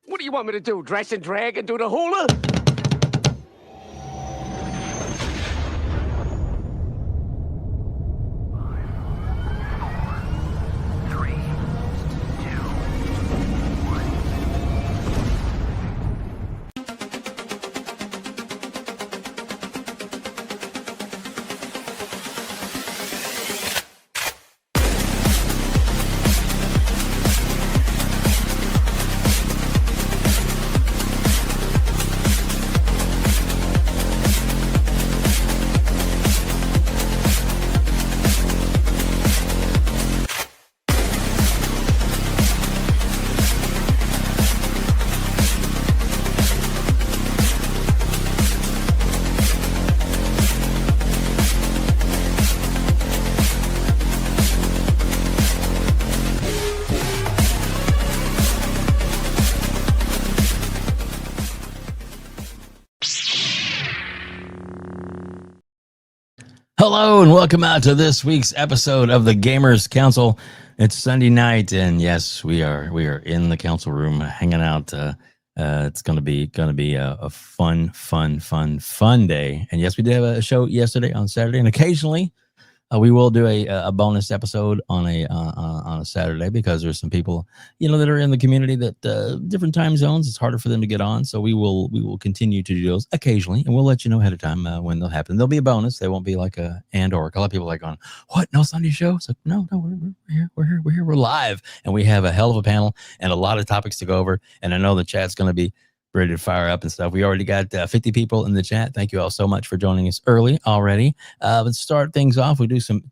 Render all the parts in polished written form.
What do you want me to do? Dress and drag and do the hula? Hello and welcome out to this week's episode of the Gamers Council. It's Sunday night, and yes, we are in the council room hanging out. It's gonna be a fun day. And yes, we did have a show yesterday on Saturday, and occasionally we will do a bonus episode on a Saturday because there's some people that are in the community that different time zones. It's harder for them to get on, so we will continue to do those occasionally, and we'll let you know ahead of time when they'll happen. There'll be a bonus. They won't be like a and/or. A lot of people are like on what? No Sunday show? So no, we're here, we're live, and we have a hell of a panel and a lot of topics to go over. And I know the chat's going to be ready to fire up and stuff. We already got 50 people in the chat. Thank you all so much for joining us early already. Let's start things off. We do some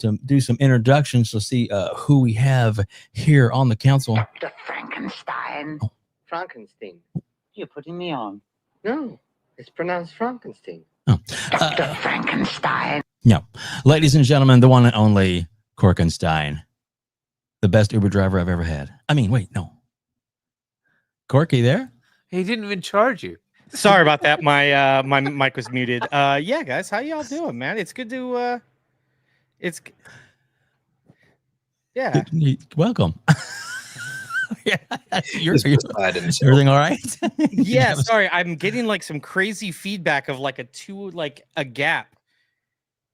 introductions to see who we have here on the council. Dr. Frankenstein. Oh. Frankenstein. You're putting me on. No, it's pronounced Frankenstein. Oh. Dr. Frankenstein. No. Ladies and gentlemen, the one and only Corkenstein. The best Uber driver I've ever had. I mean, wait, no. Corky there? He didn't even charge you. Sorry about that. My my mic was muted. Yeah, guys, how y'all doing, man? It's good to yeah. Welcome. Yeah, everything all right? Yeah, sorry. I'm getting like some crazy feedback of like a gap.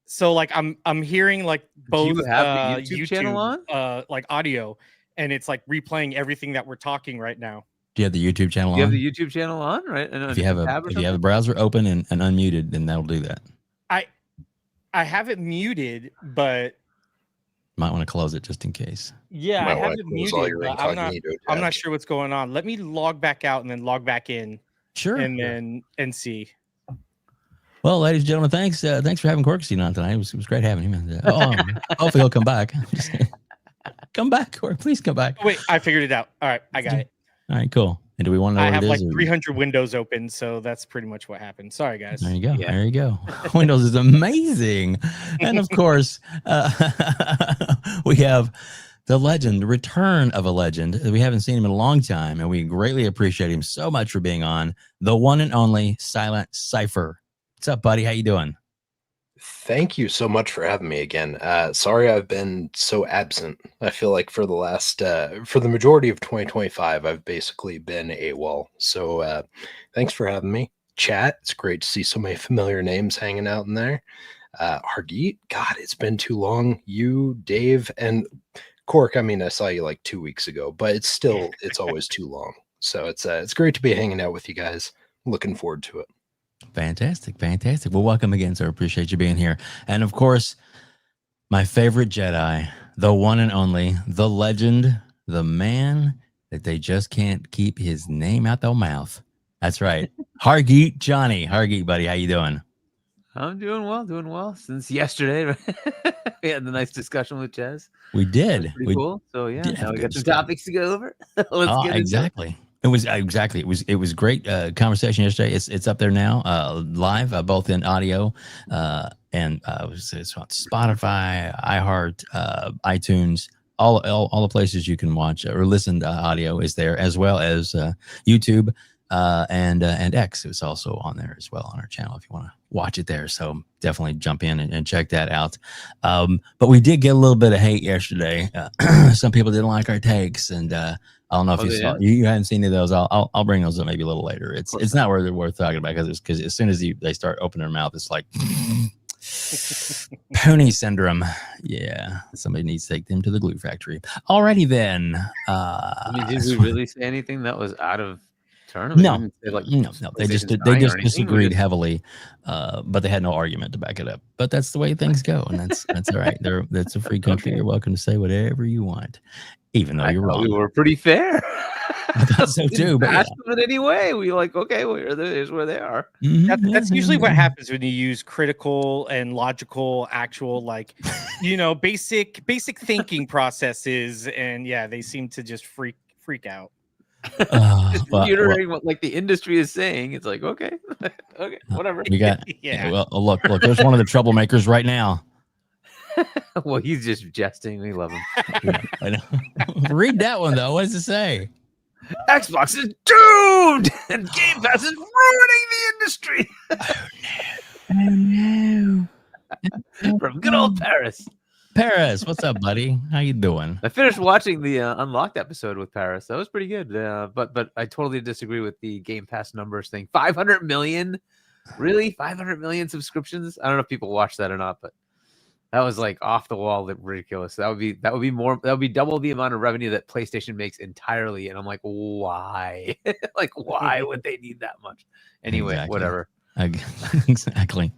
So like I'm hearing like both Do you have the YouTube channel on? Like audio, and it's like replaying everything that we're talking right now. Do you have the YouTube channel on? You have the YouTube channel on, right? And if you have a browser open and unmuted, then that'll do that. I have it muted, but might want to close it just in case. Yeah, I have it muted. But I'm not sure what's going on. Let me log back out and then log back in. Sure. And see. Well, ladies and gentlemen, thanks for having Corkenstein on tonight. It was great having him. Hopefully he'll come back. Come back, Cork. Please come back. Wait, I figured it out. All right, I got it. All right, cool. And do we want to know I what have it like is, 300 windows open, so that's pretty much what happened. Sorry, guys. There you go. Yeah. There you go. Windows is amazing. And of course, we have the legend, the return of a legend. We haven't seen him in a long time, and we greatly appreciate him so much for being on. The one and only SilentCypher. What's up, buddy? How you doing? Thank you so much for having me again. Sorry I've been so absent. I feel like for the majority of 2025, I've basically been AWOL. So thanks for having me. Chat, it's great to see so many familiar names hanging out in there. Hargeet, God, it's been too long. You, Dave, and Cork, I mean, I saw you like 2 weeks ago, but it's always too long. So it's great to be hanging out with you guys. Looking forward to it. Fantastic. Well, welcome again, sir. Appreciate you being here. And of course, my favorite Jedi, the one and only, the legend, the man that they just can't keep his name out their mouth. That's right. Hargeet Chani. Hargeet, buddy, how you doing? I'm doing well. Since yesterday, we had the nice discussion with Jez. We did. Pretty cool. So yeah, now we got some topics to go over. Let's get exactly. Into it. It was great conversation yesterday. It's up there now, live, both in audio and it's on Spotify, iHeart, iTunes, all the places you can watch or listen to audio is there, as well as YouTube. and X is also on there as well on our channel if you want to watch it there. So definitely jump in and check that out. But we did get a little bit of hate yesterday. Some people didn't like our takes, and I don't know if you saw. You haven't seen any of those. I'll bring those up maybe a little later. It's not worth talking about because as soon as they start opening their mouth, it's like pony syndrome. Yeah, somebody needs to take them to the glue factory. Alrighty then. I mean, did we really say anything that was out of turn? No. They just disagreed heavily, but they had no argument to back it up. But that's the way things go, and that's all right. That's a free country. Okay. You're welcome to say whatever you want, even though you're wrong. We were pretty fair. I thought so too. But ask them in any way. We like, okay, well, here's where they are. Mm-hmm. That's usually what happens when you use critical and logical, actual, like, basic thinking processes, and yeah, they seem to just freak out. Reiterating what like the industry is saying. It's like, okay, whatever. You got Well, look, there's one of the troublemakers right now. Well, he's just jesting. We love him. I know. Read that one though. What does it say? Xbox is doomed, and Game Pass is ruining the industry. Oh no! From good old Paris. Paris, what's up, buddy? How you doing? I finished watching the Unlocked episode with Paris. That was pretty good. But I totally disagree with the Game Pass numbers thing. 500 million, really? 500 million subscriptions? I don't know if people watch that or not, but that was like off the wall, ridiculous. That would be double the amount of revenue that PlayStation makes entirely. And I'm like, why? Like, why would they need that much? Anyway, whatever. Exactly.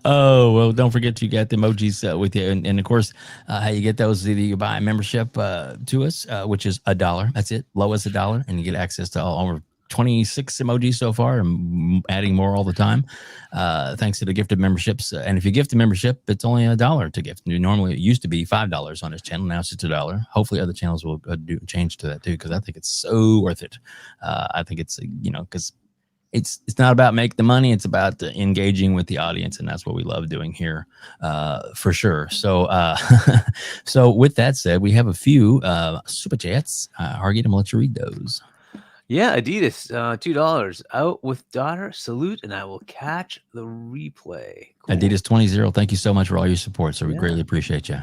Oh, well, don't forget you got the emojis with you. And of course, how you get those, either you buy a membership to us, which is $1. That's it. Low as $1. And you get access to all over 26 emojis so far, and adding more all the time, thanks to the gifted memberships. And if you gift a membership, it's only $1 to gift. Normally, it used to be $5 on this channel. Now it's just $1. Hopefully, other channels will do change to that too, because I think it's so worth it. I think it's because it's not about make the money. It's about engaging with the audience, and that's what we love doing here, for sure. So, so with that said, we have a few super chats. Hargeet, I'm gonna let you read those. Yeah, Adidas, $2. Out with daughter. Salute, and I will catch the replay. Cool. Adidas 20. Thank you so much for all your support. So we greatly appreciate you.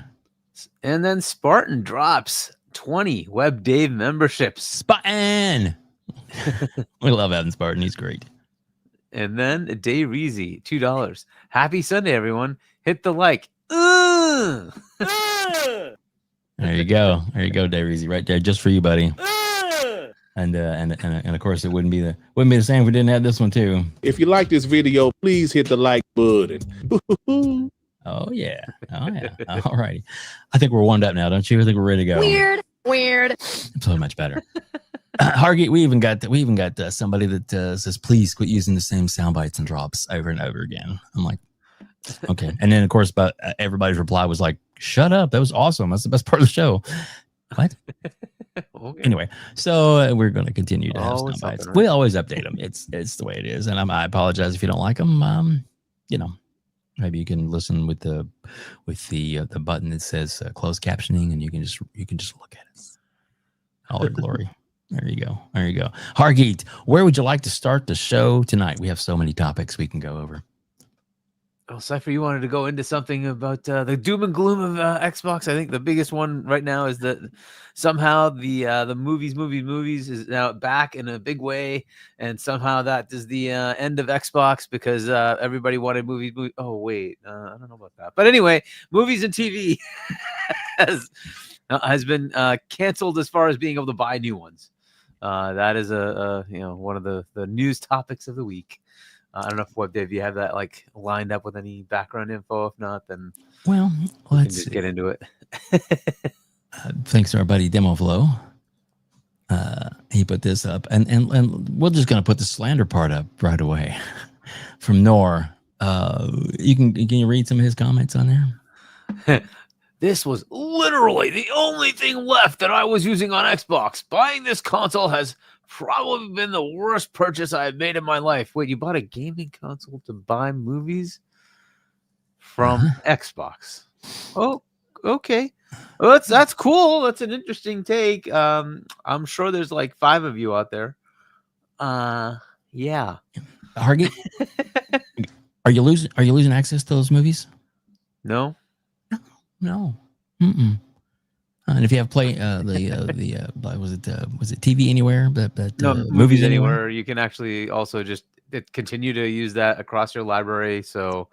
And then Spartan drops 20 WebDave memberships. Spartan. We love having Spartan. He's great. And then Day Reezy, $2. Happy Sunday, everyone. Hit the like. There you go. There you go, Day Reezy, right there, just for you, buddy. And of course, it wouldn't be the same if we didn't have this one too. If you like this video, please hit the like button. Oh yeah. All righty. I think we're warmed up now, don't you? I think we're ready to go. Weird. So much better. Hargeet, we even got somebody that says, please quit using the same sound bites and drops over and over again. I'm like, okay. And then of course, but everybody's reply was like, shut up. That was awesome. That's the best part of the show. What? Okay. Anyway, so we're going to continue to have sound bites. Right? We always update them. It's the way it is. And I apologize if you don't like them. Maybe you can listen with the button that says closed captioning, and you can just look at it. All their glory. There you go. Hargeet, where would you like to start the show tonight? We have so many topics we can go over. Oh, Cypher, you wanted to go into something about the doom and gloom of Xbox. I think the biggest one right now is that somehow the movies is now back in a big way, and somehow that is the end of Xbox because everybody wanted movies. Oh wait, I don't know about that, but anyway, movies and TV has been canceled as far as being able to buy new ones. That is one of the news topics of the week. I don't know if WebDave, you have that like lined up with any background info. If not, then let's just get into it. Thanks to our buddy DemoFlow. He put this up, and we're just gonna put the slander part up right away from Nor. Can you read some of his comments on there? This was literally the only thing left that I was using on Xbox. Buying this console has probably been the worst purchase I have made in my life. Wait, you bought a gaming console to buy movies from Xbox? Oh, okay. Well, that's cool. That's an interesting take. I'm sure there's like 5 of you out there. Yeah. Hargeet, are you losing access to those movies? No. No. Mm-mm. And if you have play was it TV Anywhere? But No, Movies Movies Anywhere? Anywhere. You can actually also just continue to use that across your library. So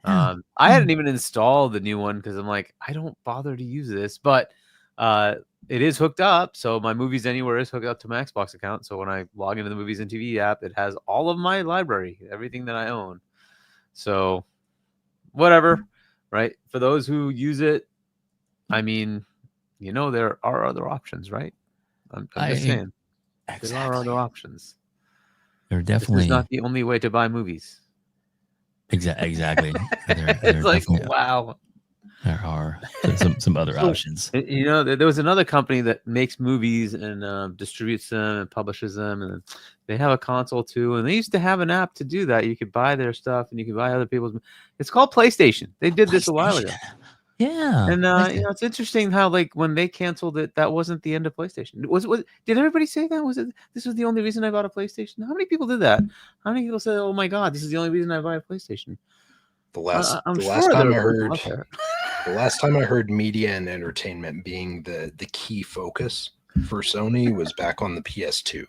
Yeah. I hadn't even installed the new one because I'm like, I don't bother to use this, but it is hooked up. So my Movies Anywhere is hooked up to my Xbox account. So when I log into the Movies and TV app, it has all of my library, everything that I own. So whatever, right? For those who use it, I mean, there are other options, right? I'm just saying. There are other options. They're This definitely is not the only way to buy movies. exactly. It's like, wow. There are some other options. There was another company that makes movies and distributes them and publishes them, and they have a console too. And they used to have an app to do that. You could buy their stuff, and you could buy other people's. It's called PlayStation. They did this a while ago. Yeah, And it's interesting how when they canceled it, that wasn't the end of PlayStation. Did everybody say that? Was it this was the only reason I bought a PlayStation? How many people did that? How many people said, "Oh my God, this is the only reason I buy a PlayStation"? The last time I heard media and entertainment being the key focus for Sony was back on the PS2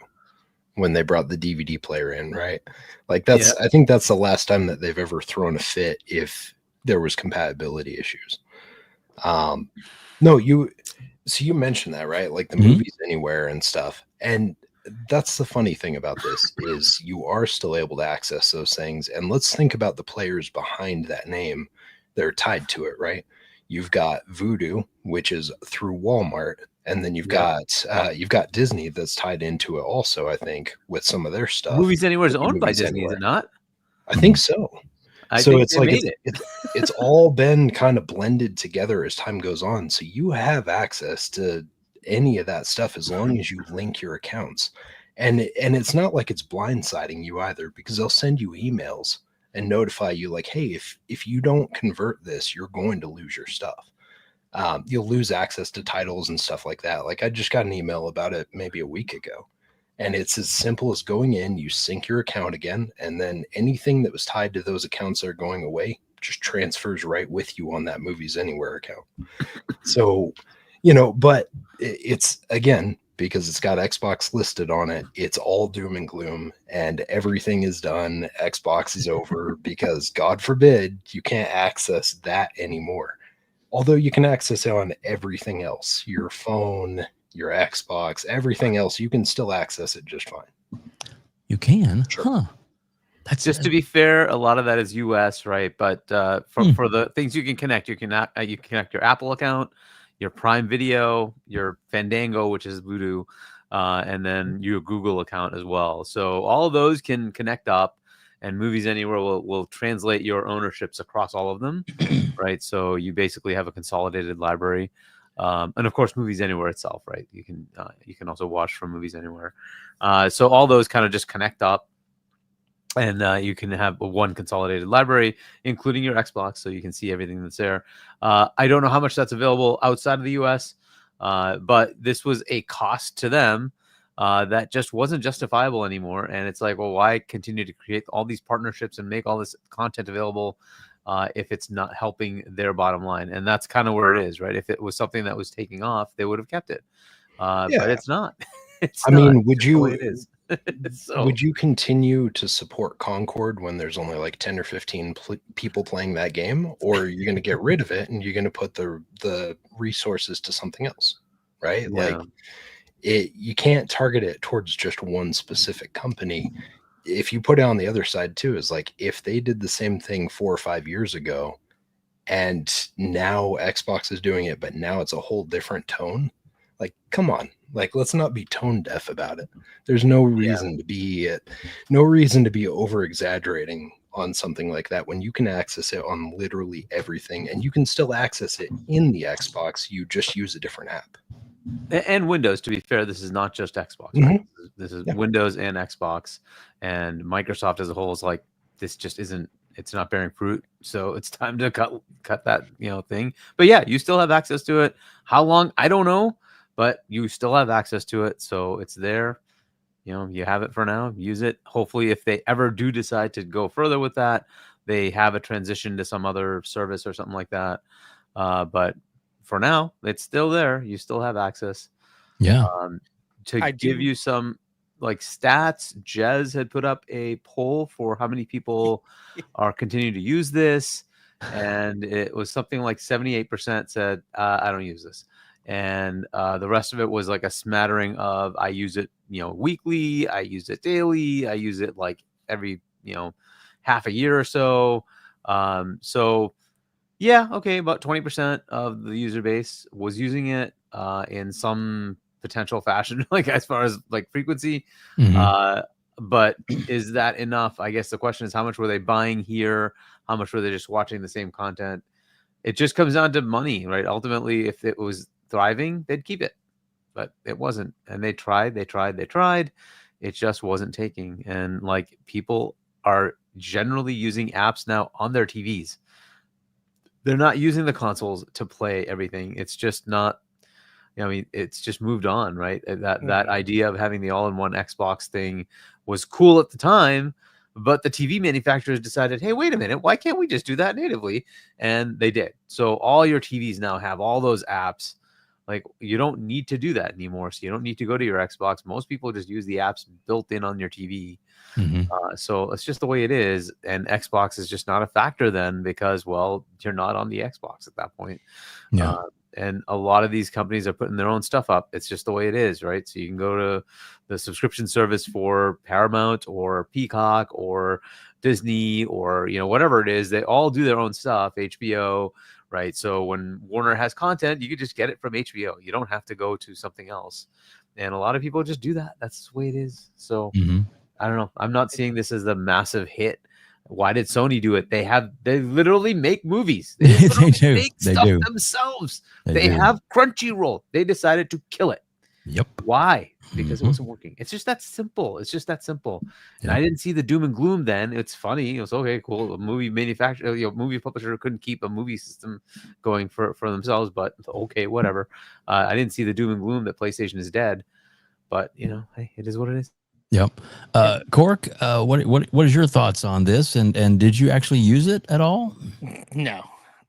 when they brought the DVD player in, right? I think that's the last time that they've ever thrown a fit if there was compatibility issues. You mentioned that, right? Like the Movies Anywhere and stuff. And that's the funny thing about this is you are still able to access those things. And let's think about the players behind that name that are tied to it, right? You've got Voodoo, which is through Walmart, and then you've got Disney that's tied into it also, I think, with some of their stuff. Movies Anywhere is owned by Disney, is it not? I think so. So it's like it's all been kind of blended together as time goes on. So you have access to any of that stuff as long as you link your accounts. And it's not like it's blindsiding you either, because they'll send you emails and notify you like, hey, if you don't convert this, you're going to lose your stuff. You'll lose access to titles and stuff like that. Like I just got an email about it maybe a week ago. And it's as simple as going in, you sync your account again, and then anything that was tied to those accounts that are going away just transfers right with you on that Movies Anywhere account. So, but it's, again, because it's got Xbox listed on it, it's all doom and gloom, and everything is done. Xbox is over because, God forbid, you can't access that anymore. Although you can access it on everything else, your phone, your Xbox, everything else, you can still access it just fine. You can? Sure. Huh. That's just to be fair, a lot of that is US, right? But for the things you can connect, you can connect your Apple account, your Prime Video, your Fandango, which is Voodoo, and then your Google account as well. So all of those can connect up, and Movies Anywhere will translate your ownerships across all of them, right? So you basically have a consolidated library. And of course, Movies Anywhere itself, right? You can also watch from Movies Anywhere. So all those kind of just connect up, and you can have one consolidated library, including your Xbox, so you can see everything that's there. I don't know how much that's available outside of the US, but this was a cost to them that just wasn't justifiable anymore. And it's like, well, why continue to create all these partnerships and make all this content available if it's not helping their bottom line? And that's kind of where it is, right? If it was something that was taking off, they would have kept it. But it's not. Would you? It is. So, would you continue to support Concord when there's only like 10 or 15 people playing that game, or are you going to get rid of it and you're going to put the resources to something else, right? Yeah. Like you can't target it towards just one specific company. If you put it on the other side too, is like if they did the same thing 4 or 5 years ago and now Xbox is doing it, but now it's a whole different tone. Like, come on, like, let's not be tone deaf about it. There's no reason to be over exaggerating on something like that when you can access it on literally everything, and you can still access it in the Xbox. You just use a different app. And Windows, to be fair, this is not just Xbox. Mm-hmm. Right? This is Windows and Xbox, and Microsoft as a whole is like, this just isn't. It's not bearing fruit, so it's time to cut that thing. But yeah, you still have access to it. How long? I don't know. But you still have access to it, so it's there. you have it for now. Use it. Hopefully, if they ever do decide to go further with that, they have a transition to some other service or something like that. But for now, it's still there. You still have access. Yeah. To give you some like stats, Jez had put up a poll for how many people are continuing to use this, and it was something like 78% said, I don't use this. And the rest of it was like a smattering of I use it, weekly, I use it daily, I use it like every, half a year or so. So yeah, okay, about 20% of the user base was using it in some potential fashion, like as far as like frequency. But is that enough? I guess the question is, how much were they buying here? How much were they just watching the same content? It just comes down to money, right? Ultimately, if it was thriving, they'd keep it, but it wasn't. And they tried. It just wasn't taking. And like people are generally using apps now on their TVs. They're not using the consoles to play everything. It's just not, it's just moved on, right? That idea of having the all-in-one Xbox thing was cool at the time, but the TV manufacturers decided, hey, wait a minute, why can't we just do that natively? And they did. So all your TVs now have all those apps. Like you don't need to do that anymore. So you don't need to go to your Xbox. Most people just use the apps built in on your TV. So it's just the way it is. And Xbox is just not a factor then because, well, you're not on the Xbox at that point. Yeah. And a lot of these companies are putting their own stuff up. It's just the way it is, right? So you can go to the subscription service for Paramount or Peacock or Disney or, whatever it is. They all do their own stuff, HBO, right? So when Warner has content, you can just get it from HBO. You don't have to go to something else. And a lot of people just do that. That's the way it is. So I don't know. I'm not seeing this as the massive hit. Why did Sony do it? They literally make movies. They do. Make They stuff do. themselves. They They do. have Crunchyroll. They decided to kill it. Yep. Why? Because it wasn't working. It's just that simple. And I didn't see the doom and gloom then. It's funny. It was okay, cool. A movie manufacturer, movie publisher couldn't keep a movie system going for themselves, but okay, whatever. I didn't see the doom and gloom that PlayStation is dead. But hey, it is what it is. Yep. Cork, what is your thoughts on this? And did you actually use it at all? No.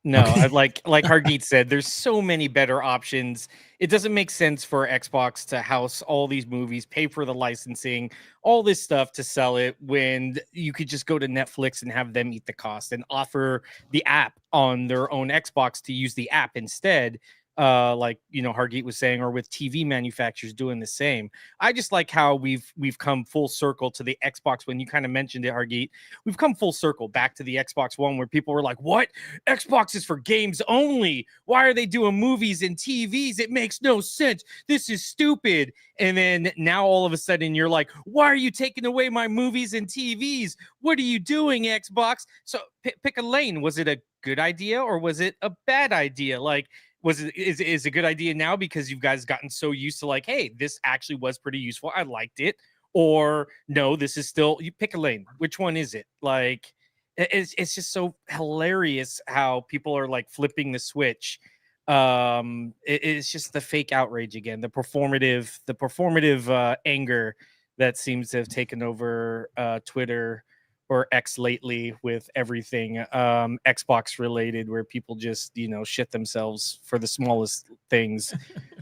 Okay. Like Hargeet said, there's so many better options. It doesn't make sense for Xbox to house all these movies, pay for the licensing, all this stuff to sell it when you could just go to Netflix and have them eat the cost and offer the app on their own Xbox to use the app instead. Like Hargeet was saying, or with TV manufacturers doing the same. I just like how we've come full circle to the Xbox. When you kind of mentioned it, Hargeet, we've come full circle back to the Xbox One, where people were like, "What? Xbox is for games only. Why are they doing movies and TVs? It makes no sense. This is stupid." And then now all of a sudden you're like, "Why are you taking away my movies and TVs? What are you doing, Xbox?" So pick a lane. Was it a good idea or was it a bad idea? Like, is it a good idea now because you guys gotten so used to like, hey, this actually was pretty useful, I liked it, or no, this is still, you pick a lane. Which one is it? Like, it's just so hilarious how people are like flipping the switch. It's just the fake outrage again, the performative anger that seems to have taken over Twitter or X lately with everything Xbox related, where people just shit themselves for the smallest things.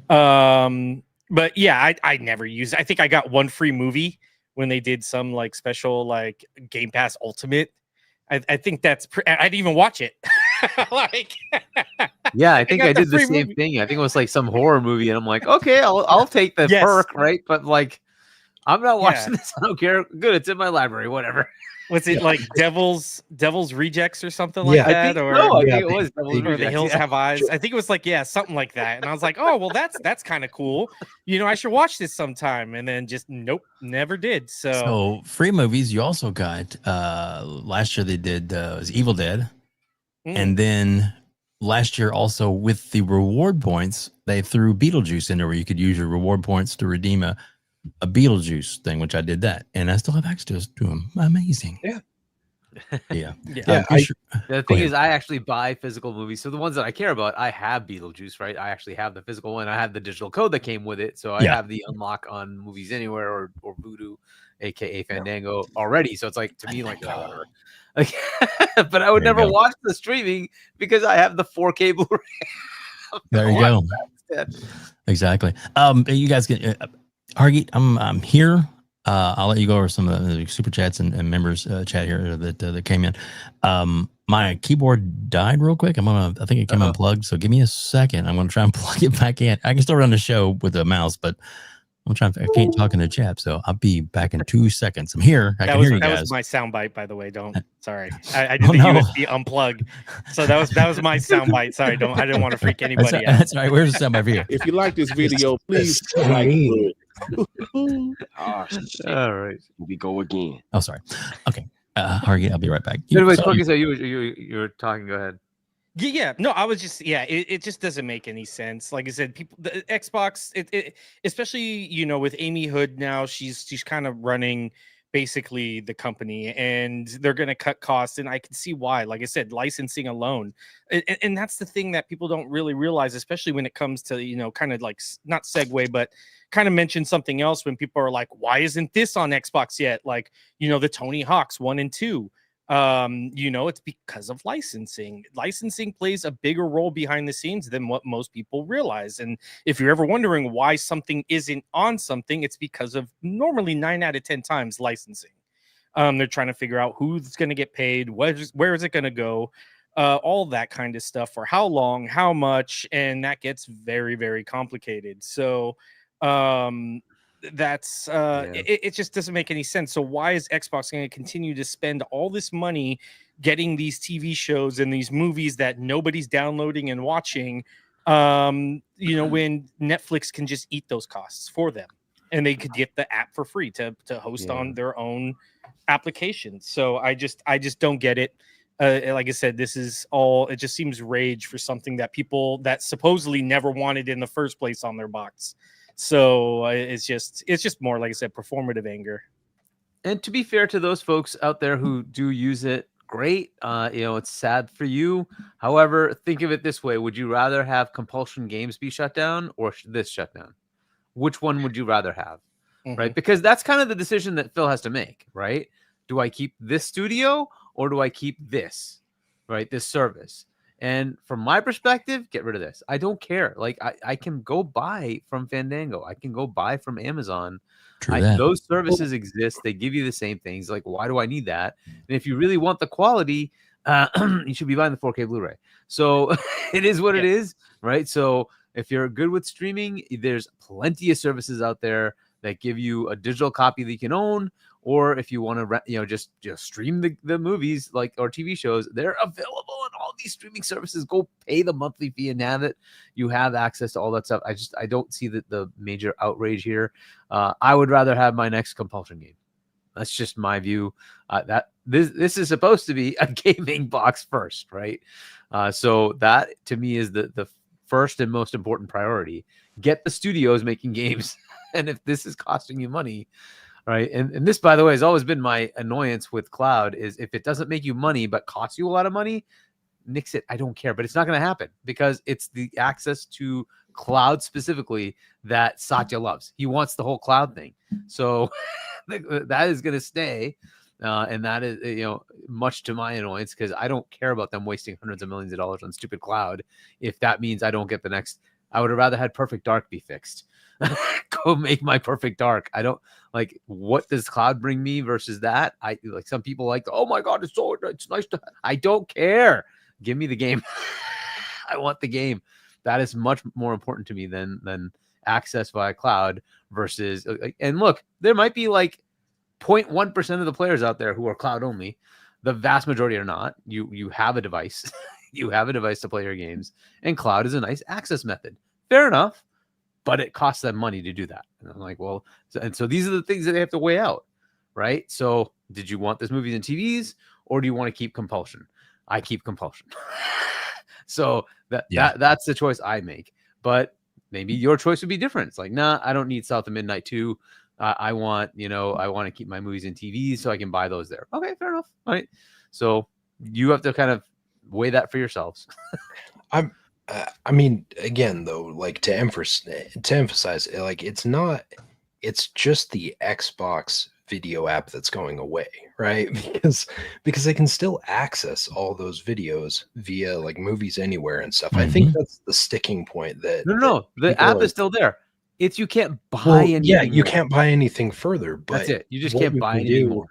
But yeah, I never used. I think I got one free movie when they did some like special like Game Pass Ultimate. I think that's. I didn't even watch it. Like, yeah, I think I did the same thing. I think it was like some horror movie, and I'm like, okay, I'll take the perk, right? But like, I'm not watching this. I don't care. Good, it's in my library. Whatever. Was it like Devil's Rejects or something like that? I think it was Devil's or The Hills Have Eyes. I think it was like something like that. And I was like, oh well, that's kind of cool. I should watch this sometime. And then just nope, never did. So free movies. You also got last year they did was Evil Dead, and then last year also with the reward points they threw Beetlejuice in there where you could use your reward points to redeem a Beetlejuice thing, which I did that, and I still have access to them. Amazing. Yeah. Yeah. Yeah, The Go thing ahead. is, I actually buy physical movies. So the ones that I care about, I have Beetlejuice, right? I actually have the physical one. I have the digital code that came with it. So I Yeah. have the unlock on Movies Anywhere or Voodoo, aka Fandango already. So it's like, to me, like, oh, whatever. Like, but I would There you never go. watch the streaming because I have the 4K Blu-ray. There you go. Exactly. You guys get Hargeet, I'm here. I'll let you go over some of the super chats and members chat here that came in. My keyboard died real quick. I think it came unplugged. So give me a second. I'm gonna try and plug it back in. I can still run the show with the mouse, but I can't talk in the chat. So I'll be back in 2 seconds. I'm here. I can hear you guys. That was my soundbite, by the way. Sorry. I did the USB unplug. So that was my soundbite. Sorry, I didn't want to freak anybody out. That's all right. Where's the soundbite for you? If you like this video, please like it. Oh, shit. All right. Here we go again. Oh, sorry. Okay. Hargeet, I'll be right back. Anyways, Corkenstein, you were talking. Go ahead. Yeah, no, I was just it just doesn't make any sense. Like I said, the Xbox, it especially with Amy Hood now, she's kind of running basically the company, and they're going to cut costs, and I can see why. Like I said, licensing alone, and that's the thing that people don't really realize, especially when it comes to kind of like not segue, but kind of mention something else when people are like, why isn't this on Xbox yet? Like the Tony Hawk's 1 and 2. It's because of licensing. Licensing plays a bigger role behind the scenes than what most people realize. And if you're ever wondering why something isn't on something, it's because of normally 9 out of 10 times licensing. They're trying to figure out who's going to get paid, where is it going to go, all that kind of stuff, for how long, how much, and that gets very, very complicated. So that's it just doesn't make any sense. So why is Xbox going to continue to spend all this money getting these TV shows and these movies that nobody's downloading and watching when Netflix can just eat those costs for them, and they could get the app for free to host on their own applications? So I just don't get it. Like I said, this is all, it just seems rage for something that people that supposedly never wanted in the first place on their box. So it's just more, like I said, performative anger. And to be fair to those folks out there who do use it, great. It's sad for you. However, think of it this way: would you rather have Compulsion Games be shut down or this shut down? Which one would you rather have? Mm-hmm. Right? Because that's kind of the decision that Phil has to make, right? Do I keep this studio or do I keep this, right? This service. And from my perspective, get rid of this. I don't care. Like I can go buy from Fandango. I can go buy from Amazon. Those services exist. They give you the same things. Like, why do I need that? And if you really want the quality, you should be buying the 4K Blu-ray. So it is what it is, right? So if you're good with streaming, there's plenty of services out there that give you a digital copy that you can own. Or if you want to, just stream the movies or TV shows, they're available on all these streaming services. Go pay the monthly fee and have it. You have access to all that stuff. I don't see the major outrage here. I would rather have my next Compulsion game. That's just my view. That this is supposed to be a gaming box first, right? So that to me is the first and most important priority. Get the studios making games, and if this is costing you money. Right. And this, by the way, has always been my annoyance with cloud is if it doesn't make you money but costs you a lot of money, nix it. I don't care. But it's not going to happen because it's the access to cloud specifically that Satya loves. He wants the whole cloud thing. So that is going to stay. And that is, much to my annoyance because I don't care about them wasting hundreds of millions of dollars on stupid cloud. If that means I don't get the next, I would have rather had Perfect Dark be fixed. Go make my Perfect Dark. I don't like, what does cloud bring me versus that? I like, some people like, oh my God, it's nice to, I don't care. Give me the game. I want the game. That is much more important to me than access via cloud versus, and look, there might be like 0.1% of the players out there who are cloud only. The vast majority are not. You have a device. You have a device to play your games, and cloud is a nice access method. Fair enough. But it costs them money to do that. And I'm like, well, so these are the things that they have to weigh out, right? So did you want this movies and TVs, or do you want to keep Compulsion? I keep Compulsion. So that's the choice I make. But maybe your choice would be different. It's like, nah, I don't need South of Midnight 2. I want to keep my movies and TVs so I can buy those there. Okay, fair enough. All right. So you have to kind of weigh that for yourselves. I mean, again, though, like to emphasize, like it's just the Xbox video app that's going away, right? Because they can still access all those videos via like Movies Anywhere and stuff. I think that's the sticking point that No. The people app are- is still there. It's you can't buy well, anything. yeah, you more. can't buy anything further, but That's it. You just what can't you buy can anything do- more.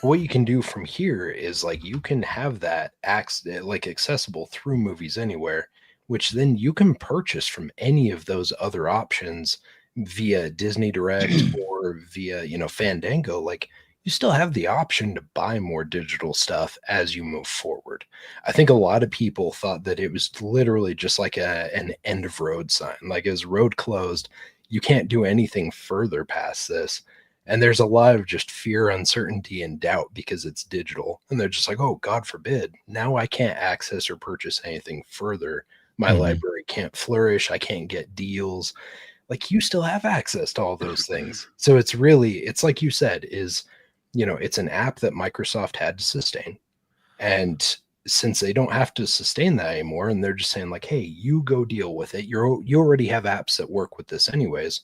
What you can do from here is like you can have that like accessible through Movies Anywhere, which then you can purchase from any of those other options via Disney Direct or via, Fandango. Like you still have the option to buy more digital stuff as you move forward. I think a lot of people thought that it was literally just like an end of road sign, like as road closed, you can't do anything further past this. And there's a lot of just fear, uncertainty, and doubt because it's digital. And they're just like, oh, God forbid, now I can't access or purchase anything further. My library can't flourish. I can't get deals. Like you still have access to all those things. So it's like you said, it's an app that Microsoft had to sustain. And since they don't have to sustain that anymore, and they're just saying like, hey, you go deal with it. You already have apps that work with this anyways.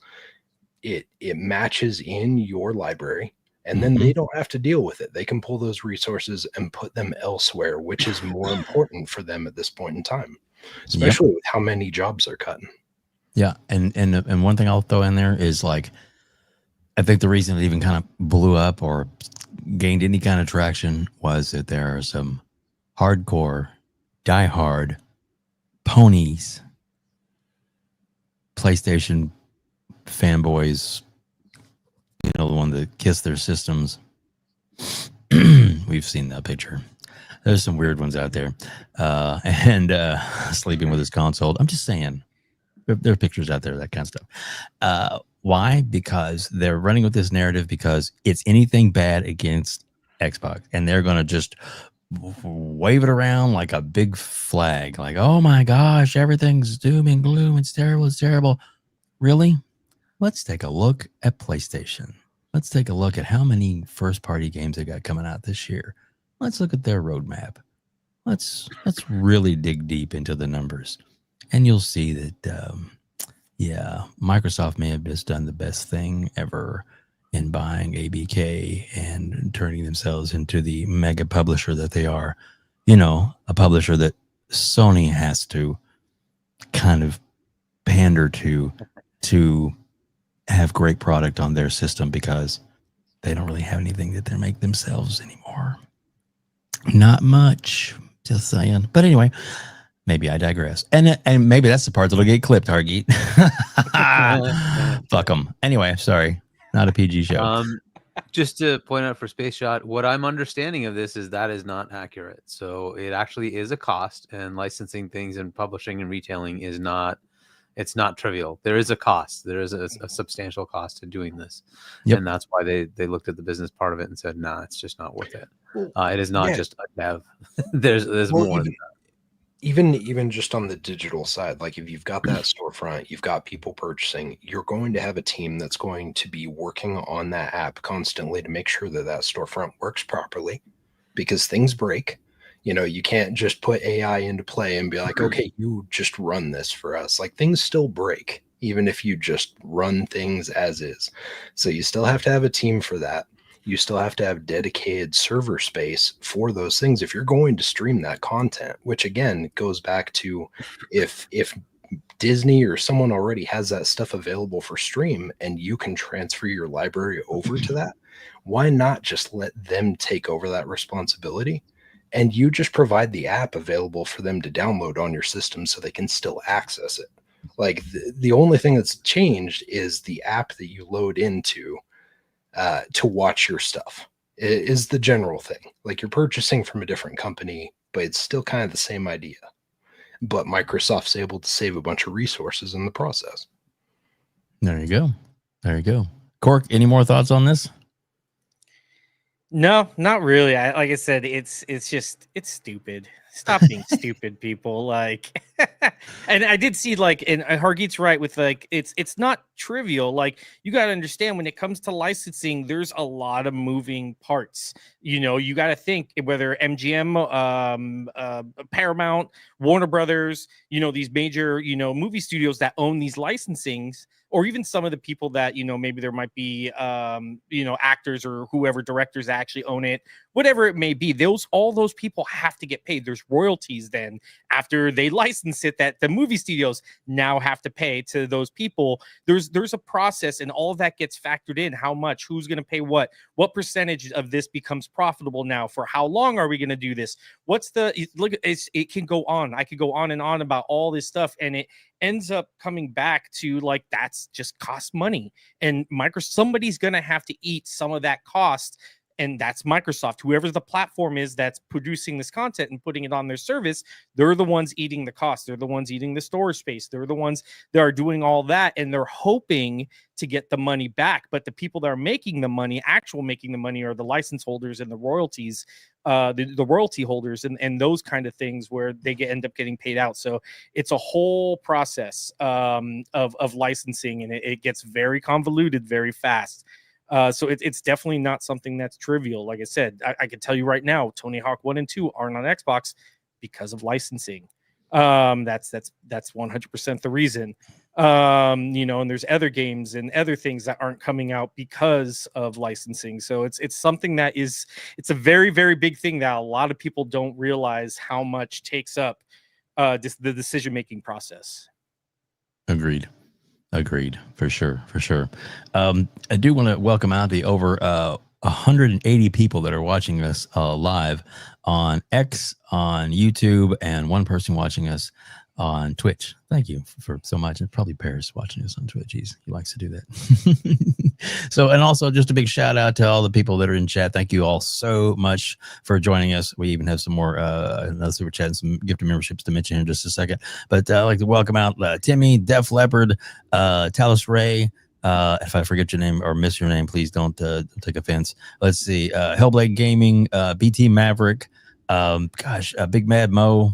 It matches in your library, and then they don't have to deal with it. They can pull those resources and put them elsewhere, which is more important for them at this point in time, especially with how many jobs they're cutting. Yeah, and one thing I'll throw in there is like, I think the reason it even kind of blew up or gained any kind of traction was that there are some hardcore, diehard ponies, PlayStation fanboys, the one that kiss their systems. We've seen that picture. There's some weird ones out there, and sleeping with his console. I'm just saying, there are pictures out there, that kind of stuff. Why? Because they're running with this narrative because it's anything bad against Xbox, and they're going to just wave it around like a big flag, like, oh my gosh, everything's doom and gloom, it's terrible. Really? Let's take a look at PlayStation. Let's take a look at how many first-party games they got coming out this year. Let's look at their roadmap. Let's really dig deep into the numbers, and you'll see that, Microsoft may have just done the best thing ever in buying ABK and turning themselves into the mega publisher that they are. A publisher that Sony has to kind of pander to have great product on their system because they don't really have anything that they make themselves anymore. Not much, just saying. But anyway, maybe I digress. And maybe that's the part that'll get clipped, Hargeet. Fuck them. Anyway, sorry. Not a PG show. Just to point out for Space Shot, what I'm understanding of this is that is not accurate. So it actually is a cost, and licensing things and publishing and retailing is not. It's not trivial. There is a cost. There is a substantial cost to doing this. Yep. And that's why they looked at the business part of it and said, nah, it's just not worth it. It is not just a dev. there's more than that. Even just on the digital side, like if you've got that storefront, you've got people purchasing, you're going to have a team that's going to be working on that app constantly to make sure that that storefront works properly, because things break. You can't just put AI into play and be like, okay, you just run this for us. Like things still break, even if you just run things as is. So you still have to have a team for that. You still have to have dedicated server space for those things if you're going to stream that content, which again goes back to if Disney or someone already has that stuff available for stream and you can transfer your library over to that, why not just let them take over that responsibility? And you just provide the app available for them to download on your system so they can still access it. Like the only thing that's changed is the app that you load into to watch your stuff. It is the general thing. Like you're purchasing from a different company, but it's still kind of the same idea. But Microsoft's able to save a bunch of resources in the process. There you go. Cork, any more thoughts on this? No, not really. Like I said, it's stupid. Stop being stupid, people. Like And I did see like, and Hargeet's right with like, it's not trivial. Like you got to understand when it comes to licensing, there's a lot of moving parts. You know, you got to think whether MGM, Paramount, Warner Brothers, you know, these major, you know, movie studios that own these licensings, or even some of the people that, you know, maybe there might be, you know, actors or whoever directors that actually own it, whatever it may be, all those people have to get paid. There's royalties then after they license it that the movie studios now have to pay to those people. There's a process, and all of that gets factored in. How much, who's going to pay what percentage of this becomes profitable now, for how long are we going to do this, what's the look, it can go on. I could go on and on about all this stuff, and it ends up coming back to like, that's just cost money, and somebody's going to have to eat some of that cost. And that's Microsoft. Whoever the platform is that's producing this content and putting it on their service, they're the ones eating the cost. They're the ones eating the storage space. They're the ones that are doing all that, and they're hoping to get the money back. But the people that are making the money, making the money, are the license holders and the royalties, the royalty holders, and those kind of things where they end up getting paid out. So it's a whole process of licensing, and it gets very convoluted very fast. So it's definitely not something that's trivial. Like I said, I can tell you right now, Tony Hawk 1 and 2 aren't on Xbox because of licensing. That's 100% the reason. You know, and there's other games and other things that aren't coming out because of licensing. So it's something that it's a very, very big thing that a lot of people don't realize how much takes up the decision-making process. Agreed, for sure. I do want to welcome out the over 180 people that are watching us live on X, on YouTube, and one person watching us on Twitch. Thank you for so much. And probably Paris watching us on Twitch. He likes to do that. So, and also just a big shout out to all the people that are in chat. Thank you all so much for joining us. We even have some more another super chat and some gift memberships to mention in just a second. But I'd like to welcome out Timmy, Def Leopard, Talus Ray. If I forget your name or miss your name, please don't take offense. Let's see. Hellblade Gaming, BT Maverick, Big Mad Mo.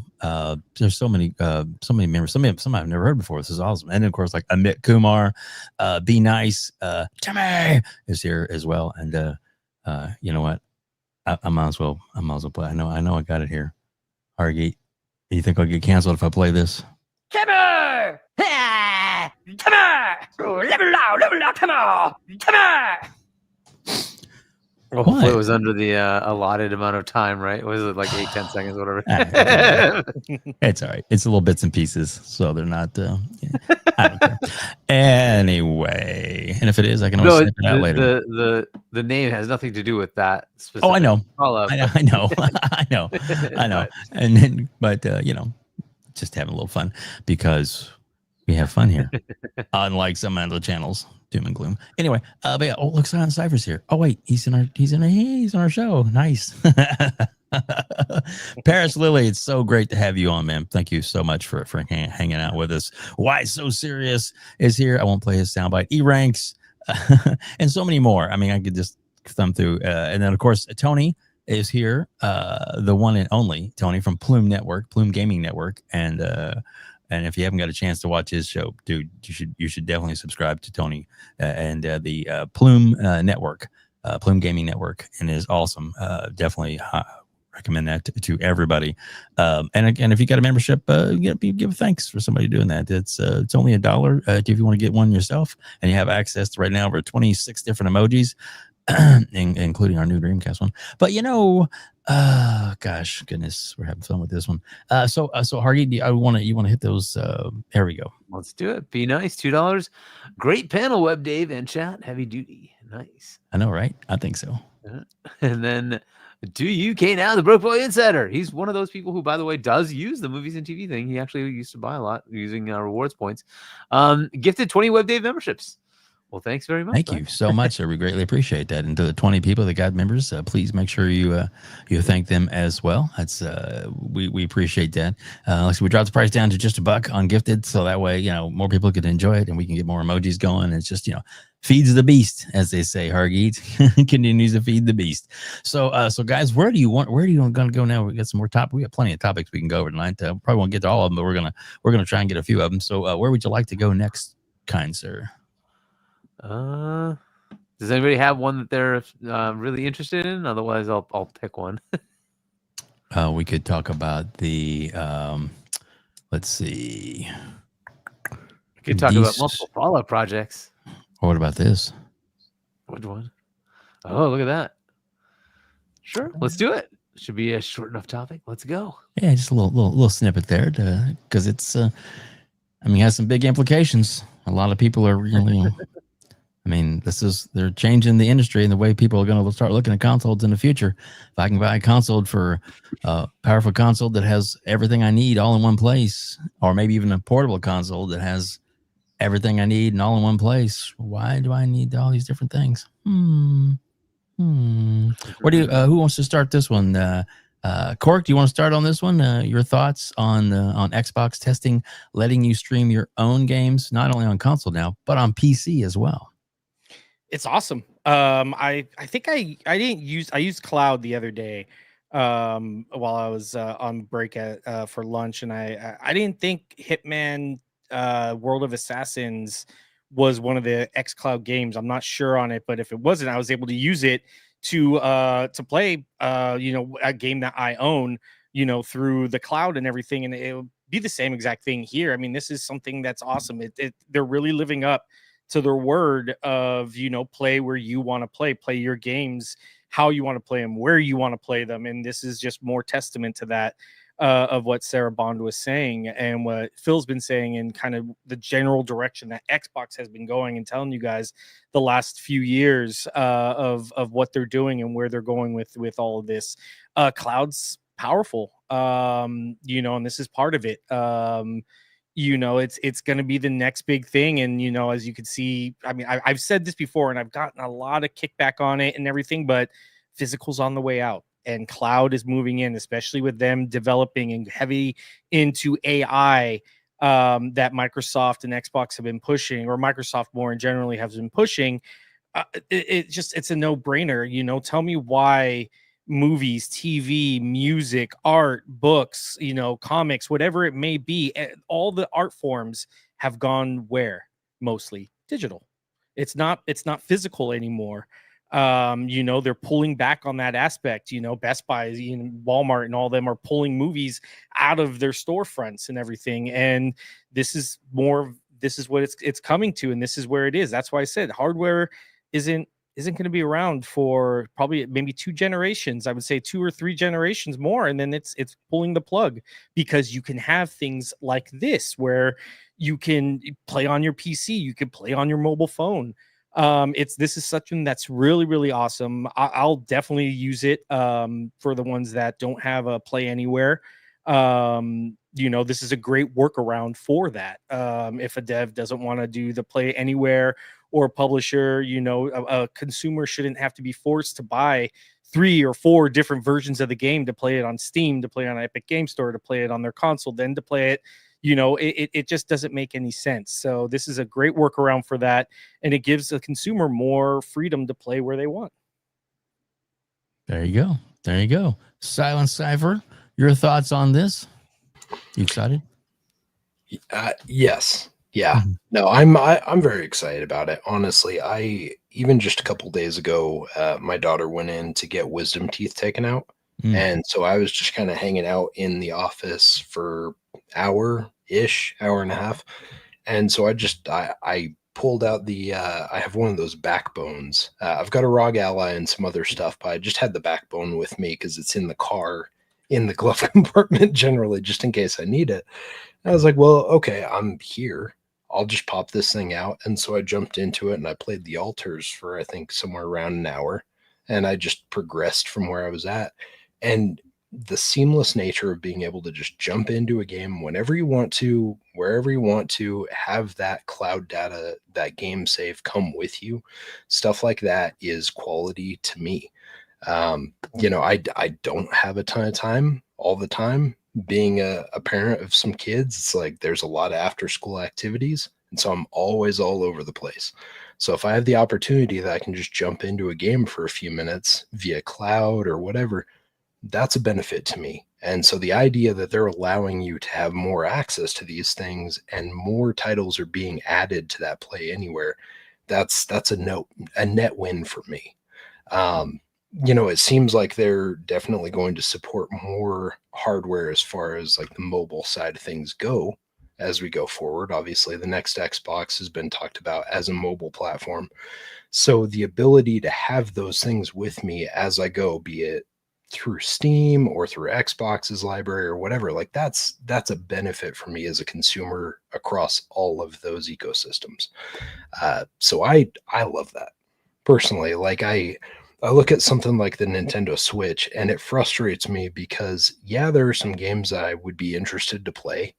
There's so many members. Some I've never heard before. This is awesome. And of course, like Amit Kumar, Be Nice, Timmy is here as well. And you know what? I might as well play. I know I got it here. Hargeet, you think I'll get canceled if I play this? Timber! Timber! Level out, Timber! Timber! Hopefully it was under the allotted amount of time, right? Was it like 8-10 seconds, whatever? It's all right. It's little bits and pieces, so they're not. I don't care. Anyway, and if it is, I can always snip it out later. The name has nothing to do with that. Oh, I know. I know. And then, but you know, just having a little fun because we have fun here, unlike some other channels. Doom and gloom. Anyway, but yeah, look, SilentCypher's here. Oh wait, he's on our show. Nice. Paris Lily, it's so great to have you on, man. Thank you so much for hanging out with us. Why So Serious is here. I won't play his soundbite. E-Ranks and so many more. I mean, I could just thumb through. And then of course, Tony is here, the one and only Tony from Plume Gaming Network, and if you haven't got a chance to watch his show, dude, you should definitely subscribe to Tony and the Plume Network, Plume Gaming Network, and it is awesome. Definitely recommend that to everybody. And again, if you got a membership, give thanks for somebody doing that. It's only $1 if you want to get one yourself, and you have access to right now over 26 different emojis, including our new Dreamcast one. But you know. Gosh, goodness, we're having fun with this one. So Hargeet, you want to hit those? There we go. Let's do it. Be nice. $2. Great panel, WebDave and chat. Heavy duty. Nice. I know, right? I think so. And then to UK now, the Broke Boy Insider. He's one of those people who, by the way, does use the movies and TV thing. He actually used to buy a lot using rewards points. Gifted 20 WebDave memberships. Well, thanks very much. Thank bud. you so much. We greatly appreciate that. And to the 20 people that got members, please make sure you thank them as well. That's we appreciate that. We dropped the price down to just $1 on Gifted, so that way more people can enjoy it and we can get more emojis going. It's just feeds the beast, as they say. Hargeet continues to feed the beast. So guys, where do you going to go now? We got some more we got plenty of topics we can go over tonight. Probably won't get to all of them, but we're gonna try and get a few of them. So where would you like to go next, kind sir? Does anybody have one that they're really interested in? Otherwise, I'll pick one. We could talk about the let's see. We could talk about multiple Fallout projects. Or what about this? Which one? Oh, look at that. Sure, let's do it. Should be a short enough topic. Let's go. Yeah, just a little snippet there, because it's it has some big implications. A lot of people are really. They're changing the industry and the way people are going to start looking at consoles in the future. If I can buy a console for a powerful console that has everything I need all in one place, or maybe even a portable console that has everything I need and all in one place, why do I need all these different things? What do you? Who wants to start this one? Cork, do you want to start on this one? Your thoughts on Xbox testing, letting you stream your own games, not only on console now, but on PC as well. It's awesome. I think I used Cloud the other day while I was on break for lunch, and I didn't think Hitman World of Assassins was one of the xCloud games. I'm not sure on it, but if it wasn't, I was able to use it to play a game that I own through the cloud and everything, and it will be the same exact thing here. This is something that's awesome. They're really living up to their word of play where you want to play your games how you want to play them, where you want to play them, and this is just more testament to that of what Sarah Bond was saying and what Phil's been saying, and kind of the general direction that Xbox has been going and telling you guys the last few years of what they're doing and where they're going with all of this. Cloud's powerful, and this is part of it. It's going to be the next big thing. And, as you can see, I've said this before and I've gotten a lot of kickback on it and everything, but physical's on the way out and cloud is moving in, especially with them developing and heavy into AI that Microsoft and Xbox have been pushing, or Microsoft more in generally has been pushing. It's a no-brainer. Tell me why movies, TV, music, art, books, comics, whatever it may be, all the art forms have gone where? Mostly digital. It's not physical anymore. They're pulling back on that aspect. Best Buy, Walmart and all them are pulling movies out of their storefronts and everything. And this is what it's coming to, and this is where it is. That's why I said hardware isn't going to be around for probably maybe 2 generations. I would say 2 or 3 generations more. And then it's pulling the plug, because you can have things like this where you can play on your PC, you can play on your mobile phone. This is something that's really, really awesome. I'll definitely use it for the ones that don't have a Play Anywhere. This is a great workaround for that. If a dev doesn't want to do the Play Anywhere, or a publisher, a consumer shouldn't have to be forced to buy 3 or 4 different versions of the game to play it on Steam, to play it on Epic Game Store, to play it on their console, then to play it. It just doesn't make any sense. So this is a great workaround for that, and it gives the consumer more freedom to play where they want. There you go. SilentCypher, your thoughts on this? You excited? Yes. Yeah. No, I'm very excited about it. Honestly, even just a couple days ago, my daughter went in to get wisdom teeth taken out. And so I was just kind of hanging out in the office for hour and a half. And so I pulled out I have one of those backbones. I've got a ROG Ally and some other stuff, but I just had the backbone with me because it's in the car, in the glove compartment generally, just in case I need it. And I was like, well, okay, I'm here. I'll just pop this thing out. And so I jumped into it and I played the altars for, I think, somewhere around an hour. And I just progressed from where I was at. And the seamless nature of being able to just jump into a game whenever you want to, wherever you want to, have that cloud data, that game save come with you, stuff like that is quality to me. I don't have a ton of time all the time. Being a parent of some kids, it's like there's a lot of after school activities. And so I'm always all over the place. So if I have the opportunity that I can just jump into a game for a few minutes via cloud or whatever, that's a benefit to me. And so the idea that they're allowing you to have more access to these things and more titles are being added to that Play Anywhere, that's a net win for me. It seems like they're definitely going to support more hardware as far as like the mobile side of things go as we go forward. Obviously, the next Xbox has been talked about as a mobile platform. So the ability to have those things with me as I go, be it through Steam or through Xbox's library or whatever, like that's a benefit for me as a consumer across all of those ecosystems. So I love that personally. Like I look at something like the Nintendo Switch and it frustrates me because there are some games I would be interested to play,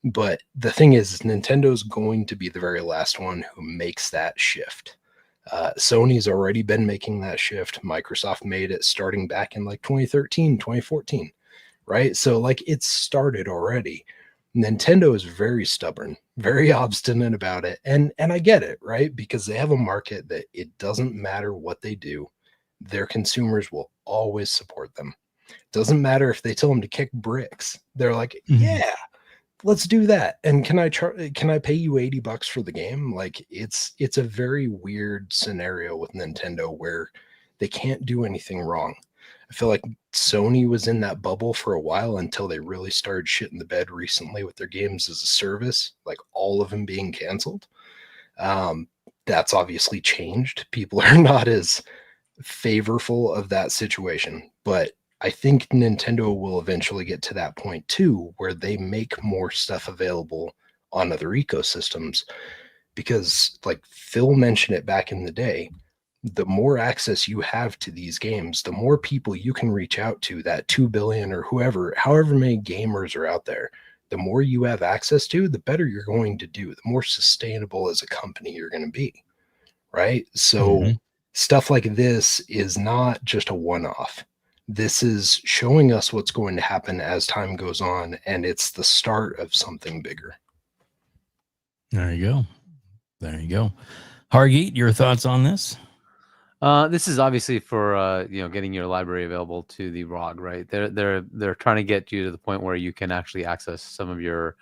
but the thing is Nintendo's going to be the very last one who makes that shift. Sony's already been making that shift. Microsoft made it starting back in like 2013, 2014, right? So like it's started already. Nintendo is very stubborn, very obstinate about it. And I get it, right? Because they have a market that it doesn't matter what they do, their consumers will always support them. Doesn't matter if they tell them to kick bricks. They're like, yeah, let's do that. And can I pay you $80 for the game? Like it's a very weird scenario with Nintendo where they can't do anything wrong. I feel like Sony was in that bubble for a while until they really started shitting the bed recently with their games as a service, like all of them being canceled. That's obviously changed. People are not as favorable of that situation, but I think Nintendo will eventually get to that point too, where they make more stuff available on other ecosystems. Because like Phil mentioned it back in the day, the more access you have to these games, the more people you can reach out to, that 2 billion or however many gamers are out there, the more you have access to, the better you're going to do, the more sustainable as a company you're going to be. Right. So stuff like this is not just a one-off. This is showing us what's going to happen as time goes on, and it's the start of something bigger. There you go. Hargeet, your thoughts on this? This is obviously for getting your library available to the ROG, right? They're trying to get you to the point where you can actually access some of your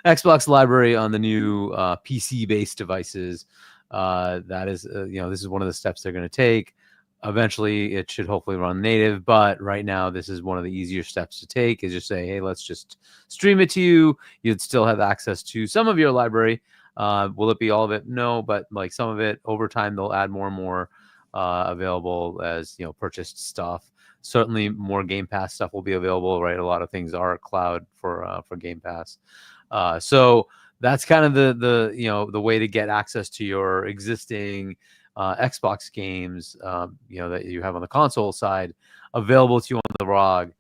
Xbox library on the new PC-based devices. That is, this is one of the steps they're going to take. Eventually, it should hopefully run native, but right now, this is one of the easier steps to take. Is just say, hey, let's just stream it to you. You'd still have access to some of your library. Will it be all of it? No, but like some of it over time, they'll add more and more available as purchased stuff. Certainly, more Game Pass stuff will be available. Right, a lot of things are cloud for Game Pass. So that's kind of the way to get access to your existing Xbox games, that you have on the console side available to you on the ROG.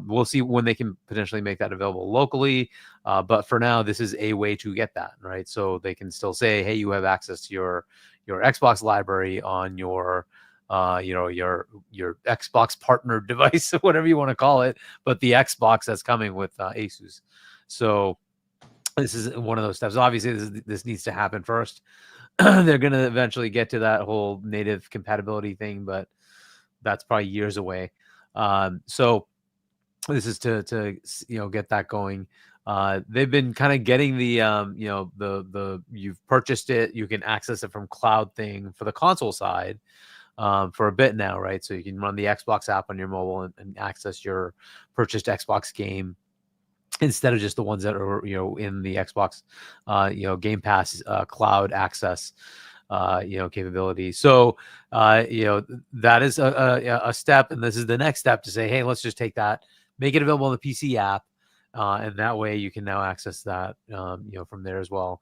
We'll see when they can potentially make that available locally. But for now, this is a way to get that, right? So they can still say, hey, you have access to your Xbox library on your Xbox partner device, whatever you want to call it, but the Xbox that's coming with Asus. So this is one of those steps. Obviously, this needs to happen first. They're going to eventually get to that whole native compatibility thing, but that's probably years away. So this is to get that going. They've been kind of getting the you've purchased it, you can access it from cloud thing for the console side for a bit now, right? So you can run the Xbox app on your mobile and access your purchased Xbox game instead of just the ones that are in the Xbox Game Pass cloud access capability. So that is a step, and this is the next step to say, hey, let's just take that, make it available on the PC app, and that way you can now access that from there as well.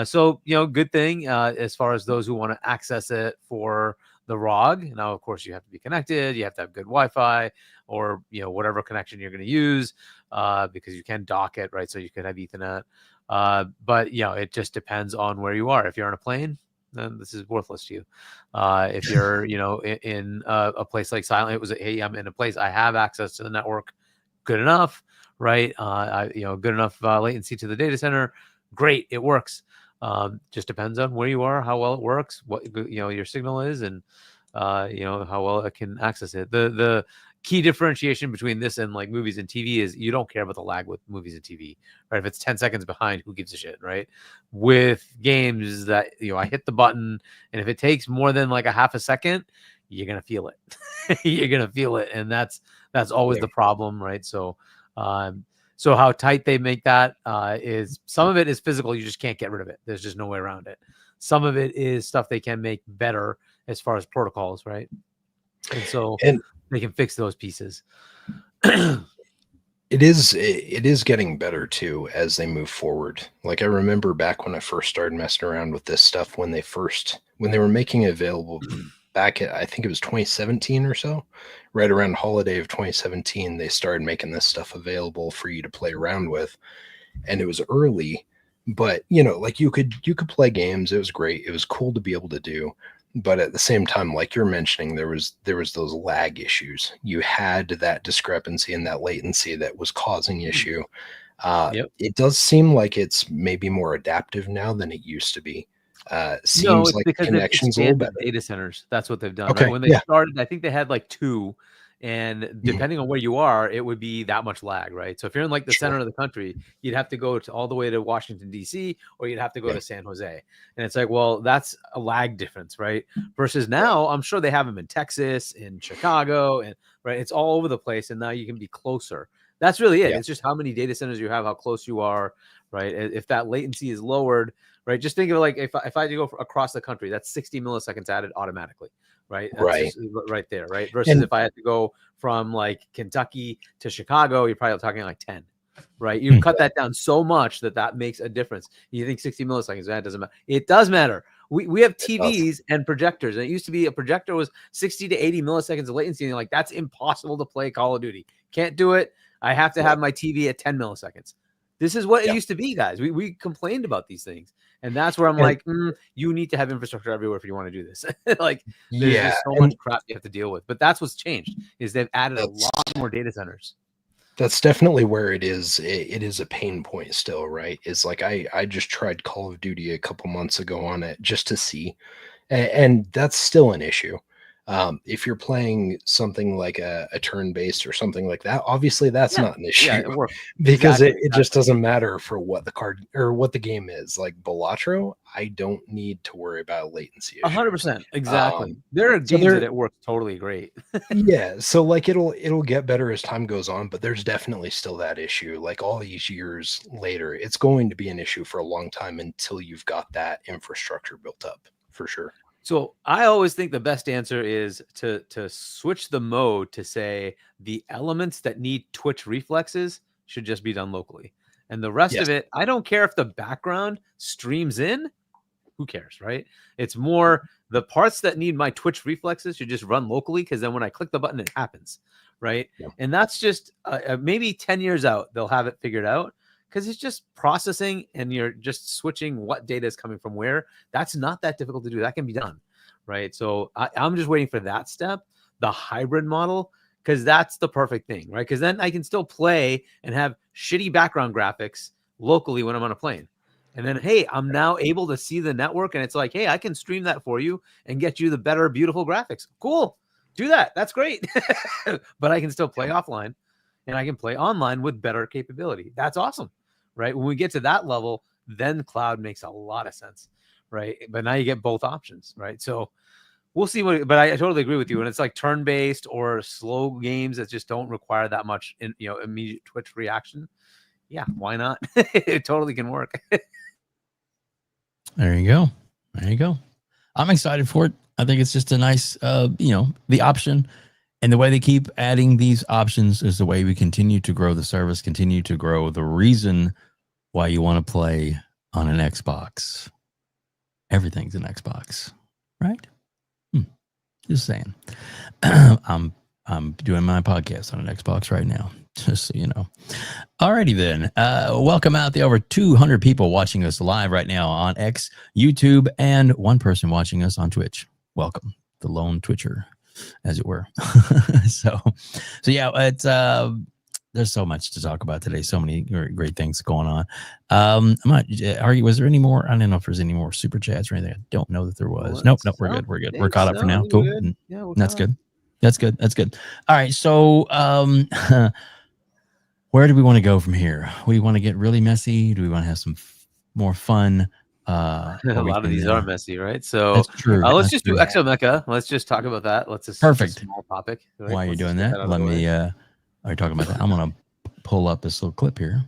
So good thing as far as those who want to access it for the ROG. Now, of course, you have to be connected. You have to have good Wi-Fi or, whatever connection you're going to use, because you can dock it, right? So you could have Ethernet. But, it just depends on where you are. If you're on a plane, then this is worthless to you. If you're, in a place like Silent, it was, hey, I'm in a place I have access to the network, good enough, right? Good enough latency to the data center, great, it works. Just depends on where you are, how well it works, what your signal is, and how well it can access it. The key differentiation between this and like movies and TV is you don't care about the lag with movies and TV, right? If it's 10 seconds behind, who gives a shit, right? With games that I hit the button, and if it takes more than like a half a second, you're gonna feel it. You're gonna feel it, and that's always the problem, right? So so how tight they make that is, some of it is physical. You just can't get rid of it. There's just no way around it. Some of it is stuff they can make better as far as protocols, right? And so they can fix those pieces. It is getting better too as they move forward. Like I remember back when I first started messing around with this stuff, when they were making it available back at, I think it was 2017 or so, right around holiday of 2017, they started making this stuff available for you to play around with. And it was early, but like you could play games. It was great. It was cool to be able to do. But at the same time, like you're mentioning, there was those lag issues. You had that discrepancy and that latency that was causing issue. It does seem like it's maybe more adaptive now than it used to be. Seems like connections a little better. Data centers. That's what they've done. Okay, right? When they started, I think they had like 2, and depending on where you are, it would be that much lag, right? So if you're in like the center of the country, you'd have to go all the way to Washington D.C., or you'd have to go to San Jose, and it's like, well, that's a lag difference, right? Versus now, I'm sure they have them in Texas, in Chicago, and right, it's all over the place, and now you can be closer. That's really it. It's just how many data centers you have, how close you are, right? If that latency is lowered, right? Just think of like if I had to go across the country, that's 60 milliseconds added automatically, right? That's right there, right? Versus if I had to go from like Kentucky to Chicago, you're probably talking like 10, right? You cut that down so much that makes a difference. You think 60 milliseconds, that doesn't matter. It does matter. We have TVs and projectors, and it used to be a projector was 60 to 80 milliseconds of latency, and you're like, that's impossible to play Call of Duty. Can't do it. I have to have my TV at 10 milliseconds. This is what it used to be, guys. We complained about these things. And that's where I'm like, you need to have infrastructure everywhere if you want to do this. Like, there's just so much crap you have to deal with. But that's what's changed, is they've added a lot more data centers. That's definitely where it is. It is a pain point still, right? It's like I just tried Call of Duty a couple months ago on it just to see. And that's still an issue. If you're playing something like a turn-based or something like that, obviously that's not an issue, because it just doesn't matter for what the card or what the game is. Like Balatro, I don't need to worry about a latency issue. 100%, exactly. There are games that it works totally great. So like it'll get better as time goes on, but there's definitely still that issue. Like all these years later, it's going to be an issue for a long time until you've got that infrastructure built up, for sure. So I always think the best answer is to switch the mode to say the elements that need Twitch reflexes should just be done locally. And the rest of it, I don't care if the background streams in. Who cares, right? It's more the parts that need my Twitch reflexes should just run locally, because then when I click the button, it happens, right? And that's just maybe 10 years out, they'll have it figured out. Because it's just processing, and you're just switching what data is coming from where. That's not that difficult to do. That can be done, right? So I'm just waiting for that step, the hybrid model, because that's the perfect thing, right? Because then I can still play and have shitty background graphics locally when I'm on a plane. And then, hey, I'm now able to see the network, and it's like, hey, I can stream that for you and get you the better, beautiful graphics. Cool. Do that. That's great. But I can still play offline, and I can play online with better capability. That's awesome. Right. When we get to that level, then cloud makes a lot of sense. Right. But now you get both options. Right. So we'll see but I totally agree with you. And it's like turn-based or slow games that just don't require that much immediate Twitch reaction. Yeah. Why not? It totally can work. There you go. There you go. I'm excited for it. I think it's just a nice, the option. And the way they keep adding these options is the way we continue to grow the service, continue to grow the reason why you want to play on an Xbox. Everything's an Xbox, right? Just saying. I'm doing my podcast on an Xbox right now, just so you know. Alrighty then. Welcome out the over 200 people watching us live right now on X, YouTube, and one person watching us on Twitch. Welcome, the lone Twitcher, as it were. so yeah, it's there's so much to talk about today. So many great things going on. I'm not argue. Was there any more? I don't know if there's any more super chats or anything. I don't know that there was. Nope. We're good. We're good. We're caught up for now. Cool. Yeah, that's good. That's good. All right. So, where do we want to go from here? We want to get really messy. Do we want to have some more fun? A lot of these are messy, right? So that's true. Let's just do Exomecha. Let's just talk about that. Let's just perfect. A small topic. Right? Why are you doing that? Let me. Are you talking about that? I'm gonna pull up this little clip here,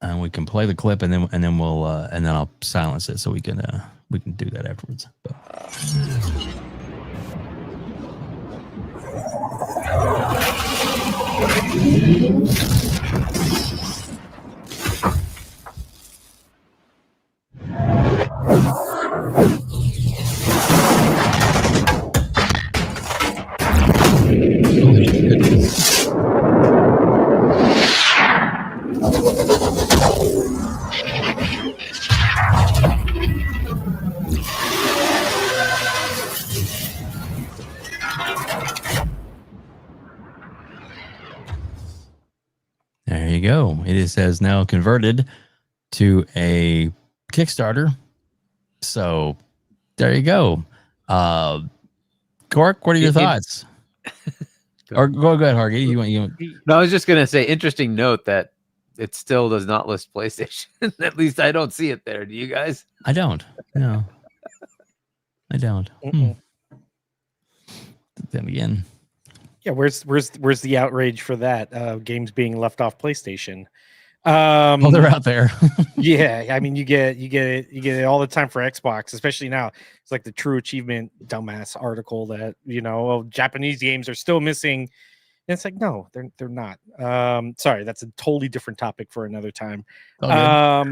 and we can play the clip, and then we'll and then I'll silence it so we can do that afterwards. But. There you go. It has now converted to a Kickstarter. So there you go. Cork, what are your thoughts? Or go ahead, Hargey. No, I was just gonna say, interesting note that it still does not list PlayStation. At least I don't see it there. Do you guys? I don't. No. I don't. Then again. Yeah, where's the outrage for that? Games being left off PlayStation. Well, they're out there. Yeah, I mean, you get it all the time for Xbox, especially now. It's like the True Achievement dumbass article that Japanese games are still missing. And it's like, no, they're not. Sorry, that's a totally different topic for another time. Yeah,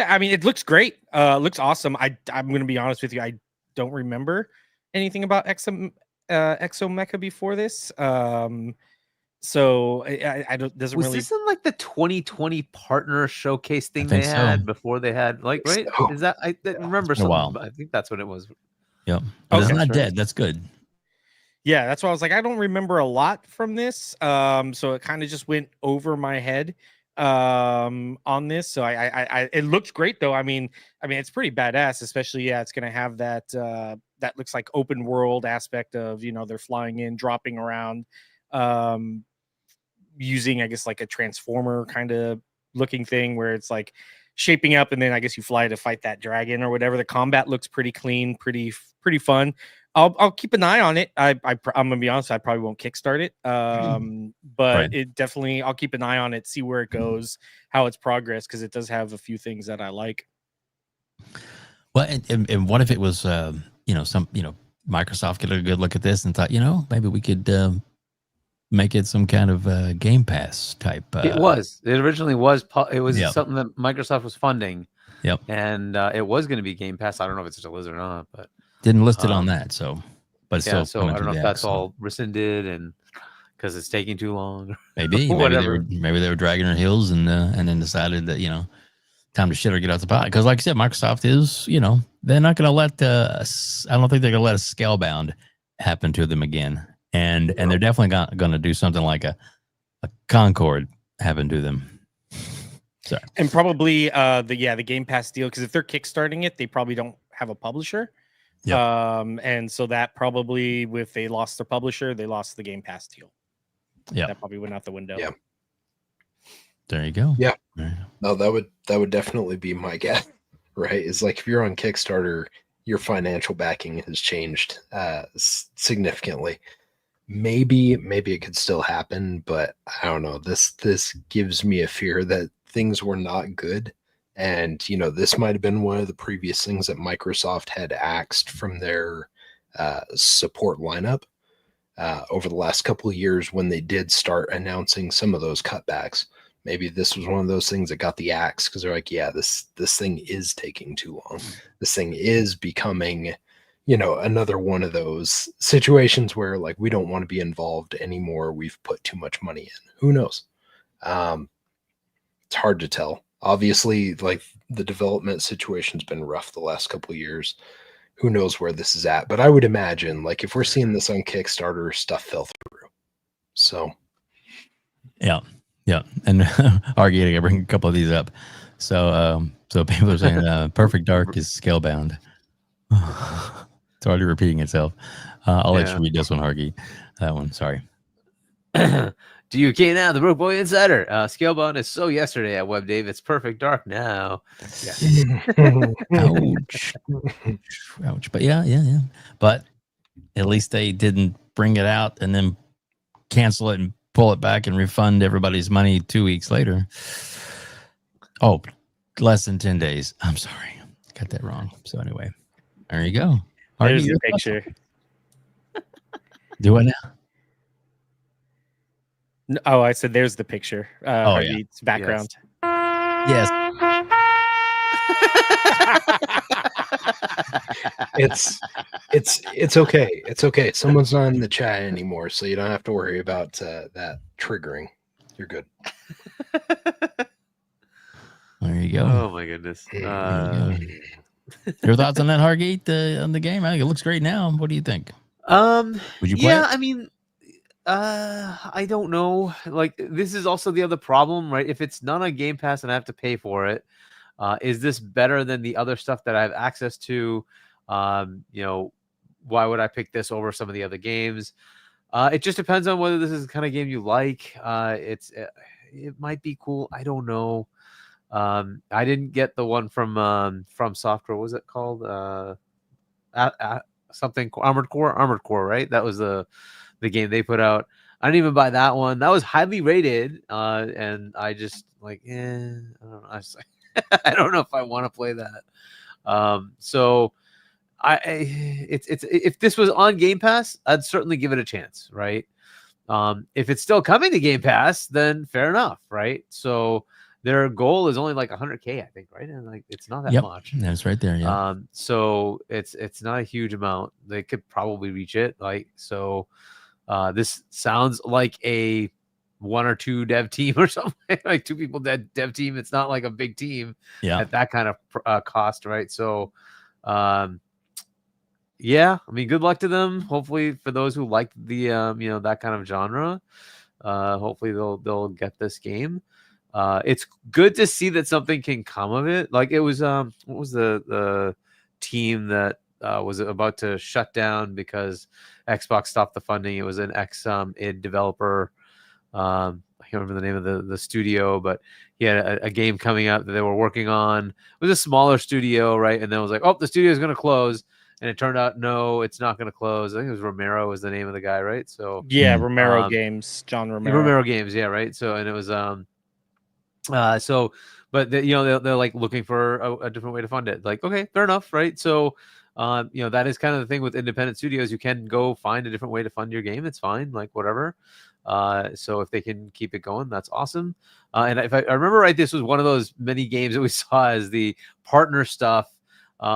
I mean, it looks great. Looks awesome. I'm going to be honest with you. I don't remember anything about Exomecha before this. So I don't doesn't was really. Was this in like the 2020 partner showcase thing they had before they had right? So, is that I remember something? I think that's what it was. Yep. But it's not dead. That's good. Yeah, that's why I was like, I don't remember a lot from this. So it kind of just went over my head on this. So I it looks great though. I mean it's pretty badass, especially it's gonna have that that looks like open world aspect of they're flying in, dropping around, using I guess like a transformer kind of looking thing where it's like shaping up and then I guess you fly to fight that dragon or whatever. The combat looks pretty clean, pretty fun. I'll keep an eye on it. I'm gonna be honest, I probably won't kickstart it. But it definitely I'll keep an eye on it, see where it goes, how it's progress, because it does have a few things that I like. Well, and what if it was Microsoft get a good look at this and thought, maybe we could make it some kind of Game Pass type. It originally was. It was something that Microsoft was funding. Yep. And it was going to be Game Pass. I don't know if it still is or not, but didn't list it on that. So, but it's yeah. still So I don't know if that's all rescinded and because it's taking too long. Maybe they were dragging their heels and then decided that time to shit or get out the pot. Because like I said, Microsoft is they're not going to let I don't think they're going to let a Scalebound happen to them again. And they're definitely going to do something like a Concord happen to them. Sorry. And probably the Game Pass deal, because if they're kickstarting it, they probably don't have a publisher. Yep. And so that probably, if they lost their publisher, they lost the Game Pass deal. Yeah, that probably went out the window. Yeah, there you go. Yeah, no, that would definitely be my guess. Right, is like if you're on Kickstarter, your financial backing has changed significantly. Maybe it could still happen, but I don't know. This gives me a fear that things were not good. And, this might have been one of the previous things that Microsoft had axed from their support lineup over the last couple of years when they did start announcing some of those cutbacks. Maybe this was one of those things that got the axe because they're like, yeah, this thing is taking too long. This thing is becoming another one of those situations where like we don't want to be involved anymore. We've put too much money in. Who knows? It's hard to tell. Obviously, like the development situation's been rough the last couple of years. Who knows where this is at? But I would imagine, like, if we're seeing this on Kickstarter, stuff fell through. So, yeah. And Hargeet, I bring a couple of these up. So people are saying Perfect Dark is scale bound. It's already repeating itself. I'll let you read this one, Hargeet. That one, sorry. Do you okay now? The Broke Boy Insider. Scalebound is so yesterday at WebDave. It's Perfect Dark now. Yes. Ouch. Ouch. But yeah. But at least they didn't bring it out and then cancel it and pull it back and refund everybody's money 2 weeks later. Oh, less than 10 days. I'm sorry. Got that wrong. So anyway, there you go. There's the picture. Do I now? Oh, I said there's the picture. Hargeet's background. Yes. It's okay. It's okay. Someone's not in the chat anymore, so you don't have to worry about that triggering. You're good. There you go. Oh my goodness. Your thoughts on that, Hargeet, on the game? I think it looks great now. What do you think? Would you play it? I mean, I don't know. Like, this is also the other problem, right? If it's not on Game Pass and I have to pay for it, is this better than the other stuff that I have access to? Why would I pick this over some of the other games? It just depends on whether this is the kind of game you like. It might be cool. I don't know. I didn't get the one from Software. What was it called? Something Armored Core, right? That was the game they put out. I didn't even buy that one. That was highly rated, and I just like, I don't know. I don't know if I want to play that. So if this was on Game Pass, I'd certainly give it a chance, right? If it's still coming to Game Pass, then fair enough, right? So their goal is only like 100K, I think, right? And like it's not that much. That's right there. Yeah. So it's not a huge amount. They could probably reach it. Like so. This sounds like a 1 or 2 dev team or something, like 2 people dev team. It's not like a big team at that kind of cost, right? So, I mean, good luck to them. Hopefully, for those who like the that kind of genre, hopefully they'll get this game. It's good to see that something can come of it. Like it was, what was the team that was about to shut down because Xbox stopped the funding? It was an id developer. I can't remember the name of the studio, but he had a game coming out that they were working on. It was a smaller studio, right? And then it was like, oh, the studio is going to close. And it turned out, no, it's not going to close. I think it was Romero was the name of the guy, right? So yeah, Romero Games, John Romero. Romero Games, yeah, right. So and it was but they're like looking for a different way to fund it. Like, okay, fair enough, right? So that is kind of the thing with independent studios. You can go find a different way to fund your game. It's fine, like whatever. So if they can keep it going, that's awesome. And if I remember right, this was one of those many games that we saw as the partner stuff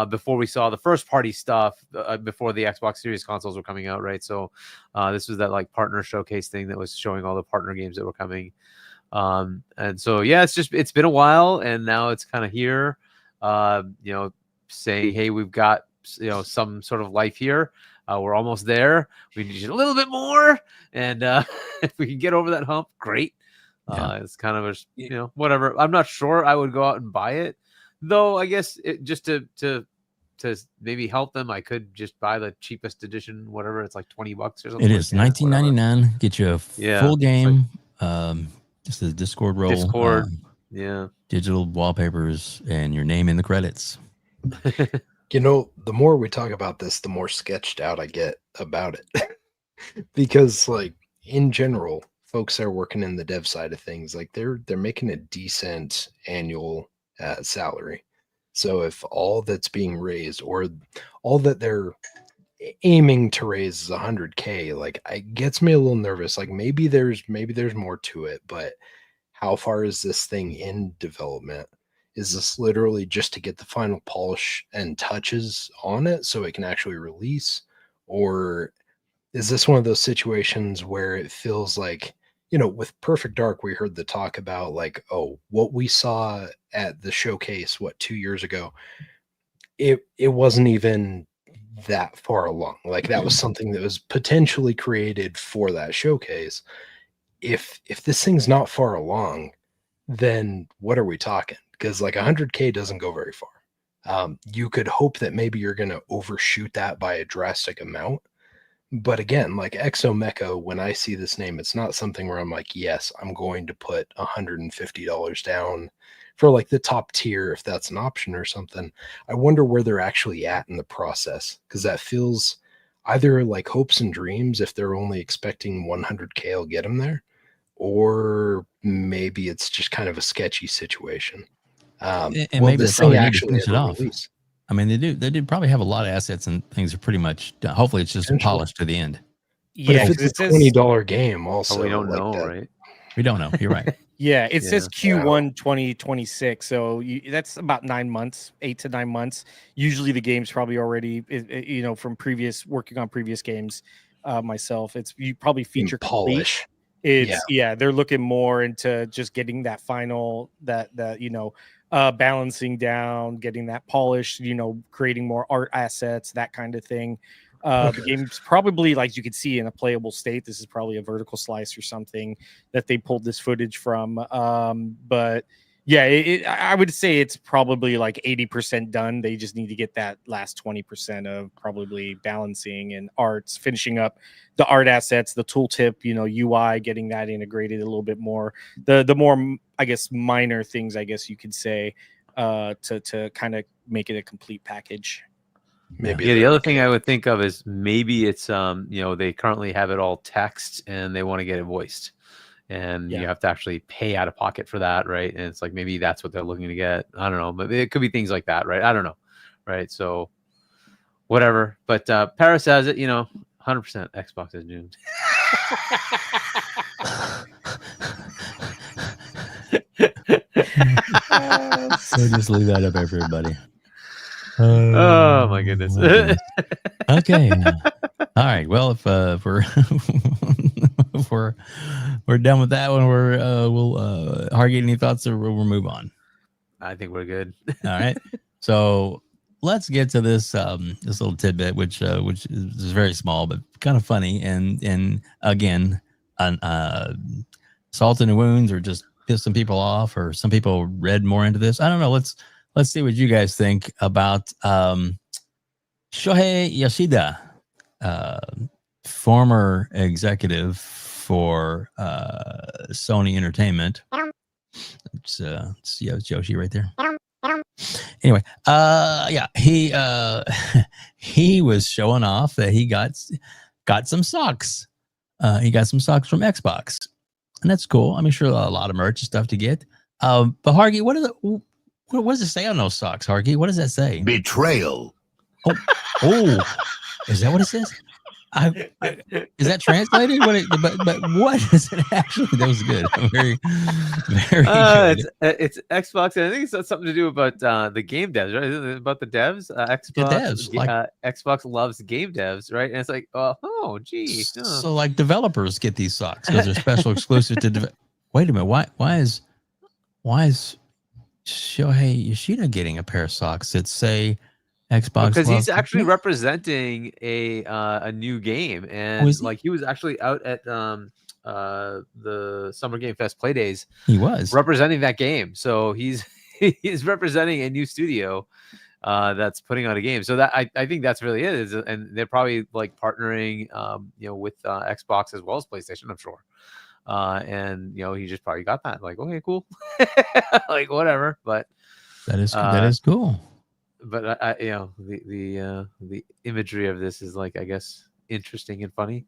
before we saw the first party stuff before the Xbox Series consoles were coming out, right? So this was that like partner showcase thing that was showing all the partner games that were coming. And so it's been a while, and now it's kind of here. Saying, hey, we've got some sort of life here. We're almost there. We need a little bit more, and if we can get over that hump, great. It's kind of a whatever. I'm not sure I would go out and buy it, though. I guess just to maybe help them, I could just buy the cheapest edition, whatever. It's like $20 or something. It is $19.99. Get you a full game. Just a Discord role. Discord, digital wallpapers, and your name in the credits. The more we talk about this, the more sketched out I get about it. Because, like, in general, folks that are working in the dev side of things, like they're making a decent annual salary. So if all that's being raised, or all that they're aiming to raise, is 100K, like, it gets me a little nervous. Like maybe there's more to it, but how far is this thing in development? Is this literally just to get the final polish and touches on it so it can actually release? Or is this one of those situations where it feels like, with Perfect Dark, we heard the talk about like, oh, what we saw at the showcase, 2 years ago, it wasn't even that far along. Like that was something that was potentially created for that showcase. If this thing's not far along, then what are we talking? Because like 100K doesn't go very far. You could hope that maybe you're going to overshoot that by a drastic amount. But again, like Exomecha, when I see this name, it's not something where I'm like, yes, I'm going to put $150 down for like the top tier, if that's an option or something. I wonder where they're actually at in the process, because that feels either like hopes and dreams. If they're only expecting 100K, will get them there, or maybe it's just kind of a sketchy situation. And maybe this thing thing actually actually finish it off. release? I mean, they do probably have a lot of assets and things are pretty much done. Hopefully it's just polished to the end. But Yeah, if it's a $20 game, also, we don't like know, that, right? We don't know. You're right. Yeah, it Yeah. says Q1 2026, so that's about 9 months, 8 to 9 months. Usually, the game's probably already, from working on previous games. Myself, it's you probably feature complete. polish. It's they're looking more into just getting that final balancing down, getting that polished, creating more art assets, that kind of thing. The game's probably, like you could see, in a playable state. This is probably a vertical slice or something that they pulled this footage from. But yeah, I would say it's probably like 80% done. They just need to get that last 20% of probably balancing and arts, finishing up the art assets, the tooltip, UI, getting that integrated a little bit more. The more, I guess, minor things, I guess you could say, to kind of make it a complete package. Maybe the other thing I would think of is maybe it's they currently have it all text and they want to get it voiced, and you have to actually pay out of pocket for that, right? And it's like maybe that's what they're looking to get. I don't know, but it could be things like that, right? I don't know, right? So whatever. But Paris has it, 100% Xbox is doomed. So just leave that up, everybody. Oh my goodness. Okay. All right. Well, if we're if we're done with that one, we'll Hargeet, any thoughts, or we'll move on? I think we're good. All right. So let's get to this this little tidbit, which is very small but kind of funny, and again, salt in the wounds, or just piss some people off, or some people read more into this. I don't know. Let's see what you guys think about Shuhei Yoshida, former executive for Sony Entertainment. It's Yoshi right there. Anyway, he was showing off that he got some socks. He got some socks from Xbox, and that's cool. I'm sure a lot of merch and stuff to get. But Hargeet, what does it say on those socks, Hargeet? What does that say? Betrayal. Oh, is that what it says? Is that translated? But what is it actually? That was good. Very, very good. It's Xbox, and I think it's got something to do about the game devs, right? Isn't it about the devs? Xbox loves game devs, right? And it's like, oh, gee. So like developers get these socks because they're special exclusive to. Wait a minute. Why is Shuhei Yoshida getting a pair of socks that say Xbox? Because he's actually representing a new game, and he was actually out at the Summer Game Fest Play Days. He was representing that game, so he's representing a new studio that's putting out a game. So that I think that's really it. And they're probably like partnering with Xbox as well as PlayStation, I'm sure. And he just probably got that, like, okay, cool. Like whatever. But that is cool. But the imagery of this is, like, I guess, interesting and funny.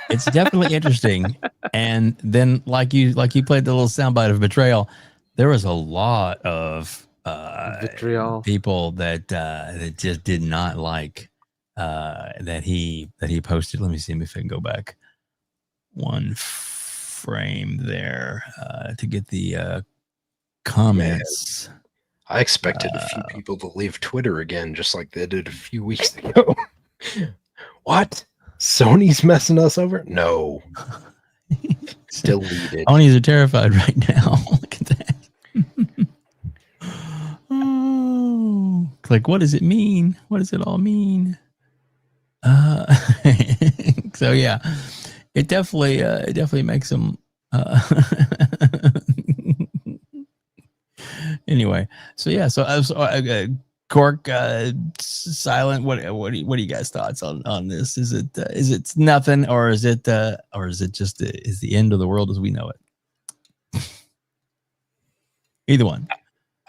It's definitely interesting. And then like you played the little soundbite of betrayal, there was a lot of vitriol people that just did not like that he posted. Let me see if I can go back one frame there to get the comments. I expected a few people to leave Twitter again, just like they did a few weeks ago. What? Sony's messing us over? No. Deleted. Ponies are terrified right now. Look at that. Oh, like, what does it mean? What does it all mean? So yeah, it definitely makes them. Anyway, so yeah, so I was Cork, Silent. What are you guys' thoughts on this? Is it nothing, or is it just is the end of the world as we know it? Either one.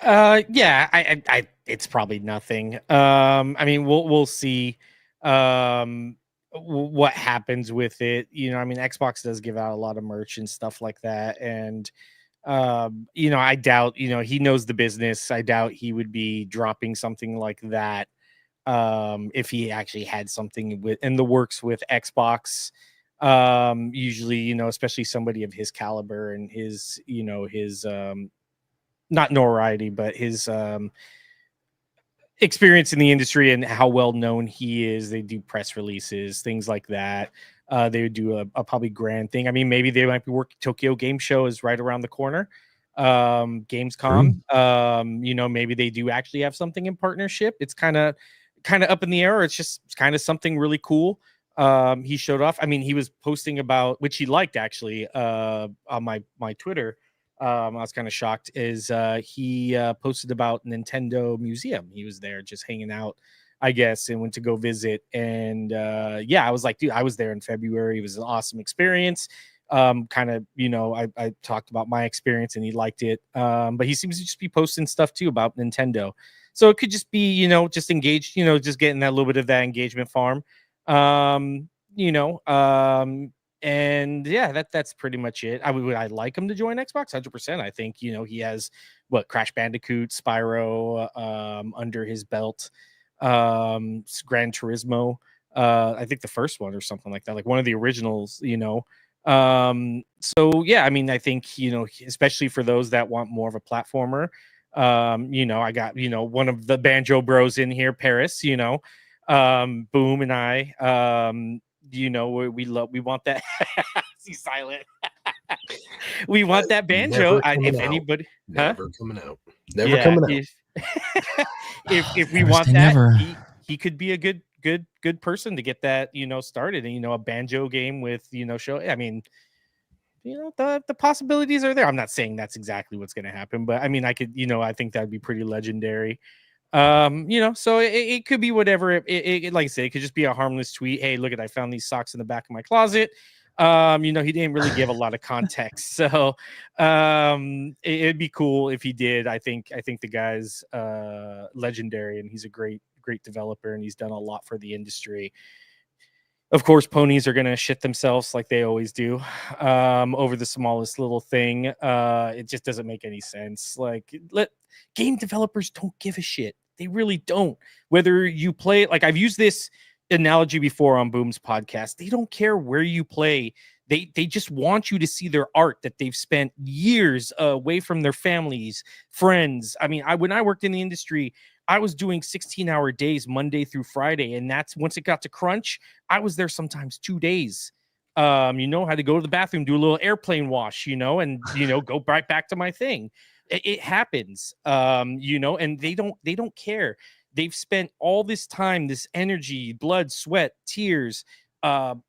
Yeah, I it's probably nothing. I mean, we'll see what happens with it. You know, I mean, Xbox does give out a lot of merch and stuff like that, and you know, I doubt, you know, he knows the business. I doubt he would be dropping something like that if he actually had something in the works with Xbox. Usually, you know, especially somebody of his caliber and his, you know, his not notoriety, but his experience in the industry and how well known he is. They do press releases, things like that. They would do a probably grand thing. I mean, maybe they might be working. Tokyo Game Show is right around the corner. Gamescom. You know, maybe they do actually have something in partnership. It's kind of up in the air. Or it's just kind of something really cool. He showed off. I mean, he was posting about, which he liked actually, on my Twitter. I was kind of shocked. Is he posted about Nintendo Museum? He was there just hanging out, I guess, and went to go visit. And yeah, I was like, dude, I was there in February. It was an awesome experience. Kind of, you know, I talked about my experience and he liked it. But he seems to just be posting stuff too about Nintendo. So it could just be, you know, just engaged, you know, just getting that little bit of that engagement farm. You know, and yeah, that's pretty much it. I'd like him to join Xbox 100%. I think, you know, he has Crash Bandicoot, Spyro under his belt, Gran Turismo, I think the first one or something like that, like one of the originals, you know. So yeah, I mean, I think, you know, especially for those that want more of a platformer, you know, I got, you know, one of the Banjo Bros in here, Paris, you know, Boom and I, you know, we want that. See, Silent. We want that banjo. If anybody, never coming out, never coming out. If we want that, he could be a good person to get that, you know, started. And, you know, a banjo game with, you know, show. I mean, you know, the possibilities are there. I'm not saying that's exactly what's going to happen, but I mean, I could, you know, I think that'd be pretty legendary. You know, so it could be whatever. It like I said, it could just be a harmless tweet. Hey, look at, I found these socks in the back of my closet. You know, he didn't really give a lot of context, so it'd be cool if he did. I think the guy's legendary, and he's a great developer, and he's done a lot for the industry. Of course, ponies are gonna shit themselves like they always do over the smallest little thing. It just doesn't make any sense. Like, game developers don't give a shit. They really don't. Whether you play, like I've used this analogy before on Boom's podcast, they don't care where you play. They just want you to see their art that they've spent years away from their families, friends. I mean, when I worked in the industry, I was doing 16-hour days Monday through Friday, and that's once it got to crunch, I was there sometimes 2 days. You know, had to go to the bathroom, do a little airplane wash, you know, and you know, go right back to my thing. It happens, you know, and they don't care. They've spent all this time, this energy, blood, sweat, tears,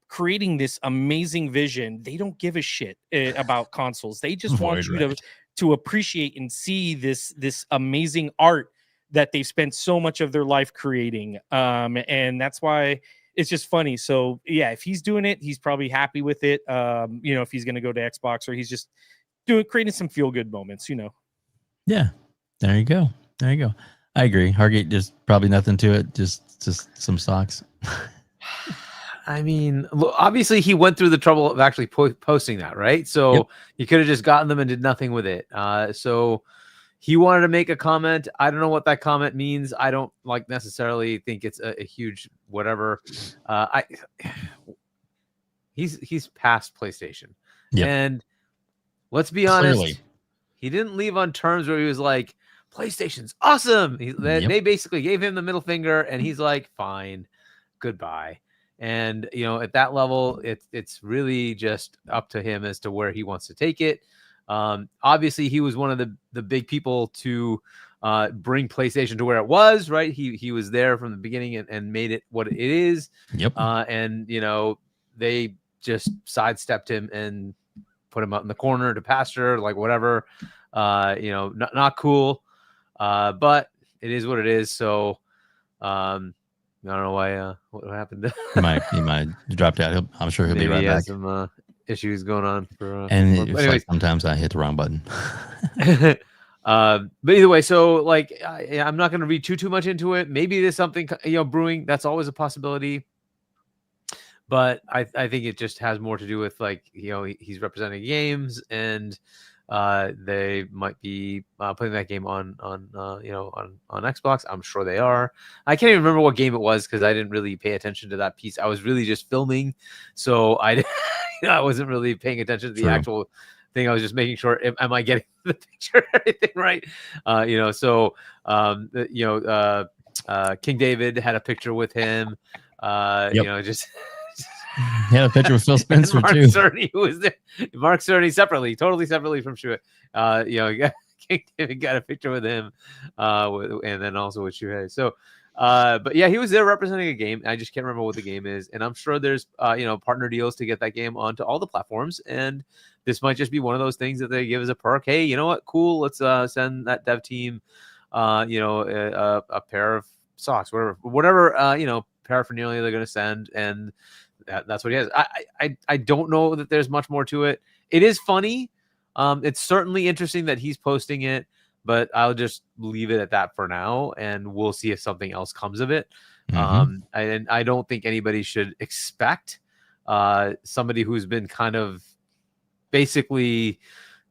creating this amazing vision. They don't give a shit about consoles. They just want you to appreciate and see this amazing art that they've spent so much of their life creating. And that's why it's just funny. So yeah, if he's doing it, he's probably happy with it. You know, if he's going to go to Xbox, or he's just creating some feel good moments, you know. Yeah, there you go. I agree. Hargate, just probably nothing to it. Just some socks. I mean, obviously he went through the trouble of actually posting that, right? So he could have just gotten them and did nothing with it. So he wanted to make a comment. I don't know what that comment means. I don't necessarily think it's a huge whatever. He's past PlayStation, and let's be honest. he didn't leave on terms where he was like, PlayStation's awesome. They basically gave him the middle finger, and he's like, fine, goodbye. And at that level, it's really just up to him as to where he wants to take it. Obviously, he was one of the big people to bring PlayStation to where it was, right? He was there from the beginning and made it what it is. Yep. And they just sidestepped him and put him out in the corner to pasture, like whatever. Not cool. But it is what it is. So I don't know why. What happened? He might dropped out. I'm sure he'll be right back. Some issues going on and it's like sometimes I hit the wrong button. But either way, so I'm not going to read too much into it. Maybe there's something brewing. That's always a possibility. But I think it just has more to do with he's representing games, and they might be putting that game on Xbox. I'm sure they are. I can't even remember what game it was because I didn't really pay attention to that piece. I was really just filming, so I wasn't really paying attention to the actual thing. I was just making sure, am I getting the picture and everything right? King David had a picture with him. Just. He had a picture with Phil Spencer Mark too. Cerny, who was there. Mark Cerny totally separately from Shuhei. King David got a picture with him, and then also with Shuhei. So, but yeah, he was there representing a game. I just can't remember what the game is, and I'm sure there's partner deals to get that game onto all the platforms. And this might just be one of those things that they give as a perk. Hey, you know what? Cool. Let's send that dev team, a pair of socks, whatever paraphernalia they're going to send, and that's what he has. I don't know that there's much more to it. It is funny. It's certainly interesting that he's posting it, but I'll just leave it at that for now, and we'll see if something else comes of it. And I don't think anybody should expect somebody who's been kind of basically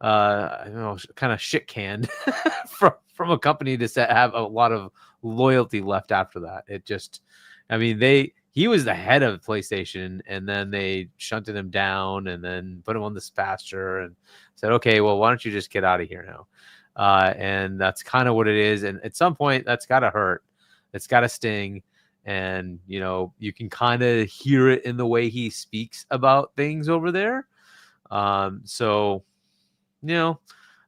kind of shit canned from a company to have a lot of loyalty left after that. It just, he was the head of PlayStation, and then they shunted him down and then put him on this pasture and said, okay, well, why don't you just get out of here now? And that's kind of what it is. And at some point, that's got to hurt. It's got to sting. And, you can kind of hear it in the way he speaks about things over there. So,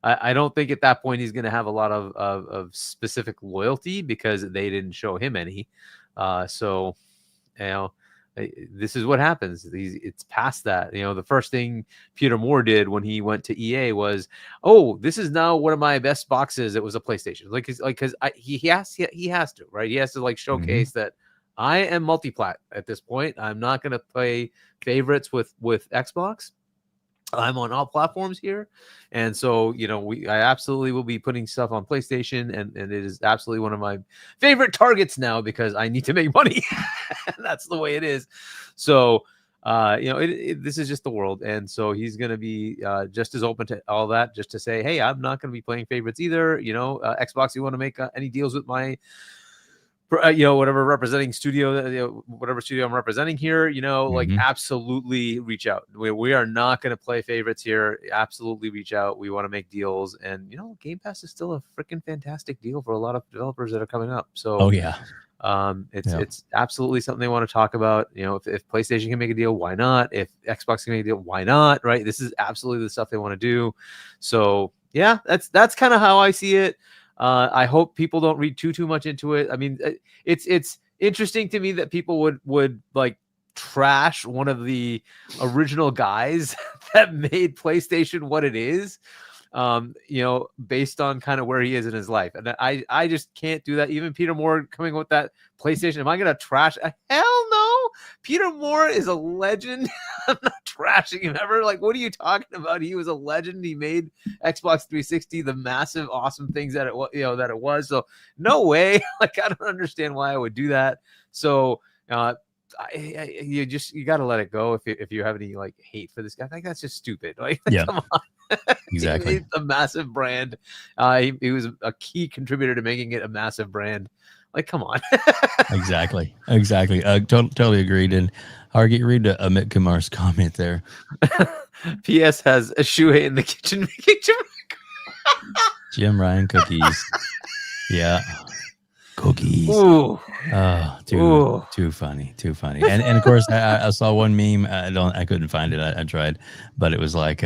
I don't think at that point he's going to have a lot of specific loyalty because they didn't show him any. So, this is what happens. It's past that. The first thing Peter Moore did when he went to EA was, oh, this is now one of my best boxes. It was a PlayStation. Because he has to, right? He has to showcase that I am multiplat at this point. I'm not going to play favorites with Xbox. I'm on all platforms here. And so, I absolutely will be putting stuff on PlayStation, and it is absolutely one of my favorite targets now because I need to make money. That's the way it is. So, this is just the world. And so he's going to be just as open to all that, just to say, hey, I'm not going to be playing favorites either. Xbox, you want to make any deals with my whatever representing studio, whatever studio I'm representing here, absolutely reach out. We are not going to play favorites here. Absolutely reach out. We want to make deals. And, Game Pass is still a freaking fantastic deal for a lot of developers that are coming up. So, it's absolutely something they want to talk about. If PlayStation can make a deal, why not? If Xbox can make a deal, why not? Right. This is absolutely the stuff they want to do. So, yeah, that's kind of how I see it. I hope people don't read too much into it. It's interesting to me that people would trash one of the original guys that made PlayStation what it is, based on kind of where he is in his life. And I just can't do that. Even Peter Moore coming with that PlayStation, am I going to trash? Hell no. Peter Moore is a legend. I'm not trashing him ever. What are you talking about? He was a legend. He made Xbox 360 the massive, awesome things that it was. So no way. I don't understand why I would do that. So you got to let it go if you have any hate for this guy. I think that's just stupid. Come on. Exactly. He made a massive brand. He was a key contributor to making it a massive brand. Come on. Exactly. Totally agreed. And Hargeet, read Amit Kumar's comment there. PS has a Shuhei in the kitchen making Jim Ryan cookies. Yeah. Cookies. Ooh. Oh, Ooh. too funny. And of course, I saw one meme. I couldn't find it. I tried, but it was like,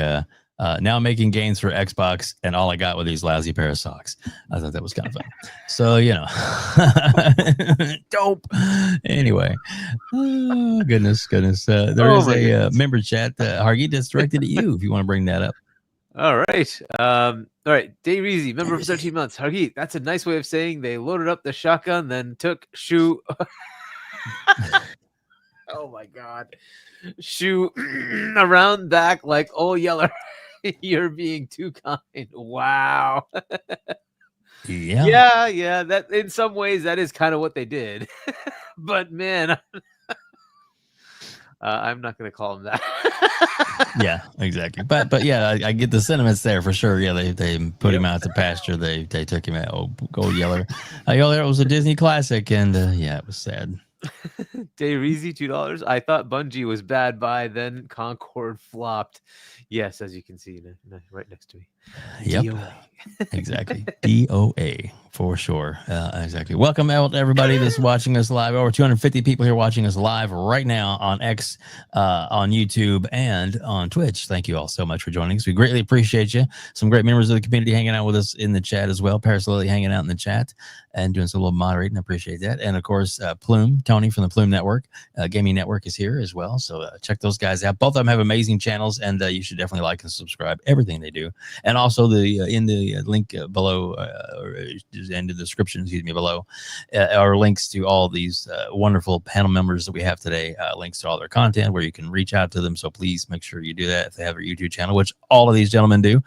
now making gains for Xbox, and all I got were these lousy pair of socks. I thought that was kind of funny. So, you know, dope. Anyway, oh, goodness. There is a member chat, Hargeet, that's directed at you if you want to bring that up. All right. All right. Dave Reezy, member for 13 months. Hargeet, that's a nice way of saying they loaded up the shotgun, then took Shu. Oh my God. Shu around back like, oh, Yeller, you're being too kind. Wow. Yeah. That in some ways, that is kind of what they did. But man, I'm not going to call him that. Yeah, exactly. But yeah, I get the sentiments there for sure. Yeah, they put him out to pasture. They took him out. Oh, Gold Yeller. Yeller was a Disney classic, and yeah, it was sad. Dave Reezy, $2. I thought Bungie was bad by then Concord flopped. Yes, as you can see right next to me. Yep. DOA. Exactly. DOA for sure. Exactly. Welcome out everybody that's watching us live. Over 250 people here watching us live right now on X, on YouTube, and on Twitch. Thank you all so much for joining us. We greatly appreciate you. Some great members of the community hanging out with us in the chat as well. Paris Lily hanging out in the chat and doing some little moderating. I appreciate that. And of course, Plume, Tony from the Plume Network, Gaming Network is here as well. So check those guys out. Both of them have amazing channels, and you should definitely like and subscribe everything they do. And also in the link below, or in the description, below, are links to all these wonderful panel members that we have today. Links to all their content where you can reach out to them. So please make sure you do that if they have a YouTube channel, which all of these gentlemen do.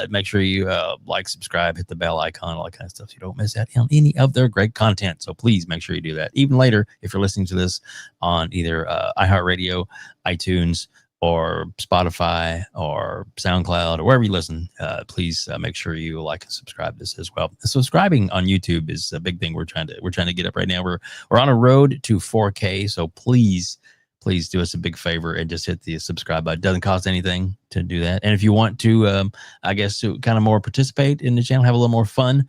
Make sure you like, subscribe, hit the bell icon, all that kind of stuff, so you don't miss out on any of their great content. So please make sure you do that. Even later, if you're listening to this on either iHeartRadio, iTunes, or Spotify or SoundCloud or wherever you listen, please make sure you like and subscribe this as well. Subscribing on YouTube is a big thing we're trying to get up right now. We're on a road to 4K, so please do us a big favor and just hit the subscribe button. It doesn't cost anything to do that. And if you want to, I guess, to kind of more participate in the channel, have a little more fun,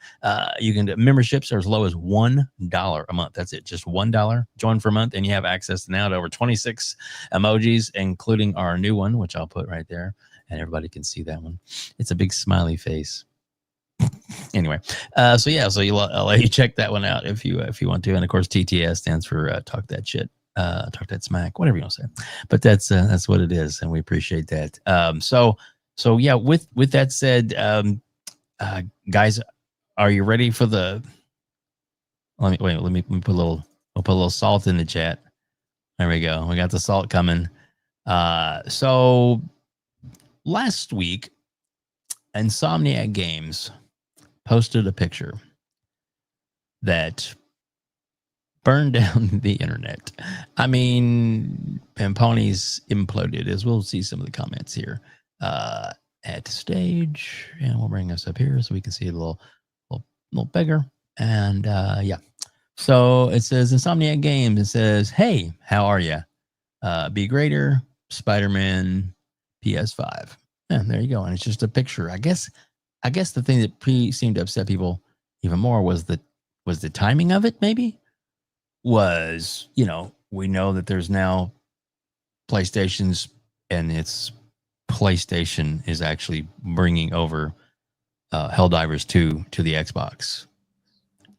you can do memberships are as low as $1 a month. That's it, just $1. Join for a month, and you have access now to over 26 emojis, including our new one, which I'll put right there, and everybody can see that one. It's a big smiley face. Anyway, I'll let you check that one out if you want to. And of course, TTS stands for Talk That Shit. Talk that smack, whatever you want to say, but that's what it is, and we appreciate that. So yeah, with that said, guys, are you ready for the? Let me put a little salt in the chat. There we go. We got the salt coming. So last week, Insomniac Games posted a picture that burned down the internet. I mean, Pamponi's imploded, as we'll see some of the comments here at stage, and we'll bring us up here so we can see a little bigger. And yeah, so it says Insomniac Games. It says, "Hey, how are you? Be greater, Spider-Man, PS5." And there you go. And it's just a picture. I guess the thing that seemed to upset people even more was the timing of it. Maybe. Was, we know that there's now PlayStations, and it's PlayStation is actually bringing over Helldivers 2 to the Xbox.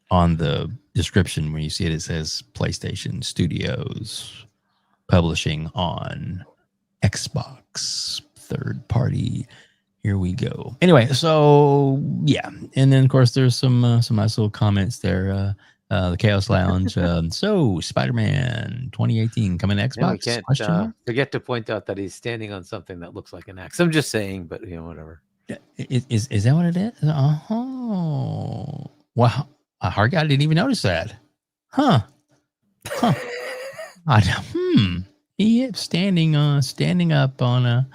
On the description, when you see it, it says PlayStation Studios publishing on Xbox, third party. Here we go. Anyway, so yeah, and then of course there's some nice little comments there. The Chaos Lounge. So Spider-Man 2018 coming to Xbox? Yeah, we can't forget to point out that he's standing on something that looks like an axe. I'm just saying, but whatever. Is that what it is? Oh, wow. I didn't even notice that. Huh. He is standing up on a.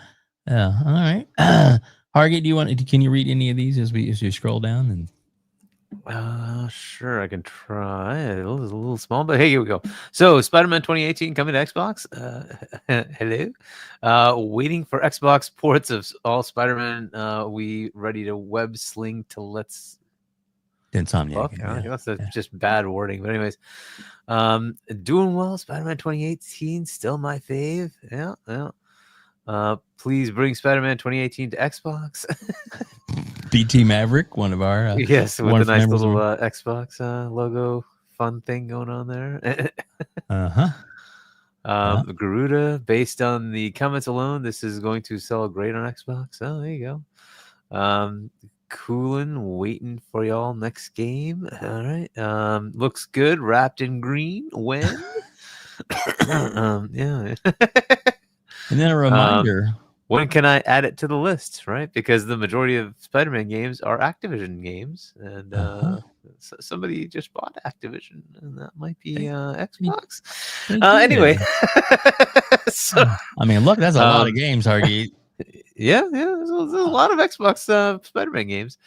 All right. Hargeet, can you read any of these as you scroll down? And Sure, I can try. It was a little small, but hey, here we go. So, Spider-Man 2018 coming to Xbox. Hello. Waiting for Xbox ports of all Spider-Man. We ready to web sling to let's. Insomniac. That's just bad wording. But anyways, doing well. Spider-Man 2018 still my fave. Yeah. Please bring Spider-Man 2018 to Xbox. BT Maverick, one of our yes, with one a of nice members little of- Xbox logo fun thing going on there. Uh-huh. Garuda, based on the comments alone, this is going to sell great on Xbox. Oh, there you go. Coolin, waiting for y'all next game. All right. Looks good, wrapped in green. When? Yeah. And then a reminder. When can I add it to the list, right? Because the majority of Spider-Man games are Activision games, and somebody just bought Activision, and that might be Xbox. Anyway, so I mean, look, that's a lot of games, Hargeet. Yeah, there's a lot of Xbox Spider-Man games.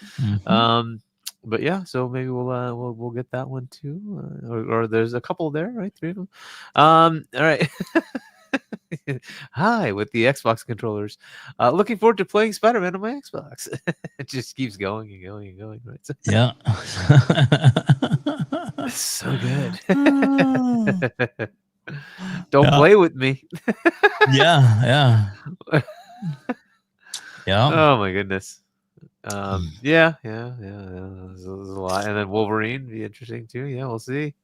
But yeah, so maybe we'll get that one too, or there's a couple there, right? 3 of them. All right. Hi, with the Xbox controllers. Looking forward to playing Spider-Man on my Xbox. It just keeps going and going and going. Right? So, Yeah. so good. Don't play with me. Yeah. Oh my goodness. Yeah. There's a lot, and then Wolverine be interesting too. Yeah, we'll see.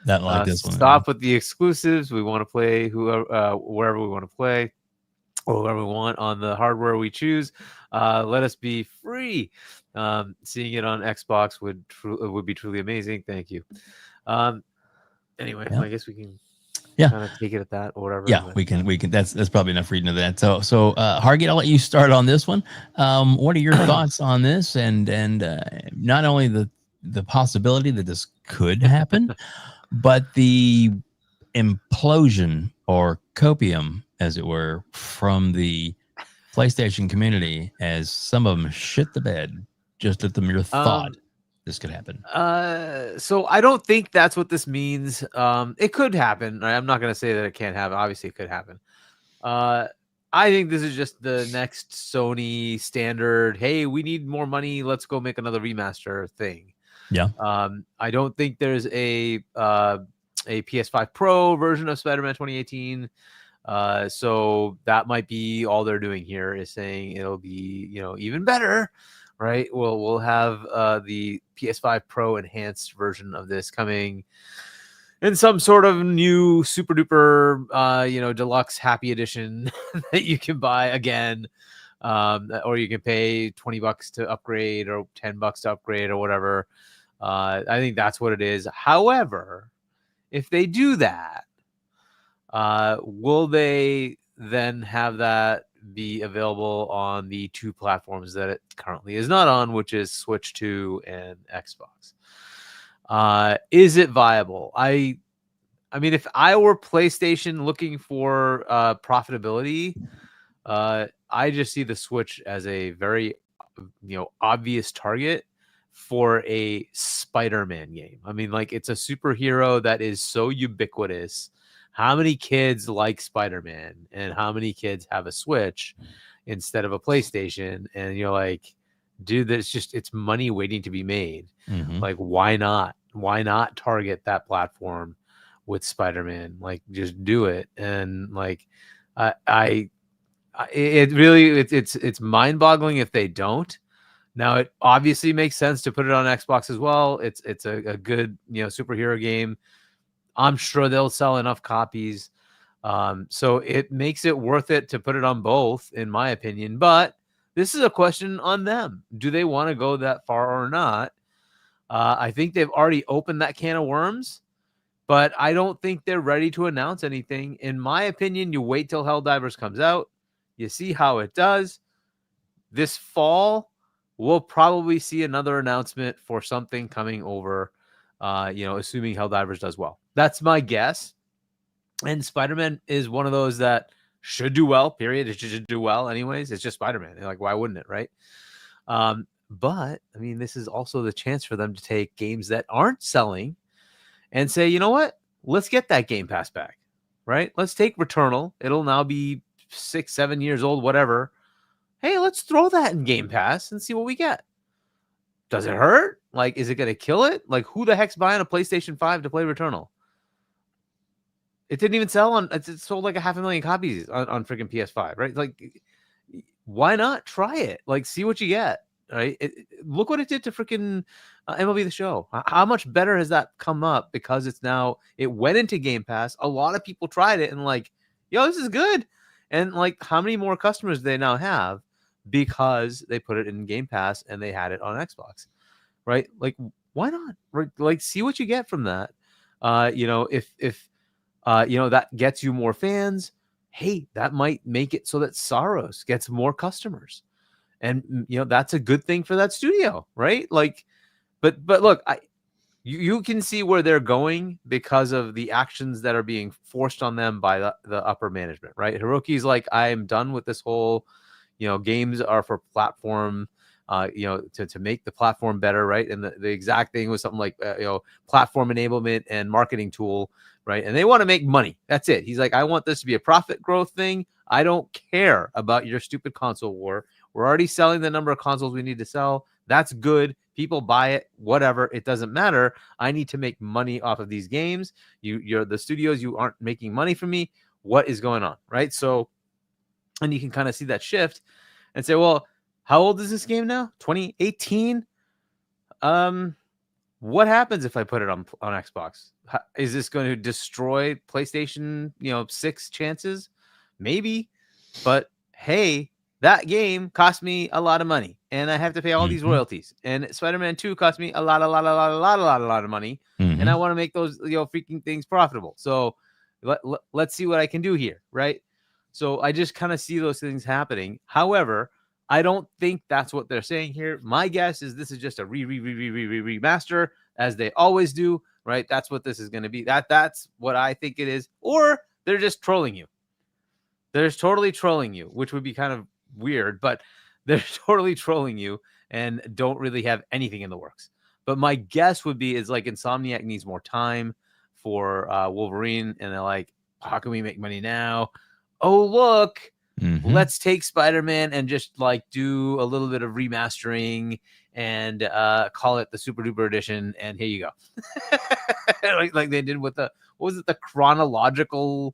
That like this one. Stop with the exclusives. We want to play wherever we want to play, or wherever we want on the hardware we choose. Let us be free. Seeing it on Xbox would be truly amazing. Thank you. Anyway, I guess we can kind of take it at that or whatever. Yeah, we can. That's probably enough reading of that. So Hargeet, I'll let you start on this one. What are your thoughts on this, and not only the possibility that this could happen, but the implosion or copium, as it were, from the PlayStation community, as some of them shit the bed just at the mere thought this could happen. So I don't think that's what this means. It could happen. I'm not going to say that it can't happen. Obviously, it could happen. I think this is just the next Sony standard. Hey, we need more money. Let's go make another remaster thing. Yeah. I don't think there's a PS5 Pro version of Spider-Man 2018. So that might be all they're doing here, is saying it'll be, even better, right? We'll have the PS5 Pro enhanced version of this coming in some sort of new super duper, deluxe happy edition that you can buy again. Or you can pay $20 to upgrade, or $10 to upgrade, or whatever. I think that's what it is. However, if they do that, will they then have that be available on the 2 platforms that it currently is not on, which is Switch 2 and Xbox? Is it viable? I mean, if I were PlayStation looking for profitability, I just see the Switch as a very, obvious target for a Spider-Man game. I mean, like, it's a superhero that is so ubiquitous. How many kids like Spider-Man, and how many kids have a Switch instead of a PlayStation? And you're like, dude, it's money waiting to be made. Like, why not? Why not target that platform with Spider-Man? Like, just do it. And like, it's mind-boggling if they don't. Now, it obviously makes sense to put it on Xbox as well. It's a good, superhero game. I'm sure they'll sell enough copies. So it makes it worth it to put it on both, in my opinion. But this is a question on them. Do they want to go that far or not? I think they've already opened that can of worms, but I don't think they're ready to announce anything. In my opinion, you wait till Helldivers comes out. You see how it does. This fall, we'll probably see another announcement for something coming over, assuming Helldivers does well. That's my guess. And Spider-Man is one of those that should do well, period. It should do well anyways. It's just Spider-Man. Like, why wouldn't it, right? But I mean, this is also the chance for them to take games that aren't selling and say, you know what? Let's get that Game Pass back, right? Let's take Returnal. It'll now be 6-7 years old, whatever. Hey, let's throw that in Game Pass and see what we get. Does it hurt? Like, is it going to kill it? Like, who the heck's buying a PlayStation 5 to play Returnal? It didn't even sell on, it sold like 500,000 copies on freaking PS5, right? Like, why not try it? Like, see what you get, right? Look what it did to freaking MLB The Show. How much better has that come up because it went into Game Pass. A lot of people tried it and like, yo, this is good. And like, how many more customers do they now have because they put it in Game Pass and they had it on Xbox, right? Like, why not? Right? Like, see what you get from that. If that gets you more fans, hey, that might make it so that Saros gets more customers. And, that's a good thing for that studio, right? Like, but look, you can see where they're going because of the actions that are being forced on them by the upper management, right? Hiroki's like, I'm done with this whole, games are for platform, to make the platform better, right? And the exact thing was something like, platform enablement and marketing tool, right? And they want to make money. That's it. He's like, I want this to be a profit growth thing. I don't care about your stupid console war. We're already selling the number of consoles we need to sell. That's good. People buy it, whatever. It doesn't matter. I need to make money off of these games. You're the studios. You aren't making money from me. What is going on, right? So, and you can kind of see that shift and say, well, how old is this game now? 2018. What happens if I put it on Xbox? Is this going to destroy PlayStation, 6 chances? Maybe, but hey, that game cost me a lot of money, and I have to pay all these royalties. And Spider-Man 2 cost me a lot of money, and I want to make those freaking things profitable. So let's see what I can do here, right? So I just kind of see those things happening. However, I don't think that's what they're saying here. My guess is this is just a remaster, as they always do, right? That's what this is going to be. That's what I think it is. Or they're just trolling you. They're totally trolling you, which would be kind of weird, but they're totally trolling you and don't really have anything in the works. But my guess would be is like Insomniac needs more time for Wolverine, and they're like, how can we make money now? Oh, look, let's take Spider-Man and just like do a little bit of remastering and call it the Super Duper Edition, and here you go. like they did with what was it, the chronological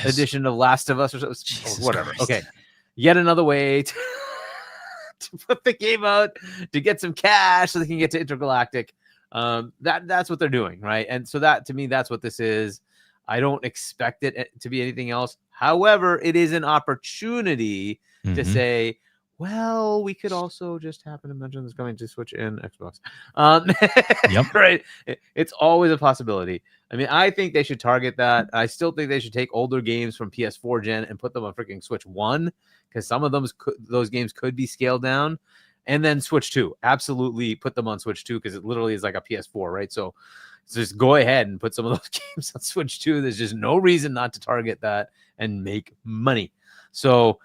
edition of Last of Us or whatever. Christ. Okay, yet another way to put the game out to get some cash so they can get to Intergalactic. That's what they're doing, right? And so that, to me, that's what this is. I don't expect it to be anything else. However, it is an opportunity to say, well, we could also just happen to mention this coming to Switch and Xbox. Yep. Right. It's always a possibility. I mean, I think they should target that. I still think they should take older games from PS4 gen and put them on freaking Switch 1, because some of those games could be scaled down. And then Switch 2. Absolutely put them on Switch 2, because it literally is like a PS4, right? So just go ahead and put some of those games on Switch 2. There's just no reason not to target that and make money. So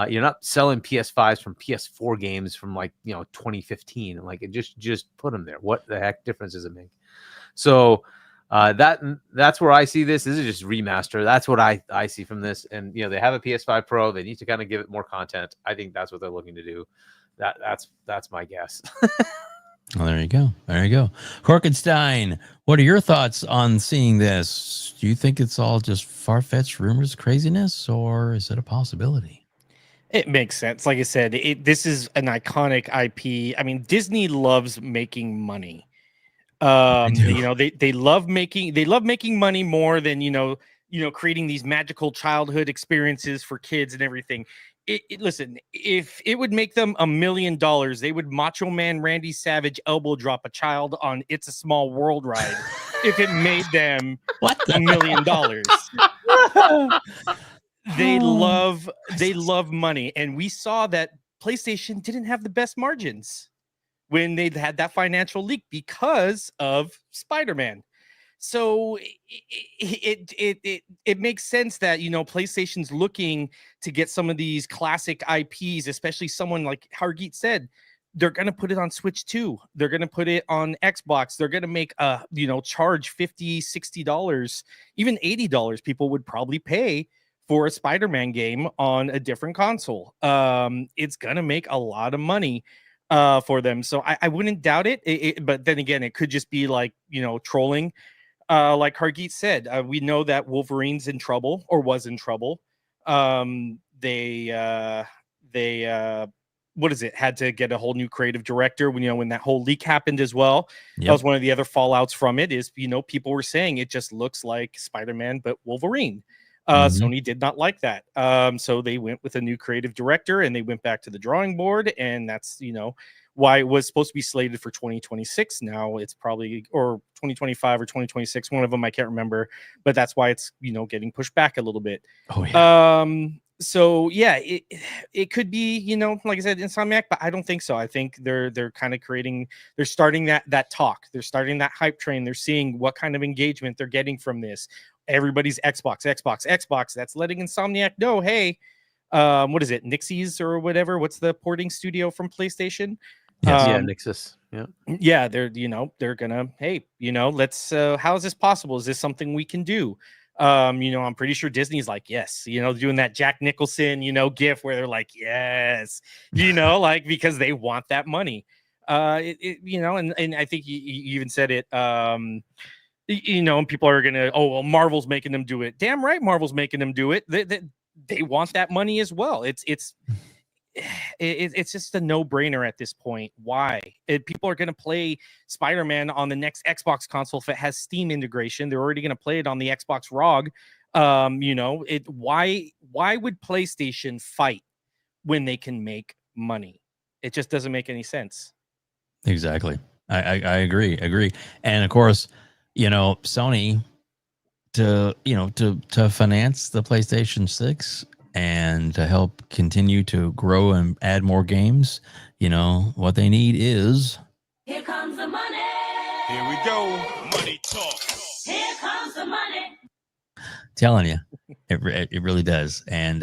you're not selling PS5s from PS4 games from 2015. Like, it just put them there. What the heck difference does it make? So that's where I see this. This is just remaster. That's what I see from this. And they have a PS5 Pro. They need to kind of give it more content. I think that's what they're looking to do. That's my guess. Well, there you go. There you go. Corkenstein, what are your thoughts on seeing this? Do you think it's all just far-fetched rumors, craziness, or is it a possibility? It makes sense. Like I said, this is an iconic IP. I mean, Disney loves making money. They love making money more than creating these magical childhood experiences for kids and everything. Listen, if it would make them $1 million, they would Macho Man Randy Savage elbow drop a child on It's a Small World ride if it made them $1 million. They love money, and we saw that PlayStation didn't have the best margins when they had that financial leak because of Spider-Man. So it makes sense that PlayStation's looking to get some of these classic IPs, especially someone like Hargeet said, they're going to put it on Switch too. They're going to put it on Xbox. They're going to make charge $50, $60, even $80 people would probably pay for a Spider-Man game on a different console. It's going to make a lot of money for them. So I wouldn't doubt it. But then again, it could just be like, trolling. Like Hargeet said, we know that Wolverine's in trouble or was in trouble. They what is it? Had to get a whole new creative director when that whole leak happened as well. Yep. That was one of the other fallouts from it is, people were saying it just looks like Spider-Man, but Wolverine. Sony did not like that. So they went with a new creative director and they went back to the drawing board. And that's, why it was supposed to be slated for 2026. Now it's probably, or 2025 or 2026, one of them, I can't remember, but that's why it's, getting pushed back a little bit. Oh, yeah. So yeah, it could be, like I said, Insomniac, but I don't think so. I think they're kind of they're starting that talk. They're starting that hype train. They're seeing what kind of engagement they're getting from this. Everybody's Xbox. That's letting Insomniac know, hey, what is it? Nixies or whatever. What's the porting studio from PlayStation? Nixus. Yeah. Yeah. They're gonna, hey, let's, how is this possible? Is this something we can do? I'm pretty sure Disney's like, yes, doing that Jack Nicholson, gif where they're like, yes, because they want that money. And I think you even said it, and people are gonna, oh, well, Marvel's making them do it. Damn right, Marvel's making them do it. They want that money as well. It's just a no-brainer at this point. Why? People are going to play Spider-Man on the next Xbox console if it has Steam integration. They're already going to play it on the Xbox ROG. Why would PlayStation fight when they can make money? It just doesn't make any sense. Exactly. I agree. And of course, Sony to finance the PlayStation 6 and to help continue to grow and add more games, what they need is... Here comes the money. Here we go. Money talk. Here comes the money. Telling you, it really does. And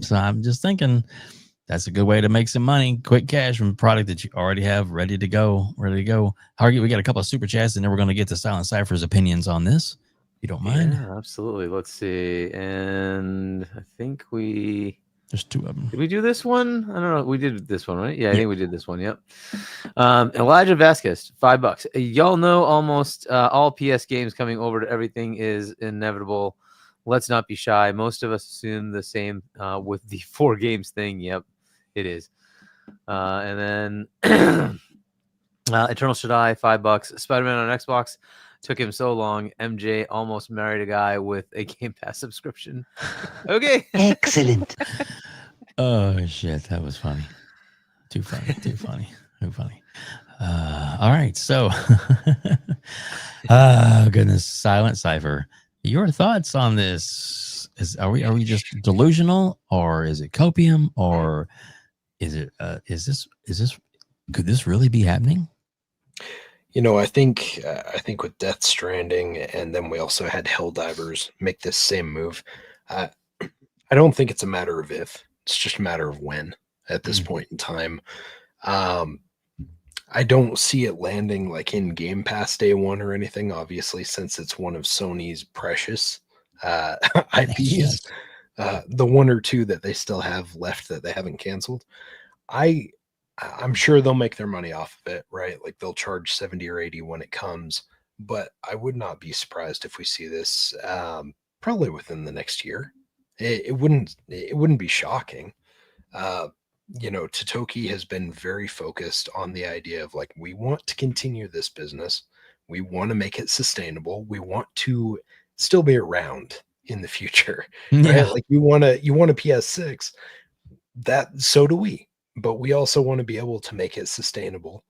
so I'm just thinking that's a good way to make some money, quick cash from a product that you already have ready to go. Hargeet, we got a couple of super chats, and then we're going to get to SilentCypher's opinions on this. You don't mind? Yeah, absolutely. Let's see. And I think there's two of them. Did we do this one? I don't know. We did this one, right? Yeah, I think we did this one. Yep. Elijah Vasquez, $5. Y'all know almost all PS games coming over to everything is inevitable. Let's not be shy. Most of us assume the same with the 4 games thing. Yep, it is. And then Eternal Shaddai, $5. Spider-Man on Xbox. Took him so long. MJ almost married a guy with a Game Pass subscription. Okay. Excellent. Oh, shit. That was funny. Too funny. All right. So, goodness. SilentCypher. Your thoughts on this? Are we just delusional, or is it copium, or is it, could this really be happening? I think with Death Stranding, and then we also had Helldivers make this same move. I don't think it's a matter of if; it's just a matter of when. At this point in time, I don't see it landing like in Game Pass day one or anything. Obviously, since it's one of Sony's precious IPs, the one or two that they still have left that they haven't canceled. I'm sure they'll make their money off of it, right? Like they'll charge 70 or 80 when it comes, but I would not be surprised if we see this probably within the next year. It wouldn't be shocking. Totoki has been very focused on the idea of like, we want to continue this business. We want to make it sustainable. We want to still be around in the future. Right? Like you want a PS6, so do we. But we also want to be able to make it sustainable.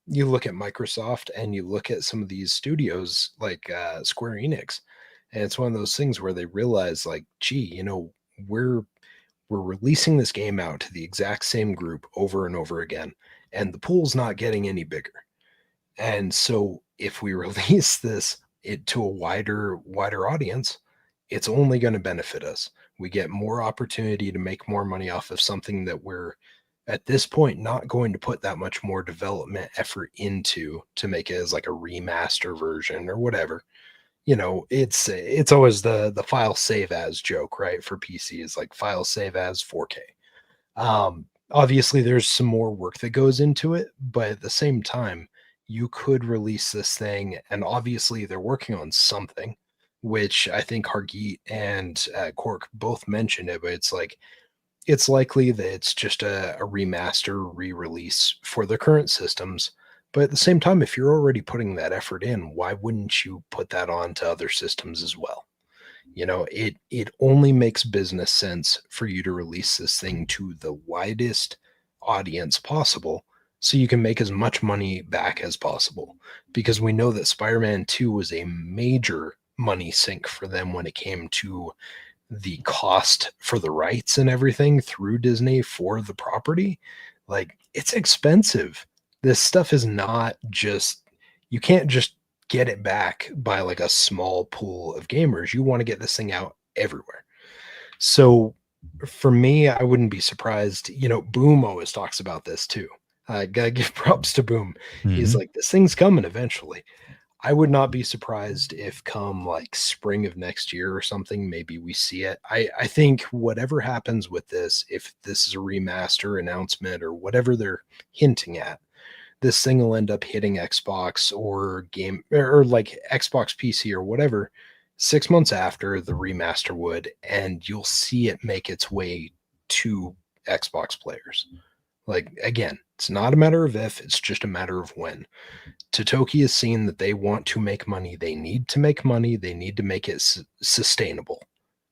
You look at Microsoft and you look at some of these studios like Square Enix, and it's one of those things where they realize like, gee, we're releasing this game out to the exact same group over and over again, and the pool's not getting any bigger. And so if we release this to a wider audience, it's only going to benefit us. We get more opportunity to make more money off of something that we're at this point not going to put that much more development effort into to make it as like a remaster version or whatever. It's always the file save as joke, right? For PC is like file save as 4K. Obviously there's some more work that goes into it, but at the same time, you could release this thing, and obviously they're working on something, which I think Hargeet and Cork both mentioned it, but it's likely that it's just a remaster re-release for the current systems. But at the same time, if you're already putting that effort in, why wouldn't you put that on to other systems as well? It only makes business sense for you to release this thing to the widest audience possible so you can make as much money back as possible. Because we know that Spider-Man 2 was a major money sink for them when it came to the cost for the rights and everything through Disney for the property. Like, it's expensive. This stuff is not just, you can't just get it back by like a small pool of gamers. You want to get this thing out everywhere. So for me, I wouldn't be surprised. Boom always talks about this too. Gotta give props to Boom. He's like, this thing's coming eventually. I would not be surprised if come like spring of next year or something, maybe we see it. I think whatever happens with this, if this is a remaster announcement or whatever they're hinting at, this thing will end up hitting Xbox or like Xbox PC or whatever 6 months after the remaster would, and you'll see it make its way to Xbox players. Like, again, it's not a matter of if, it's just a matter of when. Totoki has seen that they want to make money. They need to make money. They need to make it sustainable.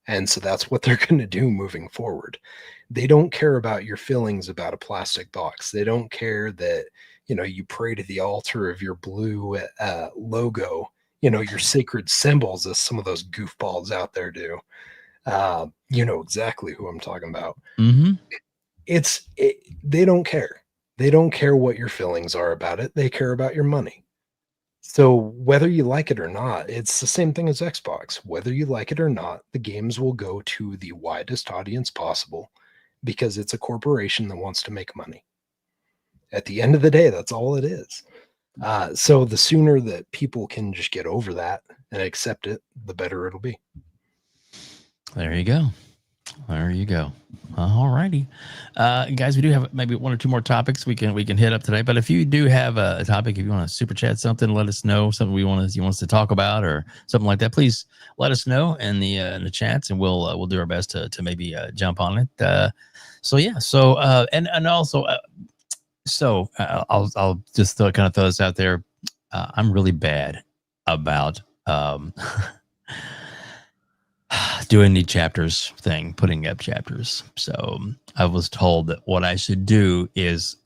And so that's what they're going to do moving forward. They don't care about your feelings about a plastic box. They don't care that, you pray to the altar of your blue logo, your sacred symbols, as some of those goofballs out there do. You know exactly who I'm talking about. They don't care. They don't care what your feelings are about it. They care about your money. So whether you like it or not, it's the same thing as Xbox. Whether you like it or not, the games will go to the widest audience possible because it's a corporation that wants to make money. At the end of the day, that's all it is. So the sooner that people can just get over that and accept it, the better it'll be. There you go. There you go. All righty, guys. We do have maybe one or two more topics we can hit up today. But if you do have a topic, if you want to super chat something, let us know something you want us to talk about or something like that. Please let us know in the chats, and we'll do our best to maybe jump on it. So yeah. So and also I'll just kind of throw this out there. I'm really bad about doing the chapters thing, putting up chapters. So I was told that what I should do is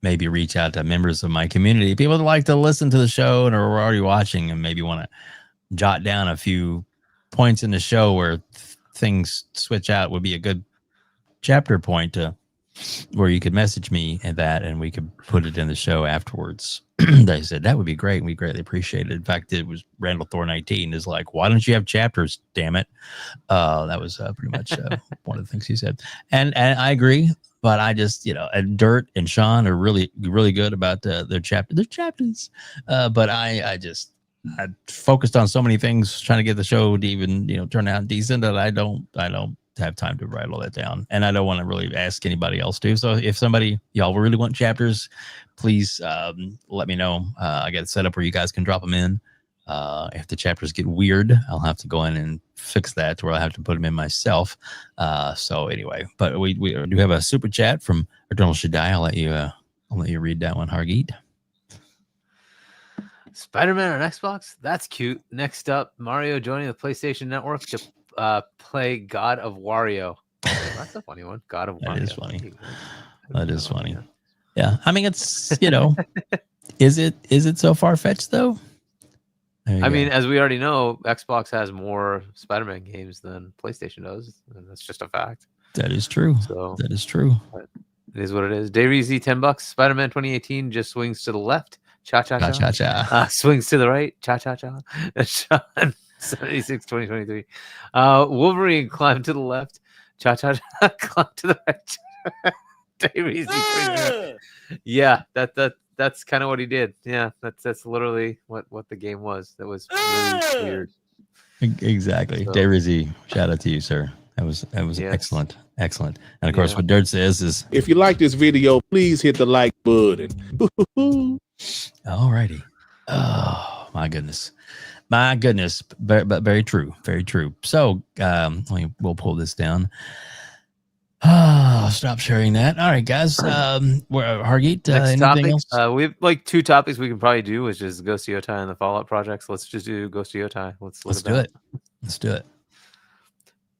maybe reach out to members of my community, people that like to listen to the show and are already watching and maybe want to jot down a few points in the show where things switch out would be a good chapter point to where you could message me and we could put it in the show afterwards. They said that would be great. We greatly appreciate it. In fact, it was Randall Thor 19 is like, why don't you have chapters? Damn it. That was pretty much one of the things he said. And I agree, but I just, and Dirt and Shaun are really, really good about their chapters. But I focused on so many things trying to get the show to even, turn out decent that I don't have time to write all that down, and I don't want to really ask anybody else to. So if y'all really want chapters, please let me know. I got it set up where you guys can drop them in. If the chapters get weird, I'll have to go in and fix that to where I have to put them in myself. So anyway, but we do have a super chat from Eternal Shaddai. I'll let you read that one, Hargeet. Spider-Man on Xbox? That's cute. Next up, Mario joining the PlayStation Network to play God of Wario. That's a funny one. God of Wario. That is funny. That is funny. Yeah. I mean, it's, is it so far-fetched though? I mean, as we already know, Xbox has more Spider-Man games than PlayStation does. And that's just a fact. That is true. So that is true. It is what it is. Dayreezy, $10. Spider-Man 2018 just swings to the left. Cha-cha-cha. Cha-cha-cha. Swings to the right. Cha-cha-cha. Shaun, 76, 2023. Wolverine climbed to the left. Cha-cha-cha. Climbed to the right. Yeah, that's kind of what he did. Yeah, that's literally what the game was. That was really weird. Exactly. So- Daisy, shout out to you, sir. That was Yes. excellent. And of course, Yeah. what Dirt says is, If you like this video, please hit the like button. alrighty. Oh my goodness. But very true. So we'll pull this down. Stop sharing that. All right, guys. Hargeet, Next anything topic. else? We have like 2 topics we can probably do, which is Ghost of Yotei and the Fallout projects. Let's just do Ghost of Yotei. Let's do it. Let's do it.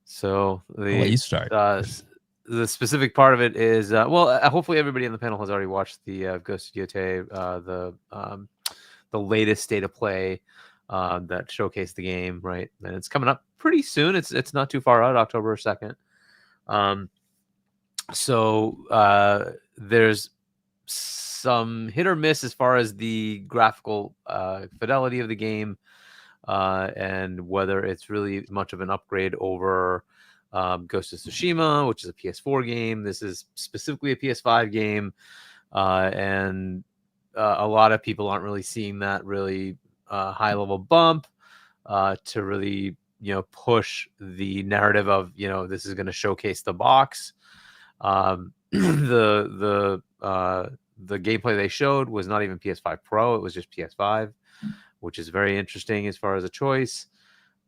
So I'll let you start. The specific part of it is hopefully everybody on the panel has already watched the Ghost of Yotei, the latest state of play that showcased the game, right? And it's coming up pretty soon. It's not too far out, October 2nd. So there's some hit or miss as far as the graphical fidelity of the game, and whether it's really much of an upgrade over Ghost of Tsushima, which is a PS4 game. This is specifically a PS5 game, and a lot of people aren't really seeing that really high level bump to really push the narrative of this is going to showcase the box. The gameplay they showed was not even PS5 Pro. It was just PS5, which is very interesting as far as a choice.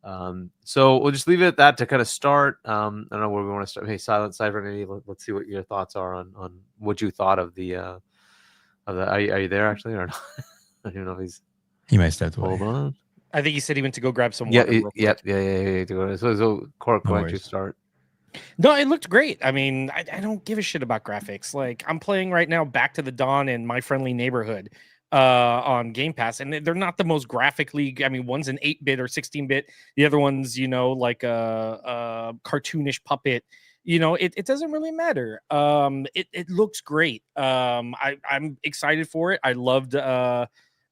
So we'll just leave it at that to kind of start. I don't know where we want to start. Hey, SilentCypher, maybe let's see what your thoughts are on what you thought of the are you there actually or not? I don't even know if he's. He might step away. Hold on. I think he said he went to go grab some water. Yeah. So Cork, why don't you start? No, it looked great. I mean, I don't give a shit about graphics. Like, I'm playing right now Back to the Dawn and My Friendly Neighborhood on Game Pass, and they're not the most graphically. I mean, one's an 8-bit or 16-bit. The other one's, like a cartoonish puppet. It doesn't really matter. It looks great. I'm excited for it. I loved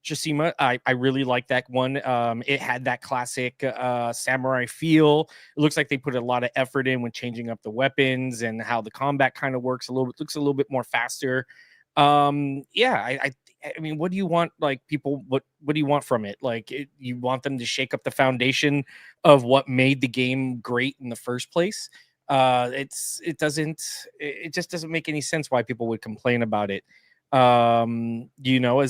Tsushima. I really like that one. It had that classic samurai feel. It looks like they put a lot of effort in when changing up the weapons and how the combat kind of works. Looks a little bit more faster. I mean, what do you want? Like, people, what do you want from it? Like, you want them to shake up the foundation of what made the game great in the first place. It just doesn't make any sense why people would complain about it. As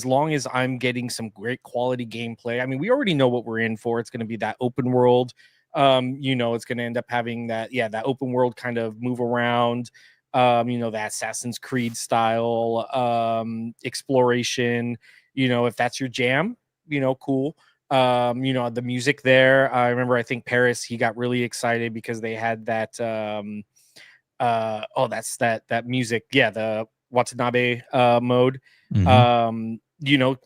long as I'm getting some great quality gameplay. I mean, we already know what we're in for. It's going to be that open world. It's going to end up having that open world kind of move around. That Assassin's Creed style exploration. If that's your jam, cool. The music there. I remember, I think Paris, he got really excited because they had that that's that music. Yeah, the Watanabe mode.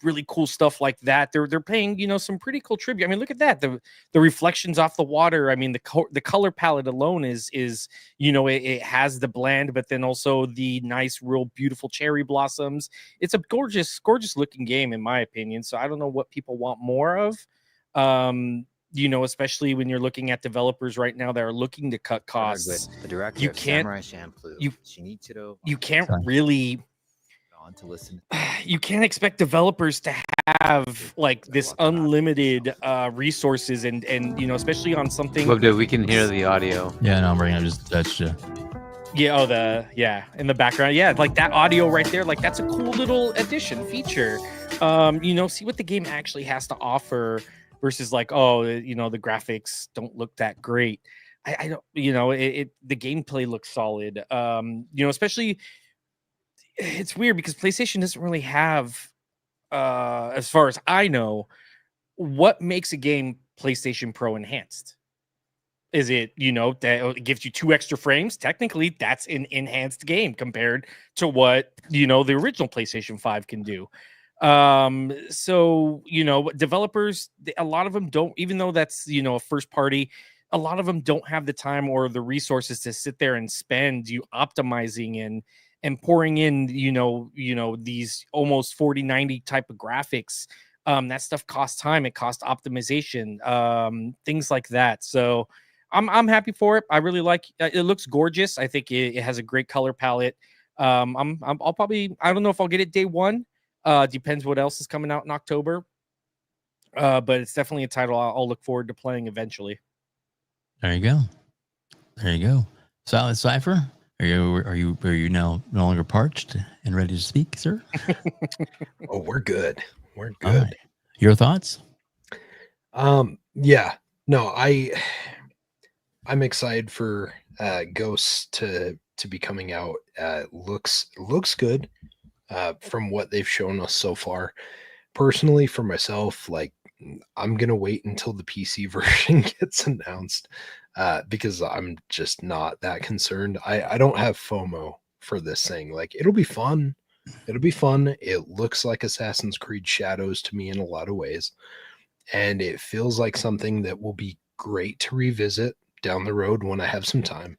Really cool stuff like that. They're paying some pretty cool tribute. I mean, look at that, the reflections off the water. I mean, the color palette alone is it has the bland, but then also the nice, real beautiful cherry blossoms. It's a gorgeous looking game in my opinion. So I don't know what people want more of. Especially when you're looking at developers right now that are looking to cut costs. The director You of can't- Samurai Champloo, Shinichiro You can't Honda, really. on to listen. You can't expect developers to have like this unlimited resources and especially on something. WEBDAVE, we can hear the audio. Yeah, no, I'm bringing. I just touched you. Yeah, in the background. Yeah, like that audio right there. Like, that's a cool little addition feature. See what the game actually has to offer versus like, the graphics don't look that great. I don't, the gameplay looks solid. Especially, it's weird because PlayStation doesn't really have, as far as I know, what makes a game PlayStation Pro enhanced. Is it, that it gives you 2 extra frames? Technically, that's an enhanced game compared to what, the original PlayStation 5 can do. So, developers, a lot of them don't, even though that's, a first party, a lot of them don't have the time or the resources to sit there and spend optimizing and pouring in, these almost 4090 type of graphics. That stuff costs time. It costs optimization, things like that. So I'm happy for it. I really like it. Looks gorgeous. I think it has a great color palette. I'll probably, I don't know if I'll get it day one. Depends what else is coming out in October. But it's definitely a title I'll look forward to playing eventually. There you go. There you go. SilentCypher, are you now no longer parched and ready to speak, sir? Oh, we're good. We're All good. right. Your thoughts? Yeah. No, I'm excited for Ghosts to be coming out. Looks good from what they've shown us so far. Personally, for myself, like I'm gonna wait until the PC version gets announced because I'm just not that concerned. I don't have FOMO for this thing. Like it'll be fun. It'll be fun. It looks like Assassin's Creed Shadows to me in a lot of ways. And it feels like something that will be great to revisit down the road when I have some time.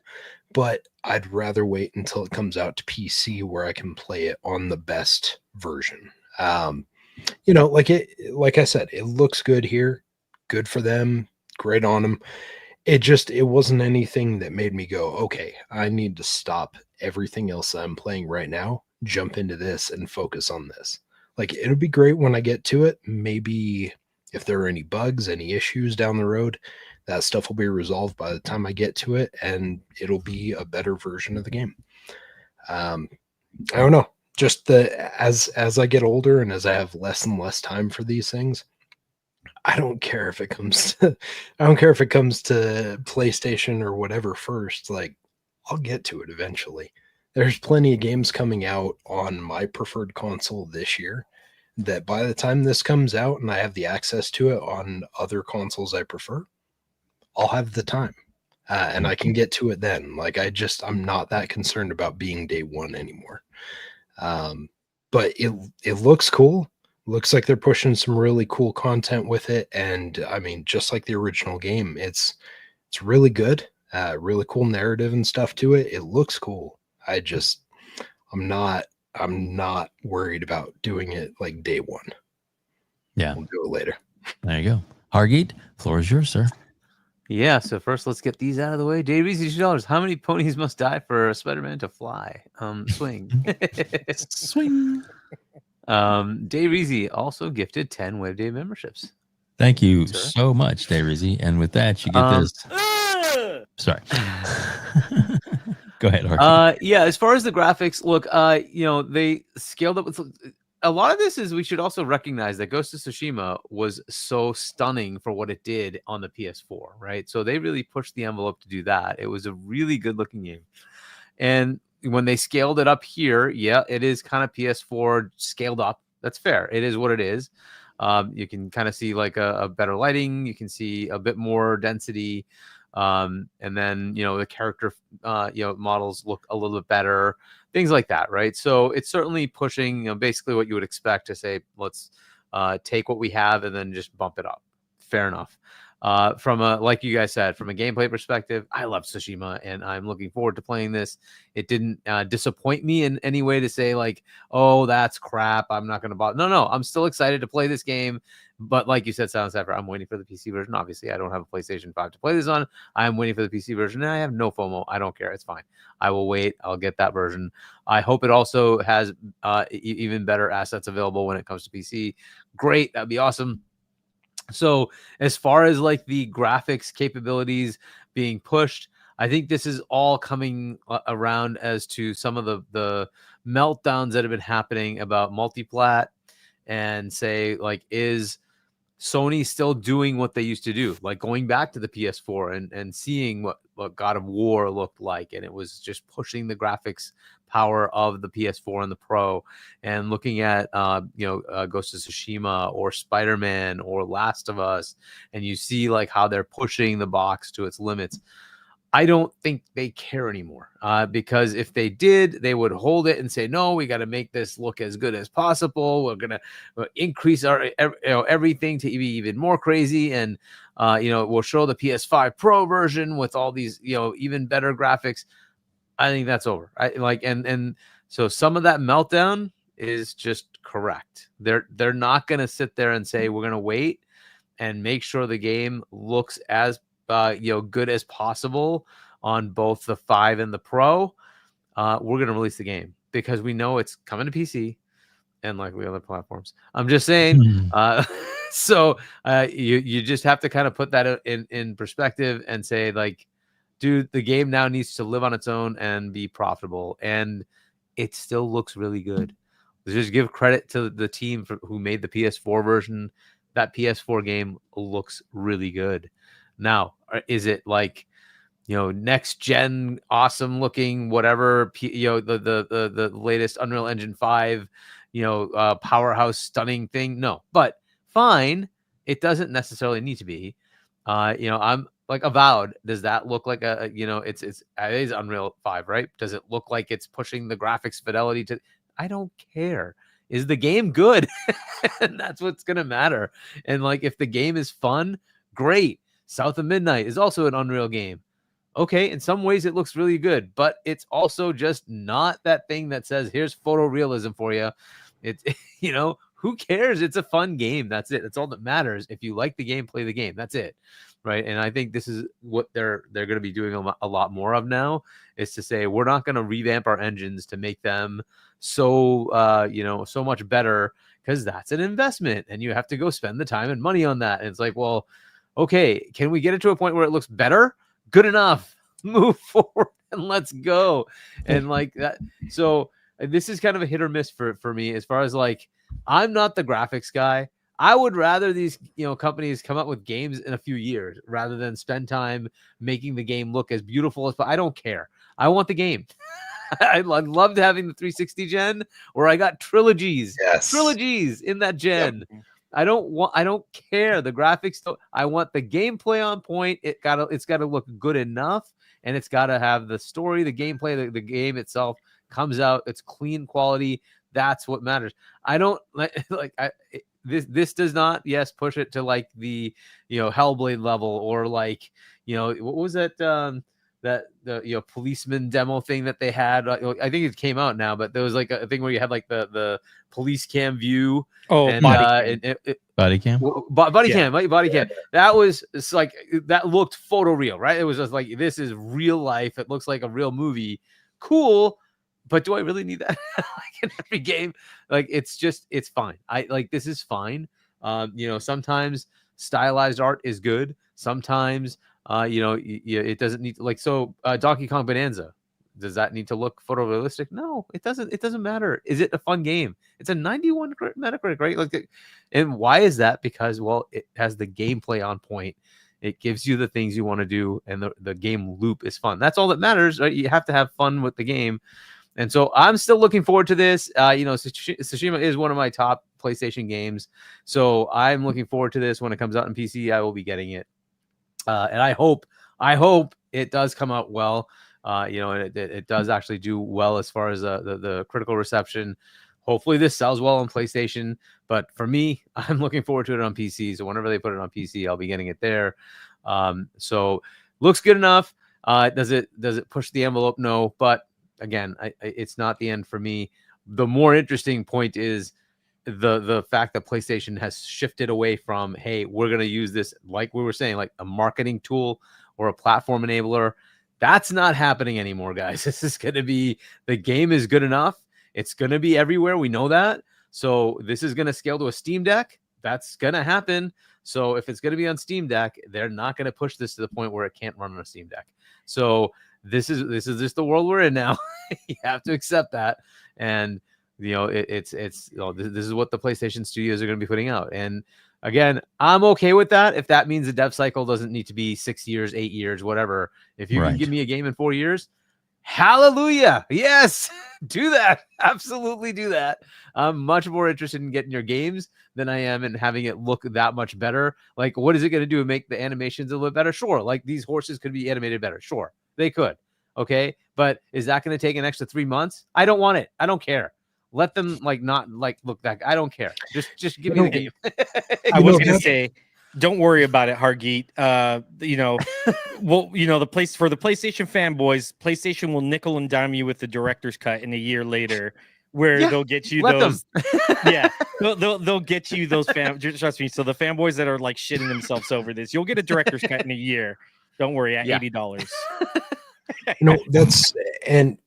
But I'd rather wait until it comes out to PC where I can play it on the best version. Like I said, it looks good here. Good for them. Great on them. It wasn't anything that made me go, okay, I need to stop everything else that I'm playing right now, jump into this and focus on this. Like it'll be great when I get to it. Maybe if there are any bugs, any issues down the road, that stuff will be resolved by the time I get to it, and it'll be a better version of the game. I don't know. Just as I get older and as I have less and less time for these things, I don't care if it comes to PlayStation or whatever first. Like I'll get to it eventually. There's plenty of games coming out on my preferred console this year that by the time this comes out and I have the access to it on other consoles I prefer, I'll have the time and I can get to it then. Like I'm not that concerned about being day one anymore. But it looks cool. Looks like they're pushing some really cool content with it. And I mean, just like the original game, it's really good. Really cool narrative and stuff to it. It looks cool. I'm not worried about doing it like day one. Yeah. We'll do it later. There you go. Hargeet, floor is yours, sir. Yeah, so first let's get these out of the way. $2. How many ponies must die for Spider-Man to fly? Swing. Swing. Dave Reezy also gifted 10 WebDave memberships. Thank you Sir? so much, Dave Reezy. And with that, you get this. Sorry. Go ahead, Hargeet. Yeah, as far as the graphics, look, they scaled up with a lot of this is we should also recognize that Ghost of Tsushima was so stunning for what it did on the PS4, right? So they really pushed the envelope to do that. It was a really good looking game. And when they scaled it up here, yeah, it is kind of PS4 scaled up. That's fair. It is what it is. You can kind of see like a better lighting. You can see a bit more density. And then, the character, models look a little bit better, things like that. Right. So it's certainly pushing, basically what you would expect to say, let's take what we have and then just bump it up. Fair enough. Like you guys said, from a gameplay perspective, I love Tsushima and I'm looking forward to playing this. It didn't disappoint me in any way to say like, oh, that's crap, I'm not going to bother. No, I'm still excited to play this game. But like you said, SilentCypher, I'm waiting for the PC version. Obviously, I don't have a PlayStation 5 to play this on. I'm waiting for the PC version and I have no FOMO. I don't care. It's fine. I will wait. I'll get that version. I hope it also has even better assets available when it comes to PC. Great. That'd be awesome. So as far as like the graphics capabilities being pushed, I think this is all coming around as to some of the meltdowns that have been happening about multiplat and say like, is Sony still doing what they used to do, like going back to the PS4 and seeing what God of War looked like, and it was just pushing the graphics power of the PS4 and the Pro, and looking at Ghost of Tsushima or Spider-Man or Last of Us, and you see like how they're pushing the box to its limits. I don't think they care anymore because if they did, they would hold it and say, no, we got to make this look as good as possible. We're going to increase our everything to be even more crazy. And, we'll show the PS5 Pro version with all these, even better graphics. I think that's over. So some of that meltdown is just correct. They're not going to sit there and say, we're going to wait and make sure the game looks as good as possible on both the 5 and the Pro. We're going to release the game because we know it's coming to PC and likely other platforms. I'm just saying. So you just have to kind of put that in perspective and say, like, dude, the game now needs to live on its own and be profitable, and it still looks really good. Just give credit to the team who made the PS4 version. That PS4 game looks really good. Now, is it like, next gen, awesome looking, whatever, the latest Unreal Engine 5, powerhouse stunning thing? No, but fine. It doesn't necessarily need to be. I'm like Avowed. Does that look like it is Unreal 5, right? Does it look like it's pushing the graphics fidelity to? I don't care. Is the game good? And that's what's gonna matter. And like, if the game is fun, great. South of Midnight is also an Unreal game. Okay, in some ways it looks really good, but it's also just not that thing that says, here's photorealism for you. It's who cares? It's a fun game. That's it. That's all that matters. If you like the game, play the game. That's it. Right. And I think this is what they're going to be doing a lot more of now, is to say, we're not going to revamp our engines to make them so so much better, because that's an investment and you have to go spend the time and money on that. And it's like, well, okay, can we get it to a point where it looks better? Good enough. Move forward and let's go. And like that. So this is kind of a hit or miss for me, as far as like, I'm not the graphics guy. I would rather these companies come up with games in a few years rather than spend time making the game look as beautiful as. But I don't care. I want the game. I loved having the 360 gen where I got trilogies in that gen. Yep. I don't care the graphics. I want the gameplay on point. It's got to look good enough, and it's got to have the story, the gameplay, the game itself comes out. It's clean quality. That's what matters. I don't this does not push it to like the Hellblade level, or like what was that the policeman demo thing that they had. I think it came out now, but there was like a thing where you had like the police cam view. Body cam. Body cam. That was, it's like, that looked photoreal, right? It was just like, this is real life. It looks like a real movie. Cool. But do I really need that like in every game? Like, it's fine. This is fine. Sometimes stylized art is good. Sometimes, it doesn't need to, like, so Donkey Kong Bonanza, does that need to look photorealistic? No, it doesn't. It doesn't matter. Is it a fun game? It's a 91 Metacritic, right? Like, and why is that? Because, well, it has the gameplay on point. It gives you the things you want to do, and the game loop is fun. That's all that matters, right? You have to have fun with the game. And so I'm still looking forward to this. Tsushima is one of my top PlayStation games. So I'm looking forward to this. When it comes out on PC, I will be getting it. And I hope it does come out well. It does actually do well as far as the critical reception. Hopefully this sells well on PlayStation. But for me, I'm looking forward to it on PC. So whenever they put it on PC, I'll be getting it there. So looks good enough. Does it push the envelope? No. But again, it's not the end for me. The more interesting point is the fact that PlayStation has shifted away from, hey, we're going to use this, like we were saying, like a marketing tool or a platform enabler. That's not happening anymore, guys. This is going to be, the game is good enough. It's going to be everywhere. We know that. So this is going to scale to a Steam Deck. That's going to happen. So if it's going to be on Steam Deck, they're not going to push this to the point where it can't run on a Steam Deck. So this is just the world we're in now. You have to accept that. And this is what the PlayStation studios are going to be putting out. And again, I'm okay with that. If that means the dev cycle doesn't need to be 6 years, 8 years, whatever. If you can give me a game in 4 years, hallelujah. Yes, do that. Absolutely do that. I'm much more interested in getting your games than I am in having it look that much better. Like, what is it going to do? Make the animations a little bit better? Sure. Like, these horses could be animated better. Sure, they could. Okay. But is that going to take an extra 3 months? I don't want it. I don't care. Let them not look that. I don't care. Just give me the game. I was going to say, don't worry about it, Hargeet. The place for the PlayStation fanboys, PlayStation will nickel and dime you with the director's cut in a year later, where they'll get you those. They'll get you those trust me. So the fanboys that are like shitting themselves over this, you'll get a director's cut in a year. Don't worry, at $80. That's, and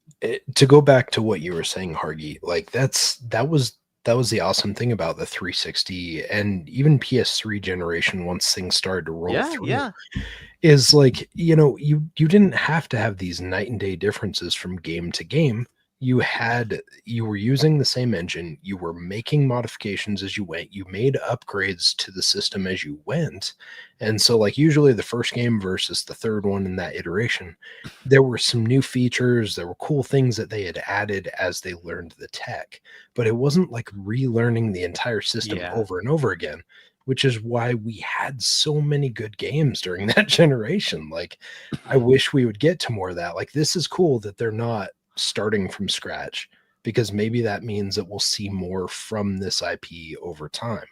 To go back to what you were saying, Hargeet, like that was the awesome thing about the 360 and even PS3 generation. Once things started to roll through, is like, you didn't have to have these night and day differences from game to game. You were using the same engine, you were making modifications as you went, you made upgrades to the system as you went. And so like usually the first game versus the third one in that iteration, there were some new features, there were cool things that they had added as they learned the tech, but it wasn't like relearning the entire system over and over again, which is why we had so many good games during that generation. Like, I wish we would get to more of that. Like, this is cool that they're not starting from scratch, because maybe that means that we'll see more from this IP over time.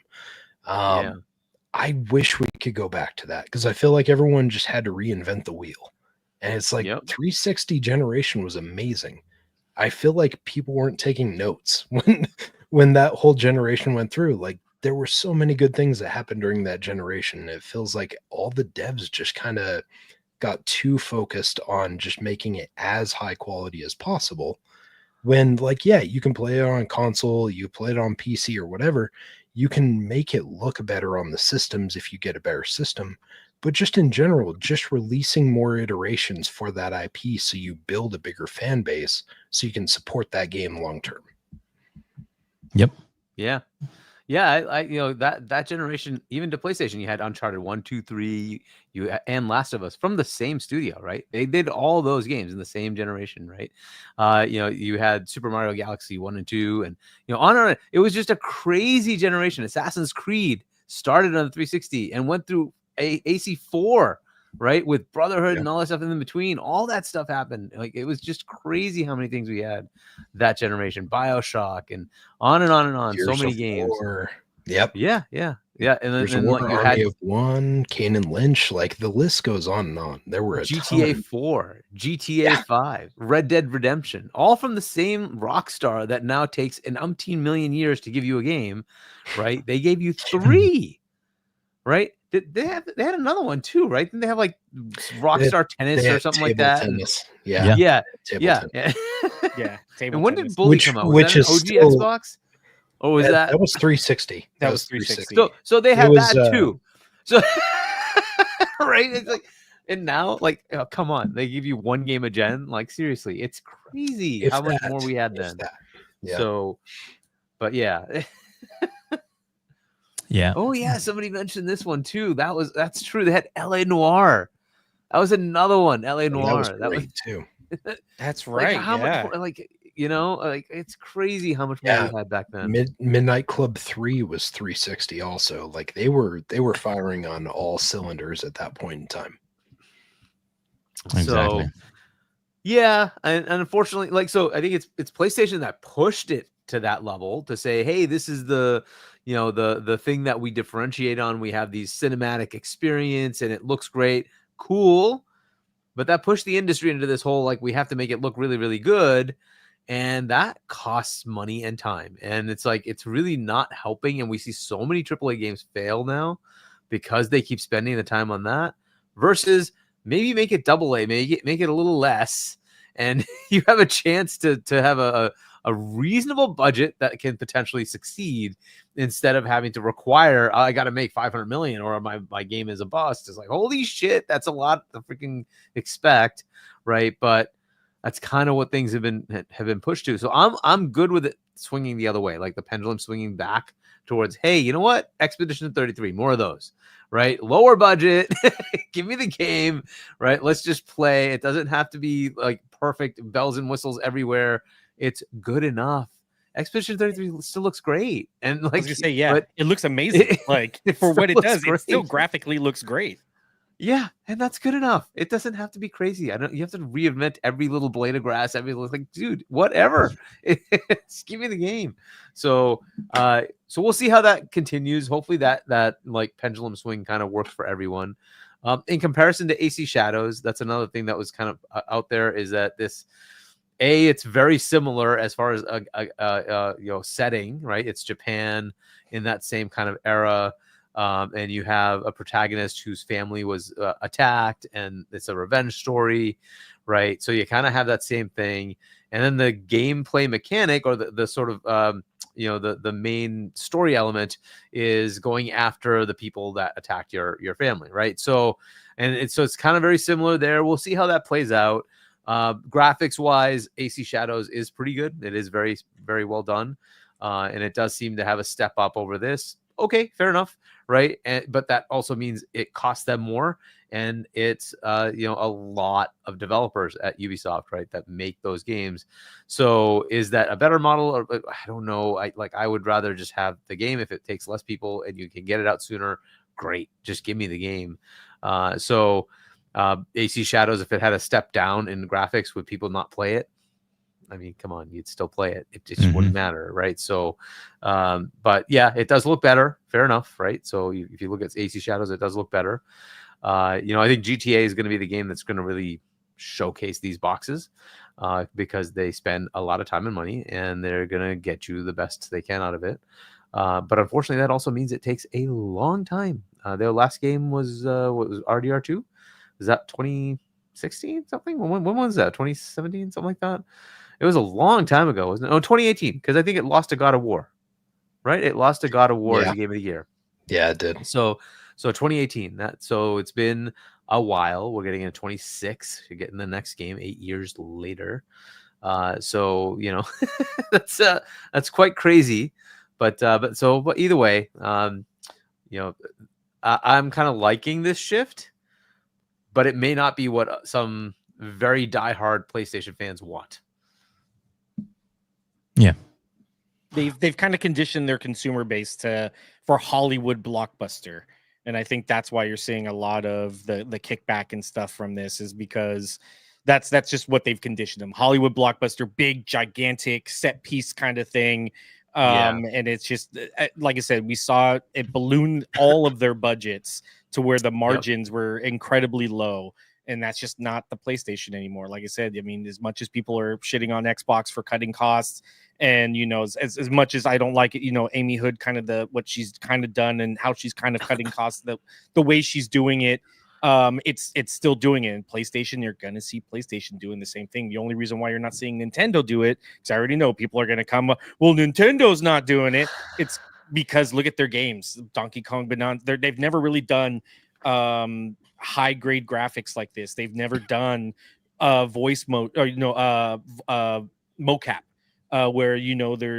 I wish we could go back to that, because I feel like everyone just had to reinvent the wheel. And it's like 360 generation was amazing. I feel like people weren't taking notes when that whole generation went through. Like, there were so many good things that happened during that generation. It feels like all the devs just kind of got too focused on just making it as high quality as possible, when, like, yeah, you can play it on console, you play it on PC or whatever, you can make it look better on the systems if you get a better system. But just in general, just releasing more iterations for that IP so you build a bigger fan base so you can support that game long term. Yep. Yeah. I that generation, even to PlayStation, you had Uncharted 1, 2, 3, and Last of Us from the same studio, right? They did all those games in the same generation, right? You had Super Mario Galaxy 1 and 2, and on and on. It was just a crazy generation. Assassin's Creed started on the 360 and went through AC4, right, with Brotherhood and all that stuff in between. All that stuff happened. Like, it was just crazy how many things we had that generation. BioShock and on and on and on. So many games. Yep. Yeah. And then War, like, you Army had of One, Kane and Lynch. Like, the list goes on and on. There were a GTA ton. 4, GTA 5, Red Dead Redemption, all from the same Rockstar that now takes an umpteen million years to give you a game, right? They gave you 3, right? They had another one too, right? Didn't they have like Rockstar Tennis or something like that? Tennis. Yeah. Table And when tennis. did Bully come out? Was that an OG still, Xbox? Or was that? That was 360. That was 360. So they had that too. So right? It's like, and now, like, come on, they give you one game a gen. Like, seriously, it's crazy how much more we had then. So, but yeah. Yeah. Oh yeah, somebody mentioned this one too. That's true. They had LA Noire. That was another one. LA Noire. That was great too. That's right. Like, how much more, like, like, it's crazy how much more we had back then. Midnight Club 3 was 360 also. Like, they were firing on all cylinders at that point in time. Exactly. So, yeah, and unfortunately, like, so I think it's PlayStation that pushed it to that level to say, hey, this is the the thing that we differentiate on. We have these cinematic experience and it looks great, cool, but that pushed the industry into this whole, like, we have to make it look really, really good, and that costs money and time, and it's like, it's really not helping. And we see so many AAA games fail now because they keep spending the time on that, versus maybe make it AA, make it a little less, and you have a chance to have a reasonable budget that can potentially succeed, instead of having to require, I got to make 500 million or my game is a bust. It's like, holy shit, that's a lot to freaking expect, right? But that's kind of what things have been pushed to. So I'm good with it swinging the other way, like the pendulum swinging back towards, hey, you know what? Expedition 33, more of those, right? Lower budget, give me the game, right? Let's just play. It doesn't have to be like perfect bells and whistles everywhere. It's good enough. Expedition 33 still looks great, and like, I was gonna say, but it looks amazing. Like, for what it does, it still graphically looks great. Yeah, and that's good enough. It doesn't have to be crazy. You have to reinvent every little blade of grass, every little, like, dude, whatever. Just give me the game. So we'll see how that continues. Hopefully that like pendulum swing kind of works for everyone. In comparison to AC Shadows, that's another thing that was kind of out there, is that it's very similar as far as setting, right? It's Japan in that same kind of era. and you have a protagonist whose family was attacked, and it's a revenge story, right? So you kind of have that same thing, and then the gameplay mechanic, or the sort of the main story element is going after the people that attacked your family, right? So it's kind of very similar there. We'll see how that plays out. Graphics wise, AC Shadows is pretty good. It is very, very well done, and it does seem to have a step up over this. Okay, fair enough, right? But that also means it costs them more, and it's a lot of developers at Ubisoft, right, that make those games. So is that a better model? Or I don't know. I would rather just have the game. If it takes less people and you can get it out sooner, great. Just give me the game. AC Shadows, if it had a step down in graphics, would people not play it? I mean, come on, you'd still play it. It just wouldn't matter, right? So, but yeah, it does look better. Fair enough, right? So if you look at AC Shadows, it does look better. I think GTA is going to be the game that's going to really showcase these boxes, because they spend a lot of time and money, and they're going to get you the best they can out of it. But unfortunately, that also means it takes a long time. Their last game was what was RDR2? Is that 2016 something? When was that? 2017, something like that. It was a long time ago, wasn't it? Oh, 2018, because I think it lost to God of War, right? It lost to God of War as a game of the year. Yeah, it did. So 2018. So it's been a while. We're getting into 26. You're getting the next game 8 years later. So that's quite crazy. But either way, I'm kind of liking this shift, but it may not be what some very diehard PlayStation fans want. Yeah, They've kind of conditioned their consumer base for Hollywood blockbuster, and I think that's why you're seeing a lot of the kickback and stuff from this, is because that's just what they've conditioned them. Hollywood blockbuster, big, gigantic set piece kind of thing. And it's just like I said, we saw it balloon all of their budgets to where the margins were incredibly low. And that's just not the PlayStation anymore. Like I said, I mean, as much as people are shitting on Xbox for cutting costs, and as much as I don't like it, Amy Hood, kind of what she's kind of done and how she's kind of cutting costs, the way she's doing it, it's still doing it. In PlayStation, you're gonna see PlayStation doing the same thing. The only reason why you're not seeing Nintendo do it, because I already know people are gonna come, well, Nintendo's not doing it. It's because look at their games, Donkey Kong, Banana. They've never really done high grade graphics like this. They've never done voice mode or mocap, where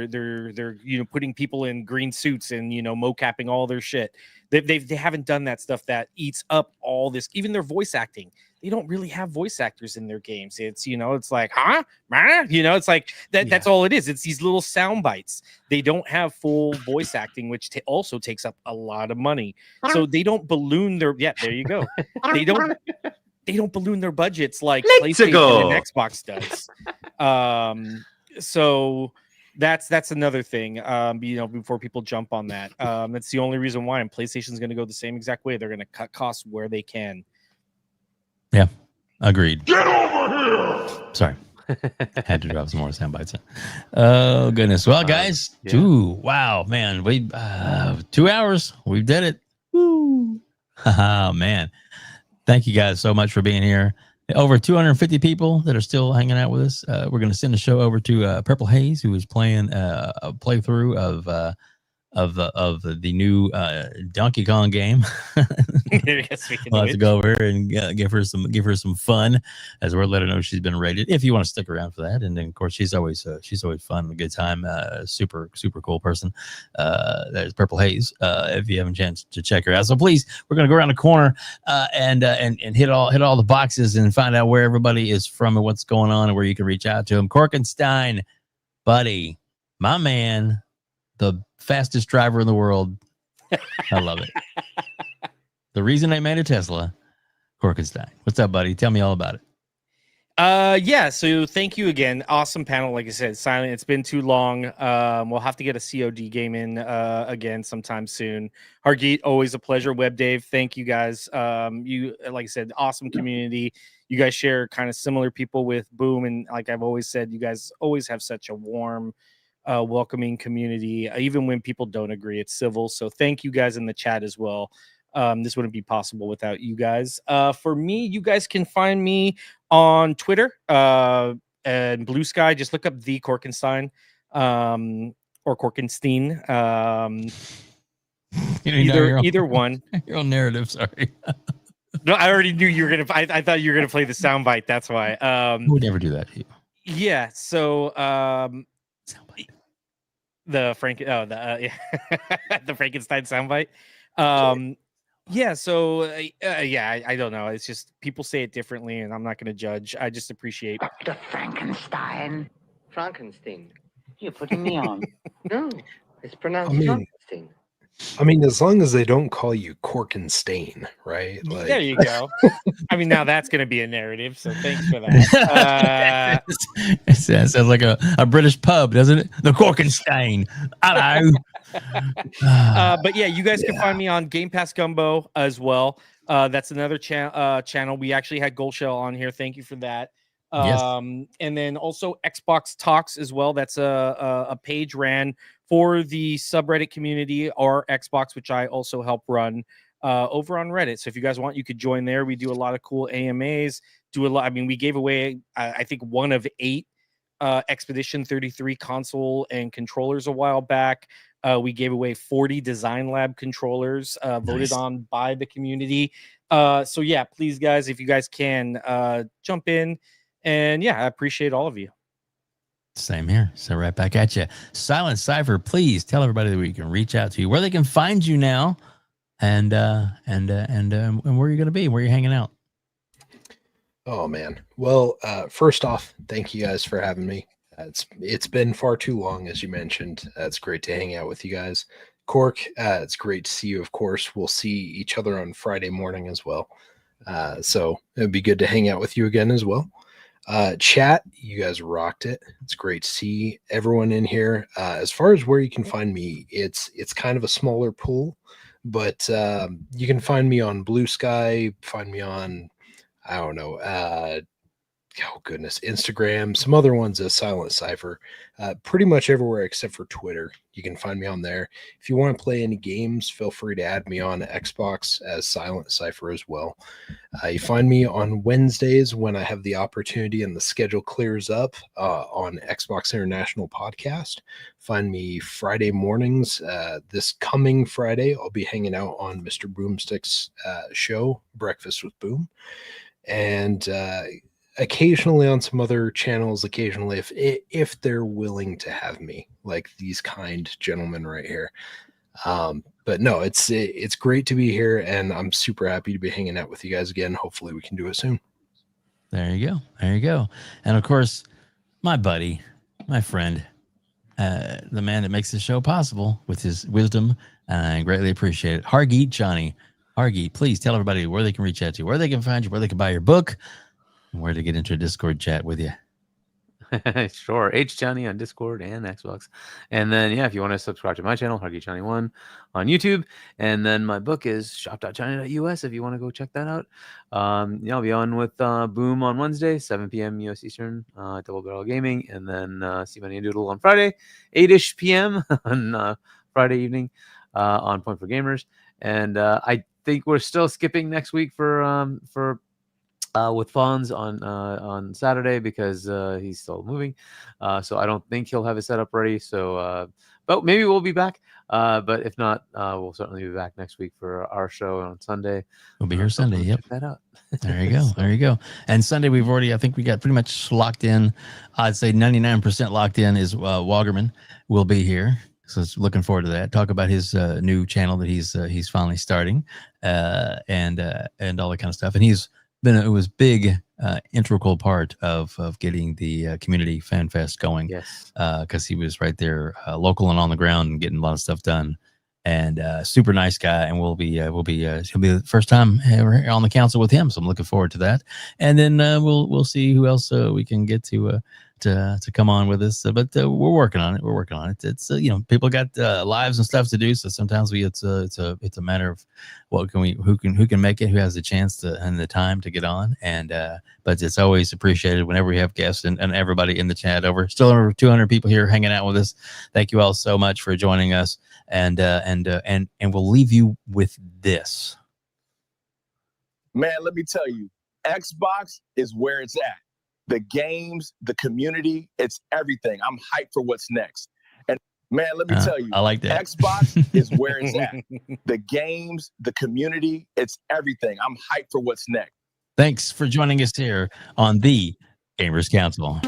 they're putting people in green suits and mocapping all their shit. They haven't done that stuff that eats up all this. Even their voice acting, they don't really have voice actors in their games. It's it's like it's like that. That's all it is. It's these little sound bites. They don't have full voice acting, which also takes up a lot of money. So they don't balloon their there you go. They don't balloon their budgets like PlayStation and Xbox does. So that's another thing. Before people jump on that, that's the only reason why. And PlayStation's going to go the same exact way. They're going to cut costs where they can. Yeah, agreed. Get over here. Sorry, had to drop some more sound bites. Oh goodness. Well, guys, wow, man, we 2 hours. We did it. Woo! Oh man, thank you guys so much for being here. Over 250 people that are still hanging out with us. We're going to send the show over to Purple Haze, who is playing a playthrough of the new Donkey Kong game. We'll have to go over and give her some fun, as we're letting her know she's been rated. If you want to stick around for that, and then of course she's always fun, a good time, super cool person. That is Purple Haze. If you haven't a chance to check her out, so please, we're gonna go around the corner and hit all the boxes and find out where everybody is from and what's going on and where you can reach out to them. Corkenstein, buddy, my man, the fastest driver in the world. I love it. The reason I made a Tesla, Corkenstein. What's up, buddy? Tell me all about it. So thank you again. Awesome panel. Like I said, Silent, it's been too long. We'll have to get a COD game in again sometime soon. Hargeet, always a pleasure. WebDave, thank you guys. You, like I said, awesome community. You guys share kind of similar people with Boom, and like I've always said, you guys always have such a warm welcoming community. Even when people don't agree, it's civil. So thank you guys in the chat as well. This wouldn't be possible without you guys. For me, you guys can find me on Twitter and Blue Sky. Just look up the Corkenstein or Corkenstein. Either one. Your own narrative. Sorry. No, I already knew you were gonna. I thought you were gonna play the soundbite. That's why. Who would never do that? Yeah. So the the Frankenstein soundbite. Yeah. So I don't know. It's just people say it differently, and I'm not gonna judge. I just appreciate Dr. Frankenstein. Frankenstein. You're putting me on. No, it's pronounced Frankenstein. I mean, as long as they don't call you Corkenstein, right? Like... There you go. I mean, now that's going to be a narrative, so thanks for that. It sounds like a British pub, doesn't it? The Corkenstein. Hello. But yeah, you guys can find me on Game Pass Gumbo as well. That's another channel. We actually had Gold Shell on here. Thank you for that. Yes. And then also Xbox Talks as well. That's a page ran for the subreddit community or Xbox, which I also help run over on Reddit. So if you guys want, you could join there. We do a lot of cool AMAs. We gave away I think 1 of 8 Expedition 33 console and controllers a while back. We gave away 40 Design Lab controllers voted on by the community. So yeah, please guys, if you guys can jump in. And yeah, I appreciate all of you. Same here. So right back at you. SilentCypher, please tell everybody that we can reach out to you, where they can find you now, and where you're going to be, where you're hanging out. Oh man. Well, first off, thank you guys for having me. It's been far too long, as you mentioned. It's great to hang out with you guys. Cork, it's great to see you. Of course, we'll see each other on Friday morning as well. So it'd be good to hang out with you again as well. Chat, you guys rocked it. It's great to see everyone in here. As far as where you can find me, it's kind of a smaller pool, but you can find me on Blue Sky, find me on, I don't know, Instagram, some other ones as SilentCypher, pretty much everywhere except for Twitter. You can find me on there. If you want to play any games, feel free to add me on Xbox as SilentCypher as well. You find me on Wednesdays when I have the opportunity and the schedule clears up on Xbox International Podcast. Find me Friday mornings. This coming Friday, I'll be hanging out on Mr. Boomstick's show, Breakfast with Boom. And occasionally on some other channels, occasionally if they're willing to have me, like these kind gentlemen right here. But no, it's great to be here, and I'm super happy to be hanging out with you guys again. Hopefully we can do it soon. There you go. And of course, my buddy, my friend, the man that makes this show possible with his wisdom, and I greatly appreciate it. Hargeet Chani. Hargeet, please tell everybody where they can reach out to you, where they can find you, where they can buy your book, and where to get into a Discord chat with you. Sure. Chani on Discord and Xbox. And then, yeah, if you want to subscribe to my channel, Hargeet Chani 1 on YouTube. And then my book is shop.china.us if you want to go check that out. Yeah, I'll be on with Boom on Wednesday, 7 p.m. US Eastern, Double Barrel Gaming. And then See Money and Doodle on Friday, 8-ish p.m. on Friday evening on Point for Gamers. And I think we're still skipping next week for with Fonz on Saturday because he's still moving. So I don't think he'll have his setup ready. So, but maybe we'll be back. But if not, we'll certainly be back next week for our show on Sunday. We'll be here Sunday. Yep. Check that out. There you go. And Sunday, I think we got pretty much locked in. I'd say 99% locked in is Wagerman will be here. So looking forward to that. Talk about his new channel that he's finally starting, and all that kind of stuff. And it was big, integral part of getting the community fan fest going. Yes, because he was right there, local and on the ground, and getting a lot of stuff done. And super nice guy. And he'll be the first time ever on the council with him. So I'm looking forward to that. And then we'll see who else we can get to to come on with us, but we're working on it. We're working on it. It's people got lives and stuff to do, so sometimes it's a matter of who can make it, who has the chance to and the time to get on, and but it's always appreciated whenever we have guests and everybody in the chat. Still over 200 people here hanging out with us. Thank you all so much for joining us, and we'll leave you with this. Man, let me tell you, Xbox is where it's at. The games, the community, it's everything. I'm hyped for what's next. And man, let me tell you, I like that. Xbox is where it's at. The games, the community, it's everything. I'm hyped for what's next. Thanks for joining us here on the Gamers Council.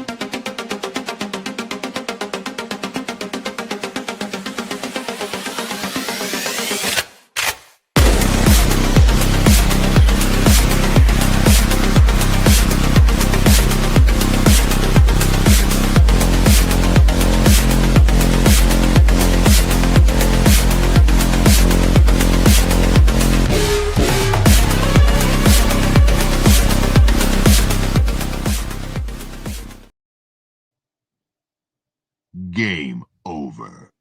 Game over.